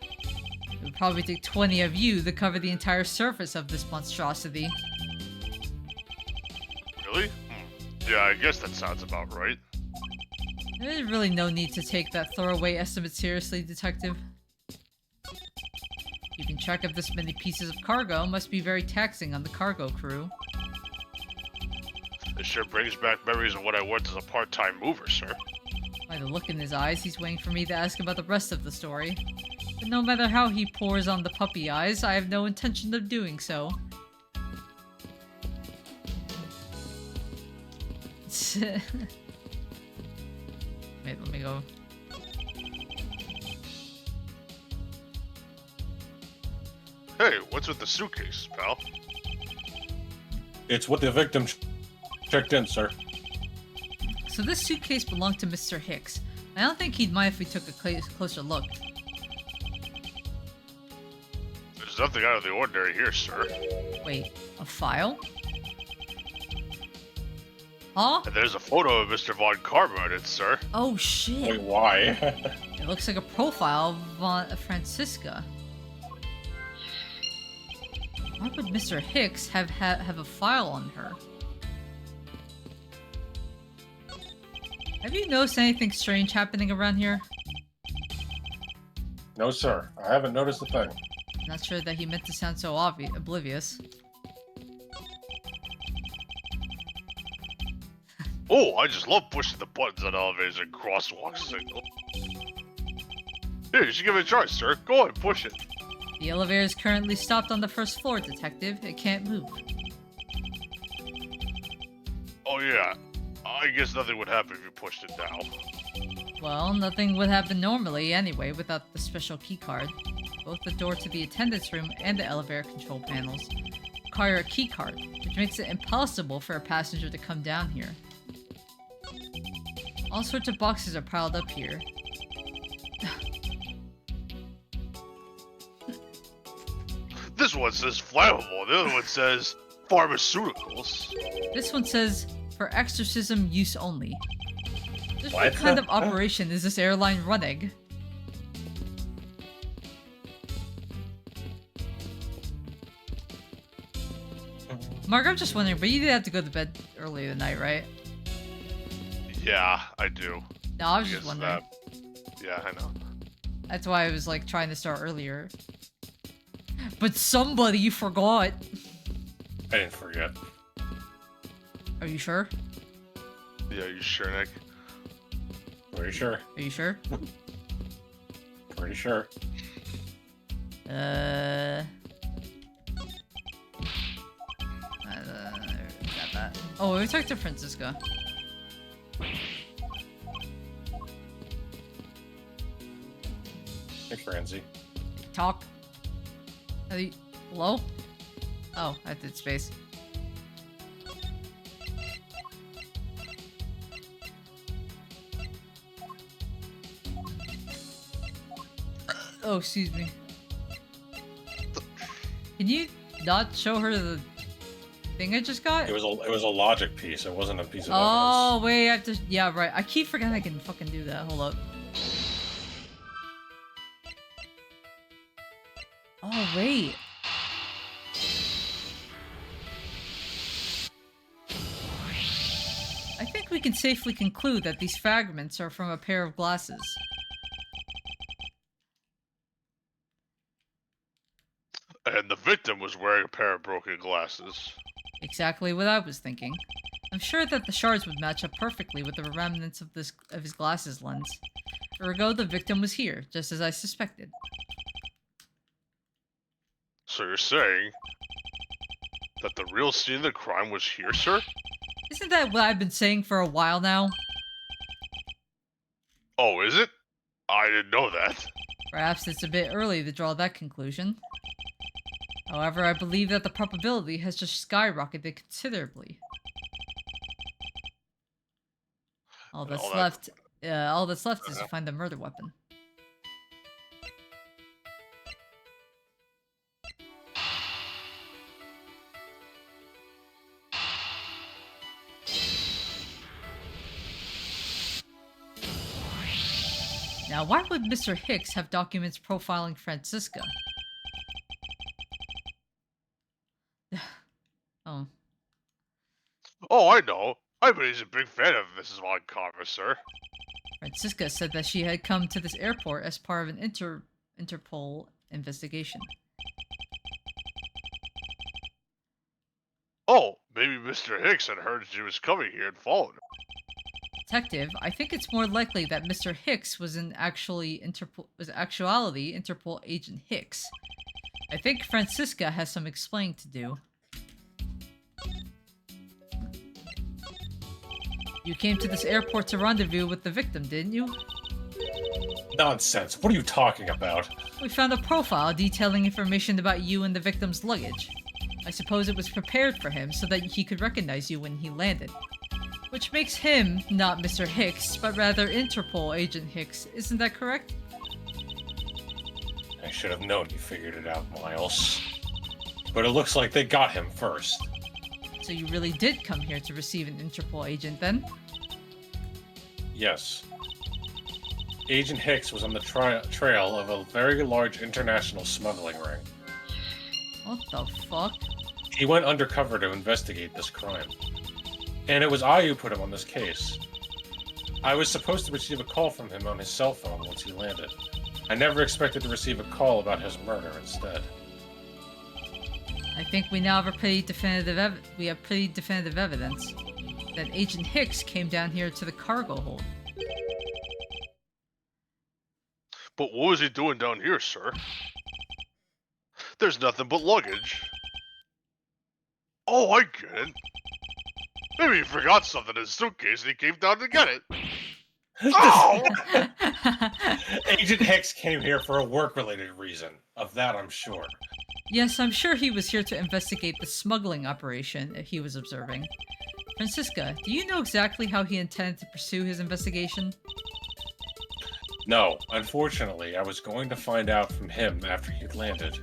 It would probably take 20 of you to cover the entire surface of this monstrosity. Really? Yeah, I guess that sounds about right. There's really no need to take that throwaway estimate seriously, Detective. Keeping track of this many pieces of cargo must be very taxing on the cargo crew. It sure brings back memories of what I was as a part-time mover, sir. By the look in his eyes, he's waiting for me to ask about the rest of the story. But no matter how he pours on the puppy eyes, I have no intention of doing so. Wait, let me go. Hey, what's with the suitcases, pal? It's what the victim checked in, sir. So this suitcase belonged to Mr. Hicks. I don't think he'd mind if we took a closer look. There's nothing out of the ordinary here, sir. Wait, a file? Huh? And there's a photo of Mr. Von Karma in it, sir. Oh shit! Wait, why? It looks like a profile of Francisca. Why would Mr. Hicks have a file on her? Have you noticed anything strange happening around here? No, sir. I haven't noticed a thing. Not sure that he meant to sound so oblivious. Oh, I just love pushing the buttons on elevators and crosswalk signal. Here, you should give it a try, sir. Go ahead, push it. The elevator is currently stopped on the first floor, Detective. It can't move. Oh yeah, I guess nothing would happen if you pushed it now. Well, nothing would happen normally anyway without the special keycard. Both the door to the attendance room and the elevator control panels require a keycard, which makes it impossible for a passenger to come down here. All sorts of boxes are piled up here. This one says flammable, the other one says pharmaceuticals. This one says, for exorcism use only. Just what What? kind of operation is this airline running? Mark, I'm just wondering, but you did have to go to bed early tonight, right? Yeah, I do. No, I was I just guess wondering. Yeah, I know. That's why I was like trying to start earlier. But somebody forgot. I didn't forget. Are you sure? Yeah, you sure, Nick? Pretty sure. Are you sure? Pretty sure. Got that. Oh, we talked to Francisca. Hey, Francie. Talk. Hello? Oh, I did space. Oh, excuse me. Can you not show her the thing I just got? It was a logic piece. It wasn't a piece of Oh, evidence. wait, I have to... Yeah, right. I keep forgetting I can fucking do that. Hold up. Oh, wait. I think we can safely conclude that these fragments are from a pair of glasses. And the victim was wearing a pair of broken glasses. Exactly what I was thinking. I'm sure that the shards would match up perfectly with the remnants of his glasses lens. Ergo, the victim was here, just as I suspected. So you're saying that the real scene of the crime was here, sir? Isn't that what I've been saying for a while now? Oh, is it? I didn't know that. Perhaps it's a bit early to draw that conclusion. However, I believe that the probability has just skyrocketed considerably. All that's left is to find the murder weapon. Now, why would Mr. Hicks have documents profiling Francisca? Oh. Oh, I know. I bet he's a big fan of Mrs. Von Carver, sir. Francisca said that she had come to this airport as part of an Interpol investigation. Oh, maybe Mr. Hicks had heard she was coming here and followed her. Detective, I think it's more likely that Mr. Hicks was actually Interpol agent Hicks. I think Francisca has some explaining to do. You came to this airport to rendezvous with the victim, didn't you? Nonsense. What are you talking about? We found a profile detailing information about you and the victim's luggage. I suppose it was prepared for him so that he could recognize you when he landed. Which makes him not Mr. Hicks, but rather Interpol agent Hicks. Isn't that correct? I should have known you figured it out, Miles. But it looks like they got him first. So you really did come here to receive an Interpol agent then? Yes. Agent Hicks was on the trail of a very large international smuggling ring. What the fuck? He went undercover to investigate this crime. And it was I who put him on this case. I was supposed to receive a call from him on his cell phone once he landed. I never expected to receive a call about his murder instead. I think we now have pretty definitive evidence that Agent Hicks came down here to the cargo hold. But what was he doing down here, sir? There's nothing but luggage. Oh, I get it. Maybe he forgot something in his suitcase and he came down to get it. Oh! Agent Hicks came here for a work-related reason. Of that, I'm sure. Yes, I'm sure he was here to investigate the smuggling operation he was observing. Francisca, do you know exactly how he intended to pursue his investigation? No, unfortunately, I was going to find out from him after he'd landed.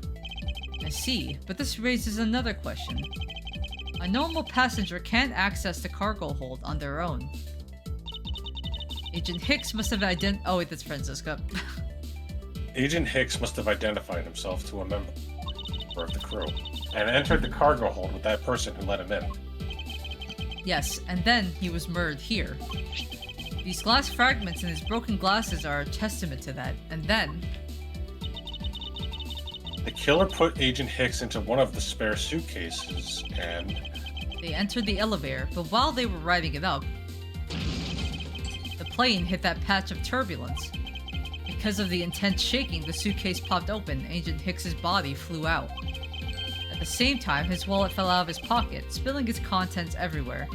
I see, but this raises another question. A normal passenger can't access the cargo hold on their own. Agent Hicks must have oh wait, that's Francisca. Agent Hicks must have identified himself to a member of the crew, and entered the cargo hold with that person who let him in. Yes, and then he was murdered here. These glass fragments and his broken glasses are a testament to that, and then... The killer put Agent Hicks into one of the spare suitcases, and They entered the elevator, but while they were riding it up, the plane hit that patch of turbulence. Because of the intense shaking, the suitcase popped open and Agent Hicks's body flew out. At the same time, his wallet fell out of his pocket, spilling its contents everywhere.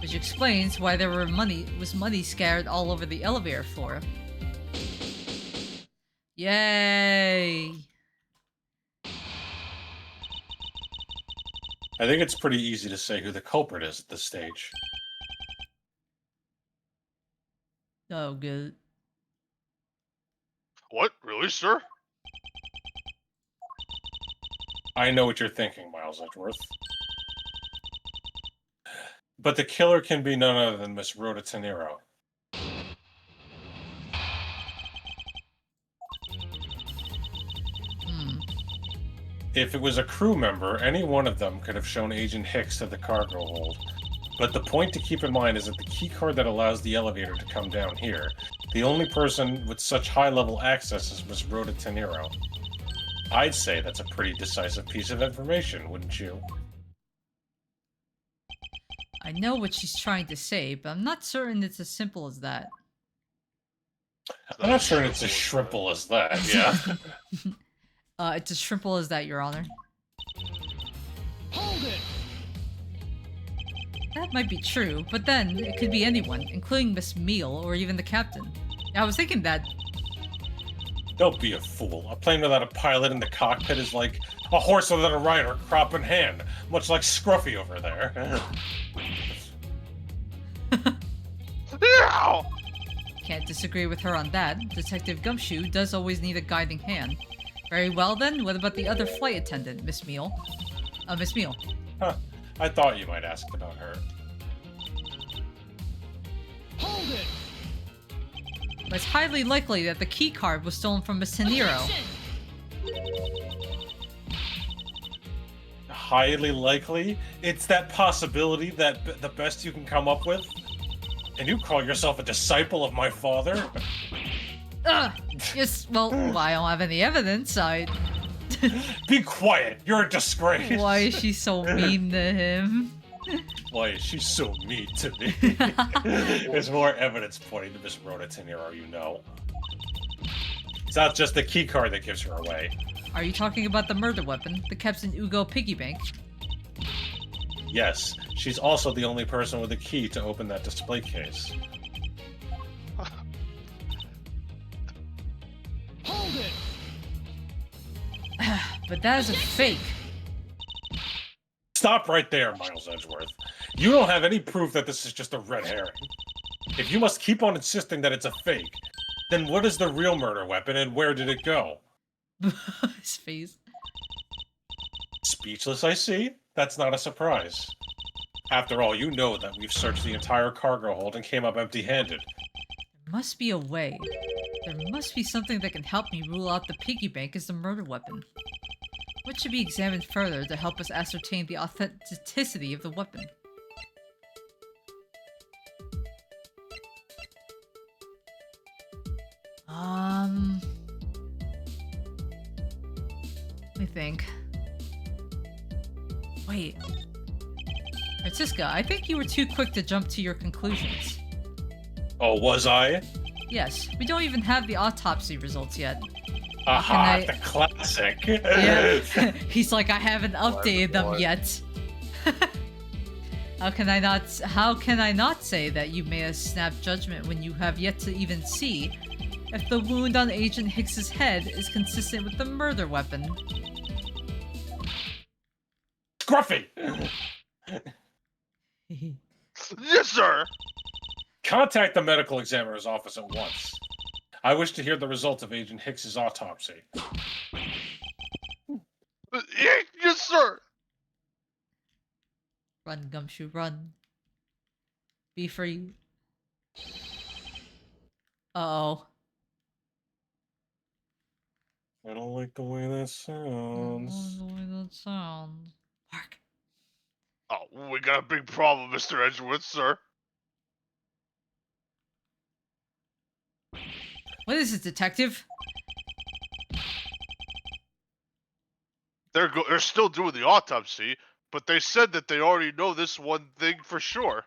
Which explains why there was money scattered all over the elevator floor. Yay! I think it's pretty easy to say who the culprit is at this stage. Oh, good. What? Really, sir? I know what you're thinking, Miles Edgeworth. But the killer can be none other than Miss Rhoda Tenero. If it was a crew member, any one of them could have shown Agent Hicks to the cargo hold. But the point to keep in mind is that the keycard that allows the elevator to come down here, the only person with such high-level access is Miss Rhoda Tenero. I'd say that's a pretty decisive piece of information, wouldn't you? I know what she's trying to say, but I'm not certain it's as simple as that. I'm not sure it's as shrimple as that, yeah. It's as simple as that, Your Honor. Hold it! That might be true, but then it could be anyone, including Miss Meal or even the captain. I was thinking that. Don't be a fool. A plane without a pilot in the cockpit is like a horse without a rider, crop in hand, much like Scruffy over there. Ow! Can't disagree with her on that. Detective Gumshoe does always need a guiding hand. Very well then, what about the other flight attendant, Miss Meal? Miss Meal. Huh. I thought you might ask about her. Hold it! But it's highly likely that the key card was stolen from Miss Tenero. Highly likely? It's that possibility that the best you can come up with? And you call yourself a disciple of my father? Ugh! Yes, well, I don't have any evidence, Be quiet! You're a disgrace! Why is she so mean to him? Why is she so mean to me? There's more evidence pointing to Miss Rhoda Tenero, you know. It's not just the key card that gives her away. Are you talking about the murder weapon, the Captain Ugo piggy bank? Yes, she's also the only person with a key to open that display case. Hold it! But that is a fake. Stop right there, Miles Edgeworth. You don't have any proof that this is just a red herring. If you must keep on insisting that it's a fake, then what is the real murder weapon and where did it go? His face. Speechless, I see. That's not a surprise. After all, you know that we've searched the entire cargo hold and came up empty-handed. There must be a way. There must be something that can help me rule out the piggy bank as the murder weapon. What should be examined further to help us ascertain the authenticity of the weapon? Let me think. Wait. Francisca, I think you were too quick to jump to your conclusions. Oh, was I? Yes, we don't even have the autopsy results yet. Aha, the classic. Yeah. He's like, I haven't updated them yet. How can I not say that you made a snap judgment when you have yet to even see if the wound on Agent Hicks's head is consistent with the murder weapon? Scruffy! Yes, sir! Contact the medical examiner's office at once. I wish to hear the results of Agent Hicks's autopsy. Yes, sir! Run, Gumshoe, run. Be free. Uh-oh. I don't like the way that sounds. The way that sounds. Mark. Oh, we got a big problem, Mr. Edgeworth, sir. What is it, detective? They're still doing the autopsy, But they said that they already know this one thing for sure.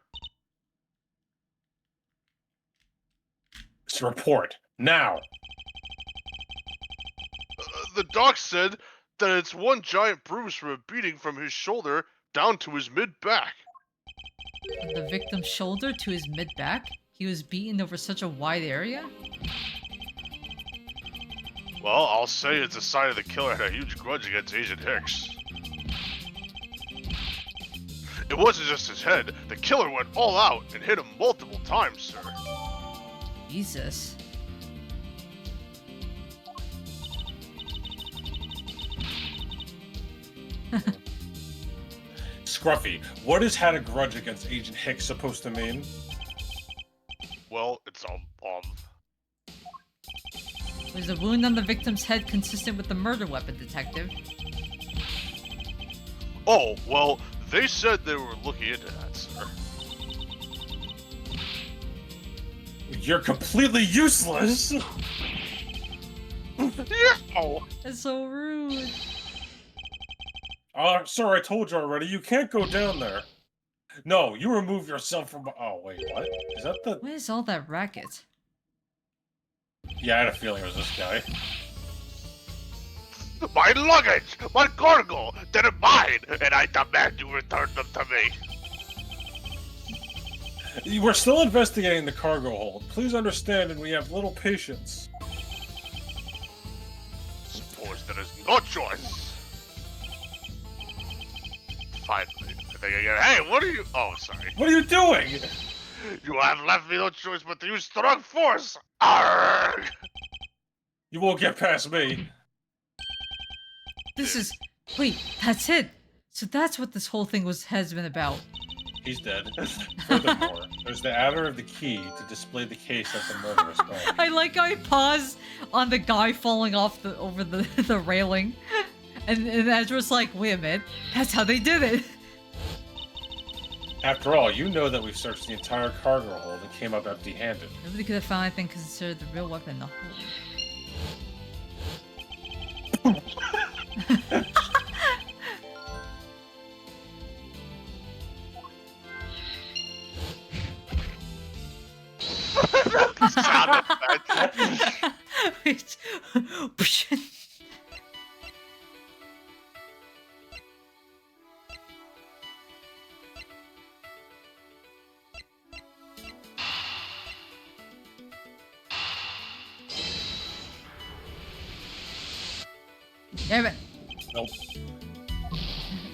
Let's report now. The doc said that it's one giant bruise from a beating from his shoulder down to his mid-back. From the victim's shoulder to his mid-back? He was beaten over such a wide area? Well, I'll say it's a sign of the killer had a huge grudge against Agent Hicks. It wasn't just his head. The killer went all out and hit him multiple times, sir. Jesus. Scruffy, what is had a grudge against Agent Hicks supposed to mean? Well, it's Was the wound on the victim's head consistent with the murder weapon, detective? Oh, well, they said they were looking into that, sir. You're completely useless! Yeah! That's so rude. Sir, I told you already, you can't go down there. No, you remove yourself from... Oh, wait, what? Is that the... What is all that racket? Yeah, I had a feeling it was this guy. My luggage! My cargo! They're mine! And I demand you return them to me! We're still investigating the cargo hold. Please understand, and we have little patience. Suppose there is no choice. Finally. Hey, what are you... Oh, sorry. What are you doing? You have left me no choice but to use strong force! Arrgh! You won't get past me. This is... Wait, that's it! So that's what this whole thing has been about. He's dead. Furthermore, there's the adder of the key to display the case that the murderess found. I like how I paused on the guy falling off over the railing. And Ezra's like, wait a minute, that's how they did it. After all, you know that we've searched the entire cargo hold and came up empty-handed. Nobody could have found anything considered the real weapon in the hold. Sound effect. Wait. Damn it. Nope.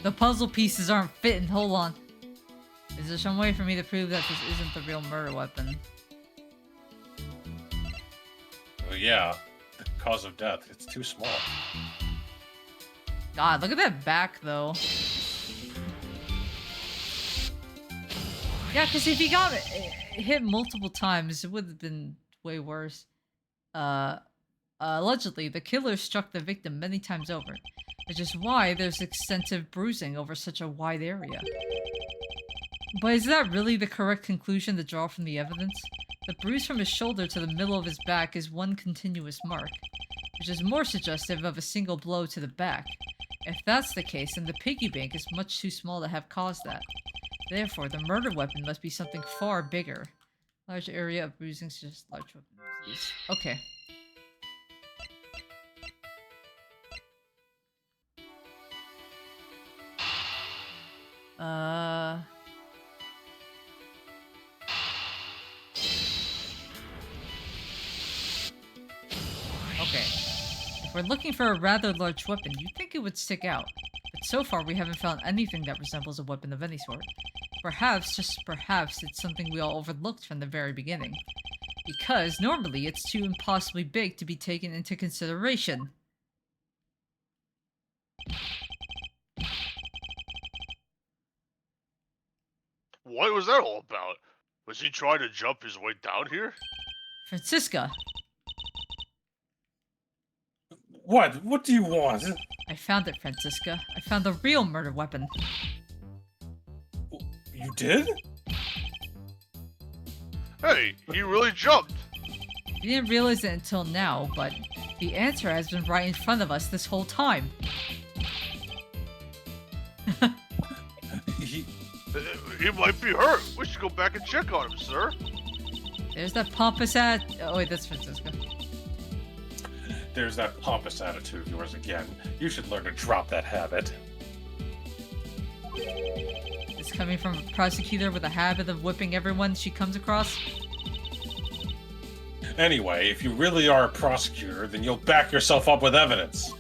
The puzzle pieces aren't fitting. Hold on. Is there some way for me to prove that this isn't the real murder weapon? Well, yeah. The cause of death. It's too small. God, look at that back, though. Yeah, because if he got hit multiple times, it would have been way worse. Allegedly, the killer struck the victim many times over, which is why there's extensive bruising over such a wide area. But is that really the correct conclusion to draw from the evidence? The bruise from his shoulder to the middle of his back is one continuous mark, which is more suggestive of a single blow to the back. If that's the case, then the piggy bank is much too small to have caused that. Therefore, the murder weapon must be something far bigger. Large area of bruising suggests large weapon disease. Okay. Okay. If we're looking for a rather large weapon, you'd think it would stick out. But so far, we haven't found anything that resembles a weapon of any sort. Perhaps, just perhaps, it's something we all overlooked from the very beginning. Because, normally, it's too impossibly big to be taken into consideration. What was that all about? Was he trying to jump his way down here? Francisca, What? What do you want? I found it, Francisca. I found the real murder weapon. You did? Hey, he really jumped. We didn't realize it until now, but the answer has been right in front of us this whole time. He might be hurt. We should go back and check on him, sir. There's that pompous oh wait, that's Francisco. There's that pompous attitude of yours again. You should learn to drop that habit. It's coming from a prosecutor with a habit of whipping everyone she comes across. Anyway, if you really are a prosecutor, then you'll back yourself up with evidence.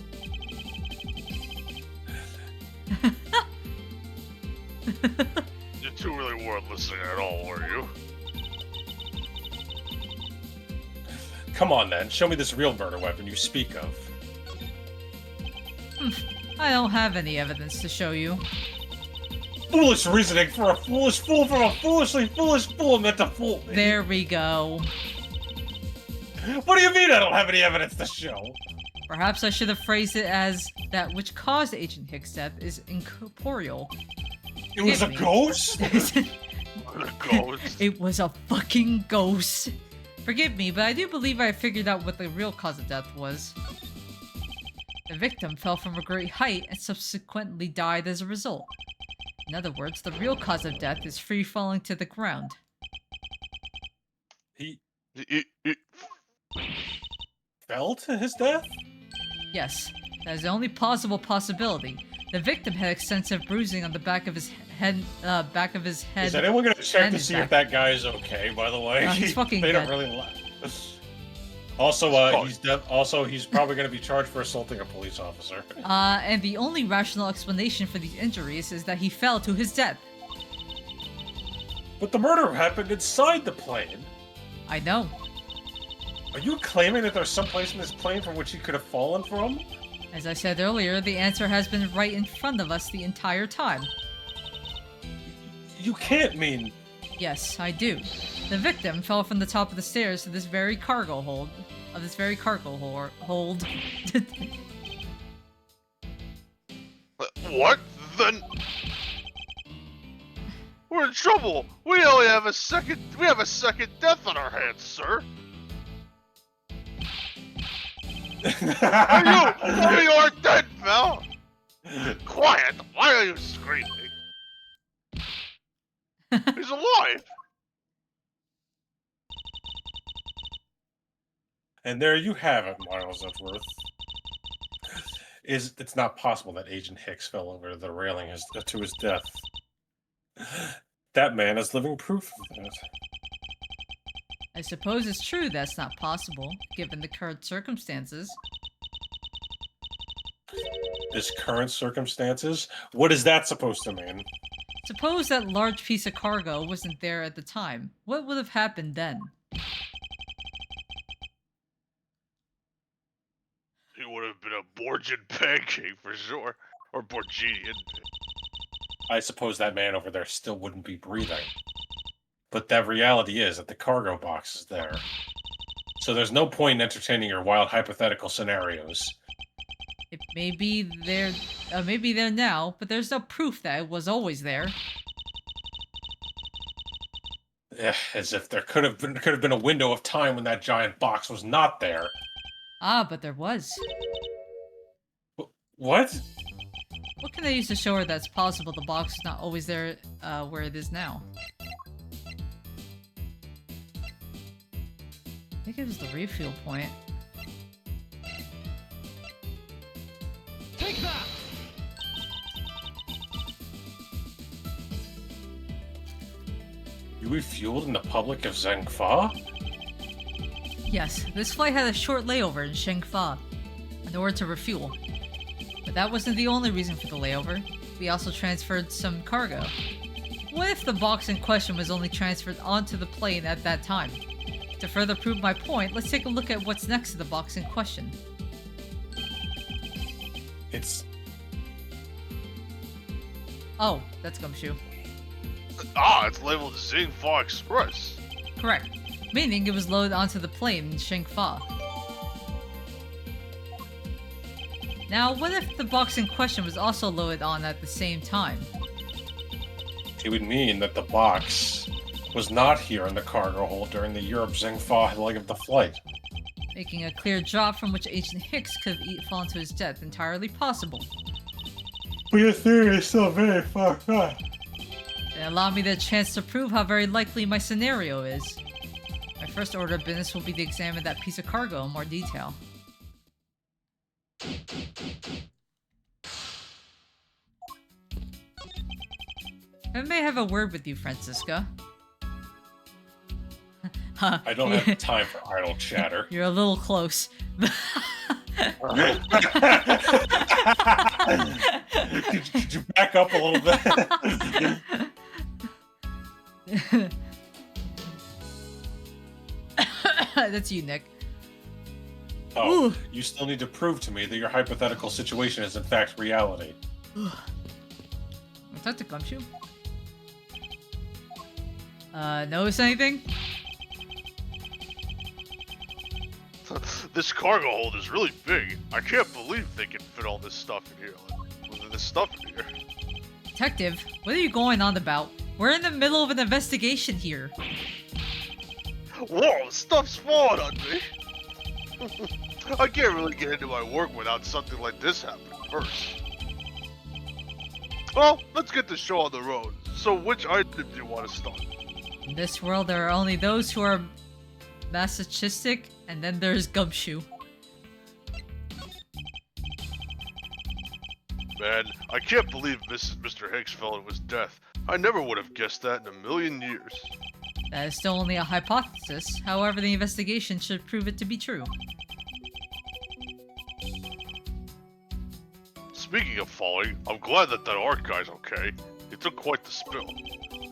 You two really weren't listening at all, were you? Come on then, show me this real murder weapon you speak of. I don't have any evidence to show you. Foolish reasoning for a foolish fool from a foolishly foolish fool meant to fool me. There we go. What do you mean I don't have any evidence to show? Perhaps I should have phrased it as that which caused Agent Hicks' death is incorporeal. It was a me. ghost? It was a fucking ghost. Forgive me, but I do believe I figured out what the real cause of death was. The victim fell from a great height and subsequently died as a result. In other words, the real cause of death is free falling to the ground. He He fell to his death? Yes, that is the only plausible possibility. The victim had extensive bruising on the back of his head. Is anyone gonna check and to his see back. if that guy is okay, by the way? He's fucking They don't dead. really Also, he's probably gonna be charged for assaulting a police officer. And the only rational explanation for these injuries is that he fell to his death. But the murder happened inside the plane. I know. Are you claiming that there's some place in this plane from which he could have fallen from? As I said earlier, the answer has been right in front of us the entire time. You can't mean... Yes, I do. The victim fell from the top of the stairs to this very cargo hold. Hold. What? Then we're in trouble. We only have a second. We have a second death on our hands, sir. We are dead, pal. Quiet. Why are you screaming? He's alive. And there you have it, Miles Edgeworth. It's not possible that Agent Hicks fell over the railing to his death. That man is living proof of that. I suppose it's true that's not possible, given the current circumstances. This current circumstances? What is that supposed to mean? Suppose that large piece of cargo wasn't there at the time. What would have happened then? He would have been a Borgian pancake for sure, or Borgian. I suppose that man over there still wouldn't be breathing. But the reality is that the cargo box is there. So there's no point in entertaining your wild hypothetical scenarios. It may be there now, but there's no proof that it was always there. As if there could have been a window of time when that giant box was not there. Ah, but there was. What? What can I use to show her that it's possible the box is not always there where it is now? I think it was the refuel point. Take that! You refueled in the public of Zhengfa? Yes, this flight had a short layover in Shengfa in order to refuel. But that wasn't the only reason for the layover. We also transferred some cargo. What if the box in question was only transferred onto the plane at that time? To further prove my point, let's take a look at what's next to the box in question. It's... Oh, that's Gumshoe. Ah, it's labeled Zingfa Express. Correct. Meaning it was loaded onto the plane in Shengfa. Now, what if the box in question was also loaded on at the same time? It would mean that the box was not here in the cargo hold during the Europe Zhengfa leg of the flight. Making a clear drop from which Agent Hicks could have fallen to his death entirely possible. But your theory is still very far-fetched. They allow me the chance to prove how very likely my scenario is. My first order of business will be to examine that piece of cargo in more detail. I may have a word with you, Francisca. I don't have time for idle chatter. You're a little close. Could you back up a little bit? That's you, Nick. Oh, Ooh. you still need to prove to me that your hypothetical situation is in fact reality. Talk to Gumshoe. Notice anything? This cargo hold is really big. I can't believe they can fit all this stuff in here. Like, this stuff in here. Detective, what are you going on about? We're in the middle of an investigation here. Whoa, stuff's falling on me. I can't really get into my work without something like this happening first. Well, let's get the show on the road. So which item do you want to start? In this world, there are only those who are masochistic, and then there's Gumshoe. Man, I can't believe Mr. Hicks fell in his death. I never would have guessed that in a million years. That is still only a hypothesis. However, the investigation should prove it to be true. Speaking of falling, I'm glad that art guy's okay. He took quite the spill.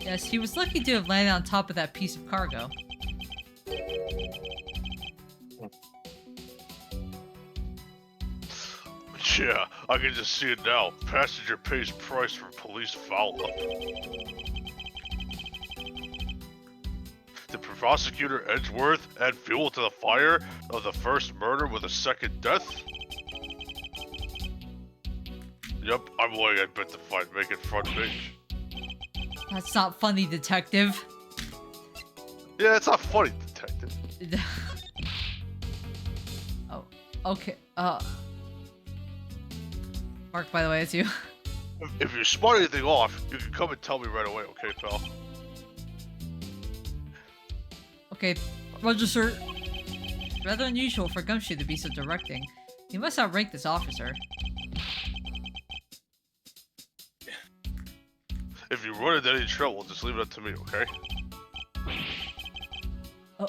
Yes, he was lucky to have landed on top of that piece of cargo. Yeah, I can just see it now. Passenger pays price for police foul-up. Did Prosecutor Edgeworth add fuel to the fire of the first murder with a second death? Yep, I'm willing I bet to fight make it front page. That's not funny, detective. Yeah, it's not funny, detective. Oh, okay. Mark, by the way, it's you. If you spot anything off, you can come and tell me right away, okay, pal? Okay, Roger, sir. Rather unusual for Gumshoe to be so directing. He must outrank this officer. If you run into any trouble, just leave it up to me, okay? Oh.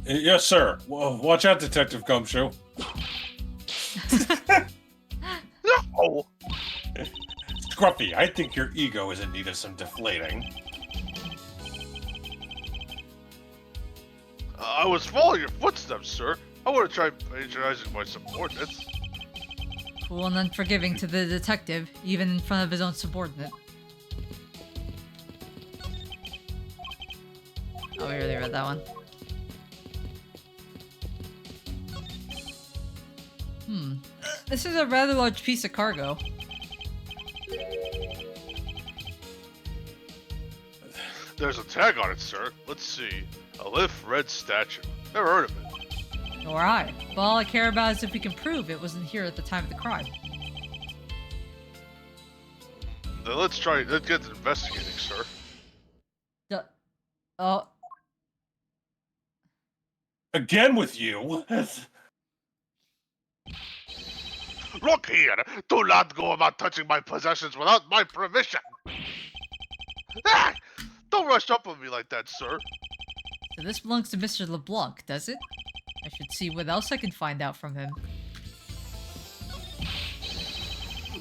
Yes, sir. Well, watch out, Detective Gumshoe. No! Scruffy, I think your ego is in need of some deflating. I was following your footsteps, sir. I want to try patronizing my subordinates. Cool and unforgiving to the detective, even in front of his own subordinate. Oh, we already read that one. This is a rather large piece of cargo. There's a tag on it, sir. Let's see. A Lift Red statue. Never heard of it. Nor I. But all I care about is if we can prove it wasn't here at the time of the crime. Then let's get to investigating, sir. Oh. Again with you? Look here! Do not go about touching my possessions without my permission! Ah! Don't rush up on me like that, sir. So this belongs to Mr. LeBlanc, does it? I should see what else I can find out from him.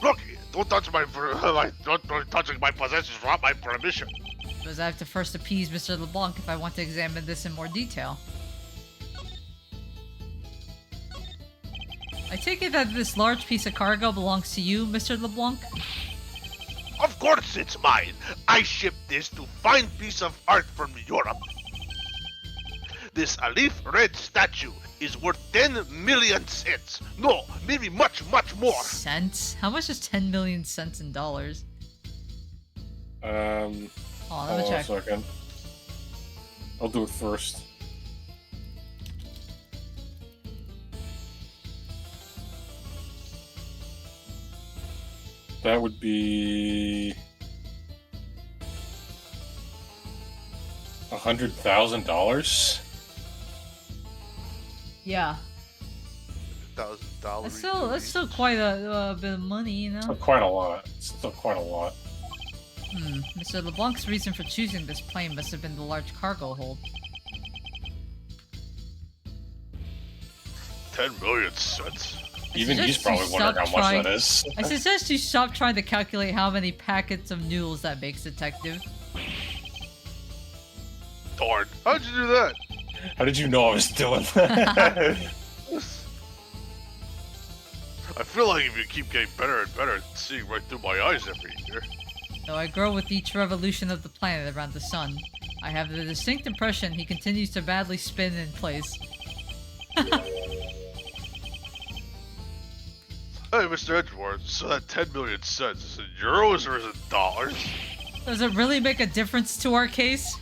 Look here! Don't touch don't touching my possessions without my permission. Because I have to first appease Mr. LeBlanc if I want to examine this in more detail. I take it that this large piece of cargo belongs to you, Mr. LeBlanc? Of course it's mine. I shipped this to fine piece of art from Europe. This Alif Red statue is worth 10 million cents. No, maybe much, much more. Cents? How much is 10 million cents in dollars? Hold Hold on, let me on a check. second. I'll do it first. That would be $100,000. Yeah. $1,000. That's still quite a bit of money, you know? Still quite a lot. Still quite a lot. Mr. LeBlanc's reason for choosing this plane must have been the large cargo hold. 10 million cents. Even he's suggest probably you wondering how stop much trying- that is. I suggest you stop trying to calculate how many packets of noodles that makes, Detective. Darn. How'd you do that? How did you know I was doing that? I feel like if you keep getting better and better at seeing right through my eyes every year. Though I grow with each revolution of the planet around the sun, I have the distinct impression he continues to badly spin in place. Hey, Mr. Edgeworth, so that 10 million cents, is it euros or is it dollars? Does it really make a difference to our case?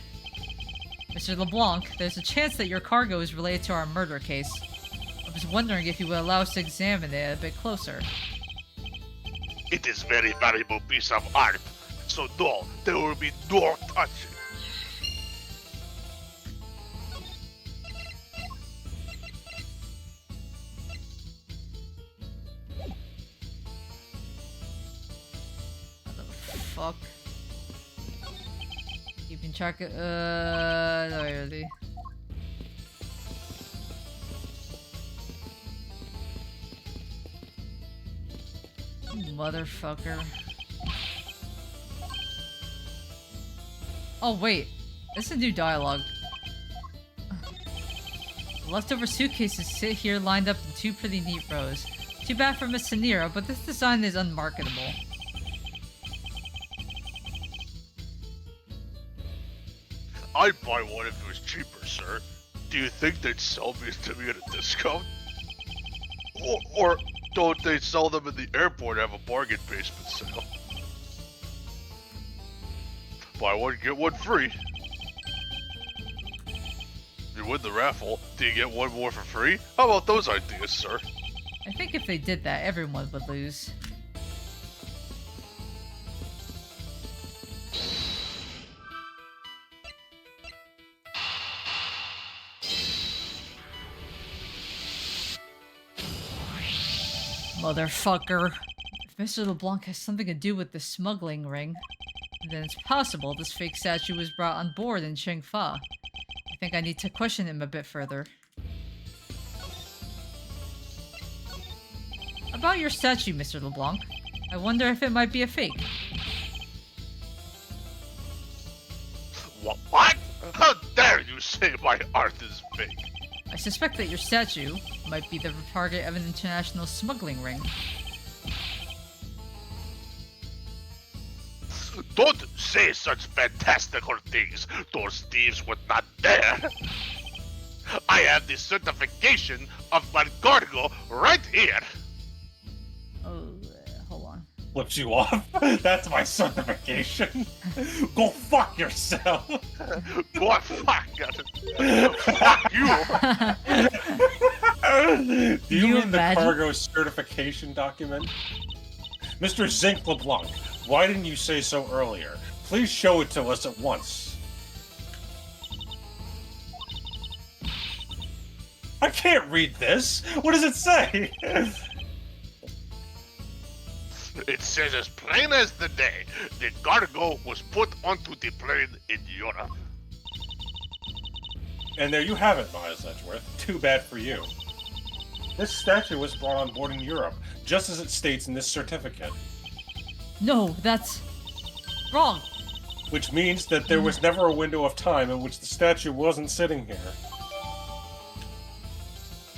Mr. LeBlanc, there's a chance that your cargo is related to our murder case. I was wondering if you would allow us to examine it a bit closer. It is very valuable piece of art, so no, there will be no touching. What the fuck? Keeping track of, no, really. Motherfucker. Oh wait, this is new dialogue. Leftover suitcases sit here lined up in two pretty neat rows. Too bad for Miss Sanira, but this design is unmarketable. I'd buy one if it was cheaper, sir. Do you think they'd sell me to me at a discount? Or don't they sell them in the airport and have a bargain basement sale? Buy one, get one free. If you win the raffle, do you get one more for free? How about those ideas, sir? I think if they did that, everyone would lose. Motherfucker. If Mr. LeBlanc has something to do with the smuggling ring, then it's possible this fake statue was brought on board in Chengfa. I think I need to question him a bit further. About your statue, Mr. LeBlanc. I wonder if it might be a fake. What? How dare you say my art is fake? I suspect that your statue might be the target of an international smuggling ring. Don't say such fantastical things. Those thieves would not dare. I have the certification of my cargo right here. Oh, hold on. Flips you off? That's my certification. Go fuck yourself. Go fuck. Fuck you. Do you mean imagine? the cargo certification document? Mr. Zinc LeBlanc, why didn't you say so earlier? Please show it to us at once. I can't read this. What does it say? It says as plain as the day, the cargo was put onto the plane in Europe. And there you have it, Miles Edgeworth. Too bad for you. This statue was brought on board in Europe, just as it states in this certificate. No, that's wrong. Which means that there was never a window of time in which the statue wasn't sitting here.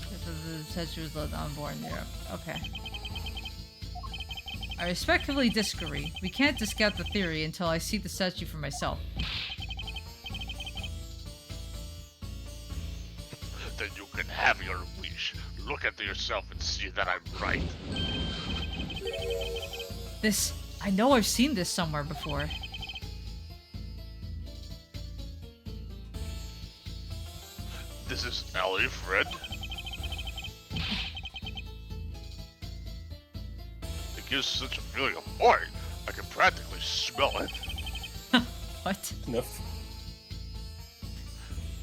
The statue was loaded on board in Europe. Okay. I respectfully disagree. We can't discount the theory until I see the statue for myself. Then you can have your wish. Look at yourself and see that I'm right. This... I know I've seen this somewhere before. This is Ellie, Fred. gives such a feeling of boring. I can practically smell it. What? Sniff.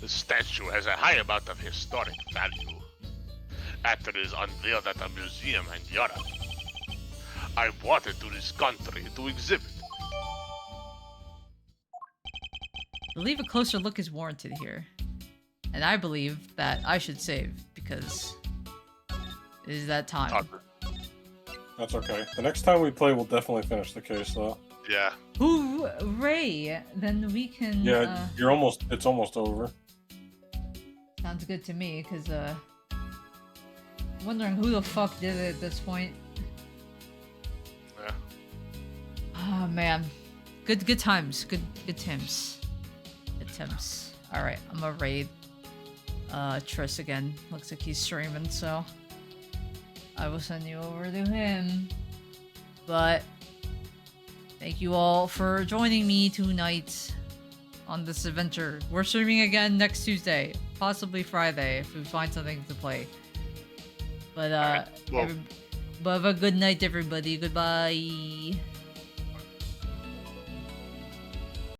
The statue has a high amount of historic value. After it is unveiled at a museum in Europe, I brought it to this country to exhibit. I believe a closer look is warranted here. And I believe that I should save, because it is that time. Tucker. That's okay. The next time we play, we'll definitely finish the case, though. Yeah. Hooray! Then we can, Yeah, it's almost over. sounds good to me, because, wondering who the fuck did it at this point. Yeah. Oh, man. Good times. Good times. Good times. Alright, I'm gonna raid, Triss again. Looks like he's streaming, so I will send you over to him. But thank you all for joining me tonight on this adventure. We're streaming again next Tuesday, possibly Friday if we find something to play. But Alright, well- but have a good night, everybody. Goodbye.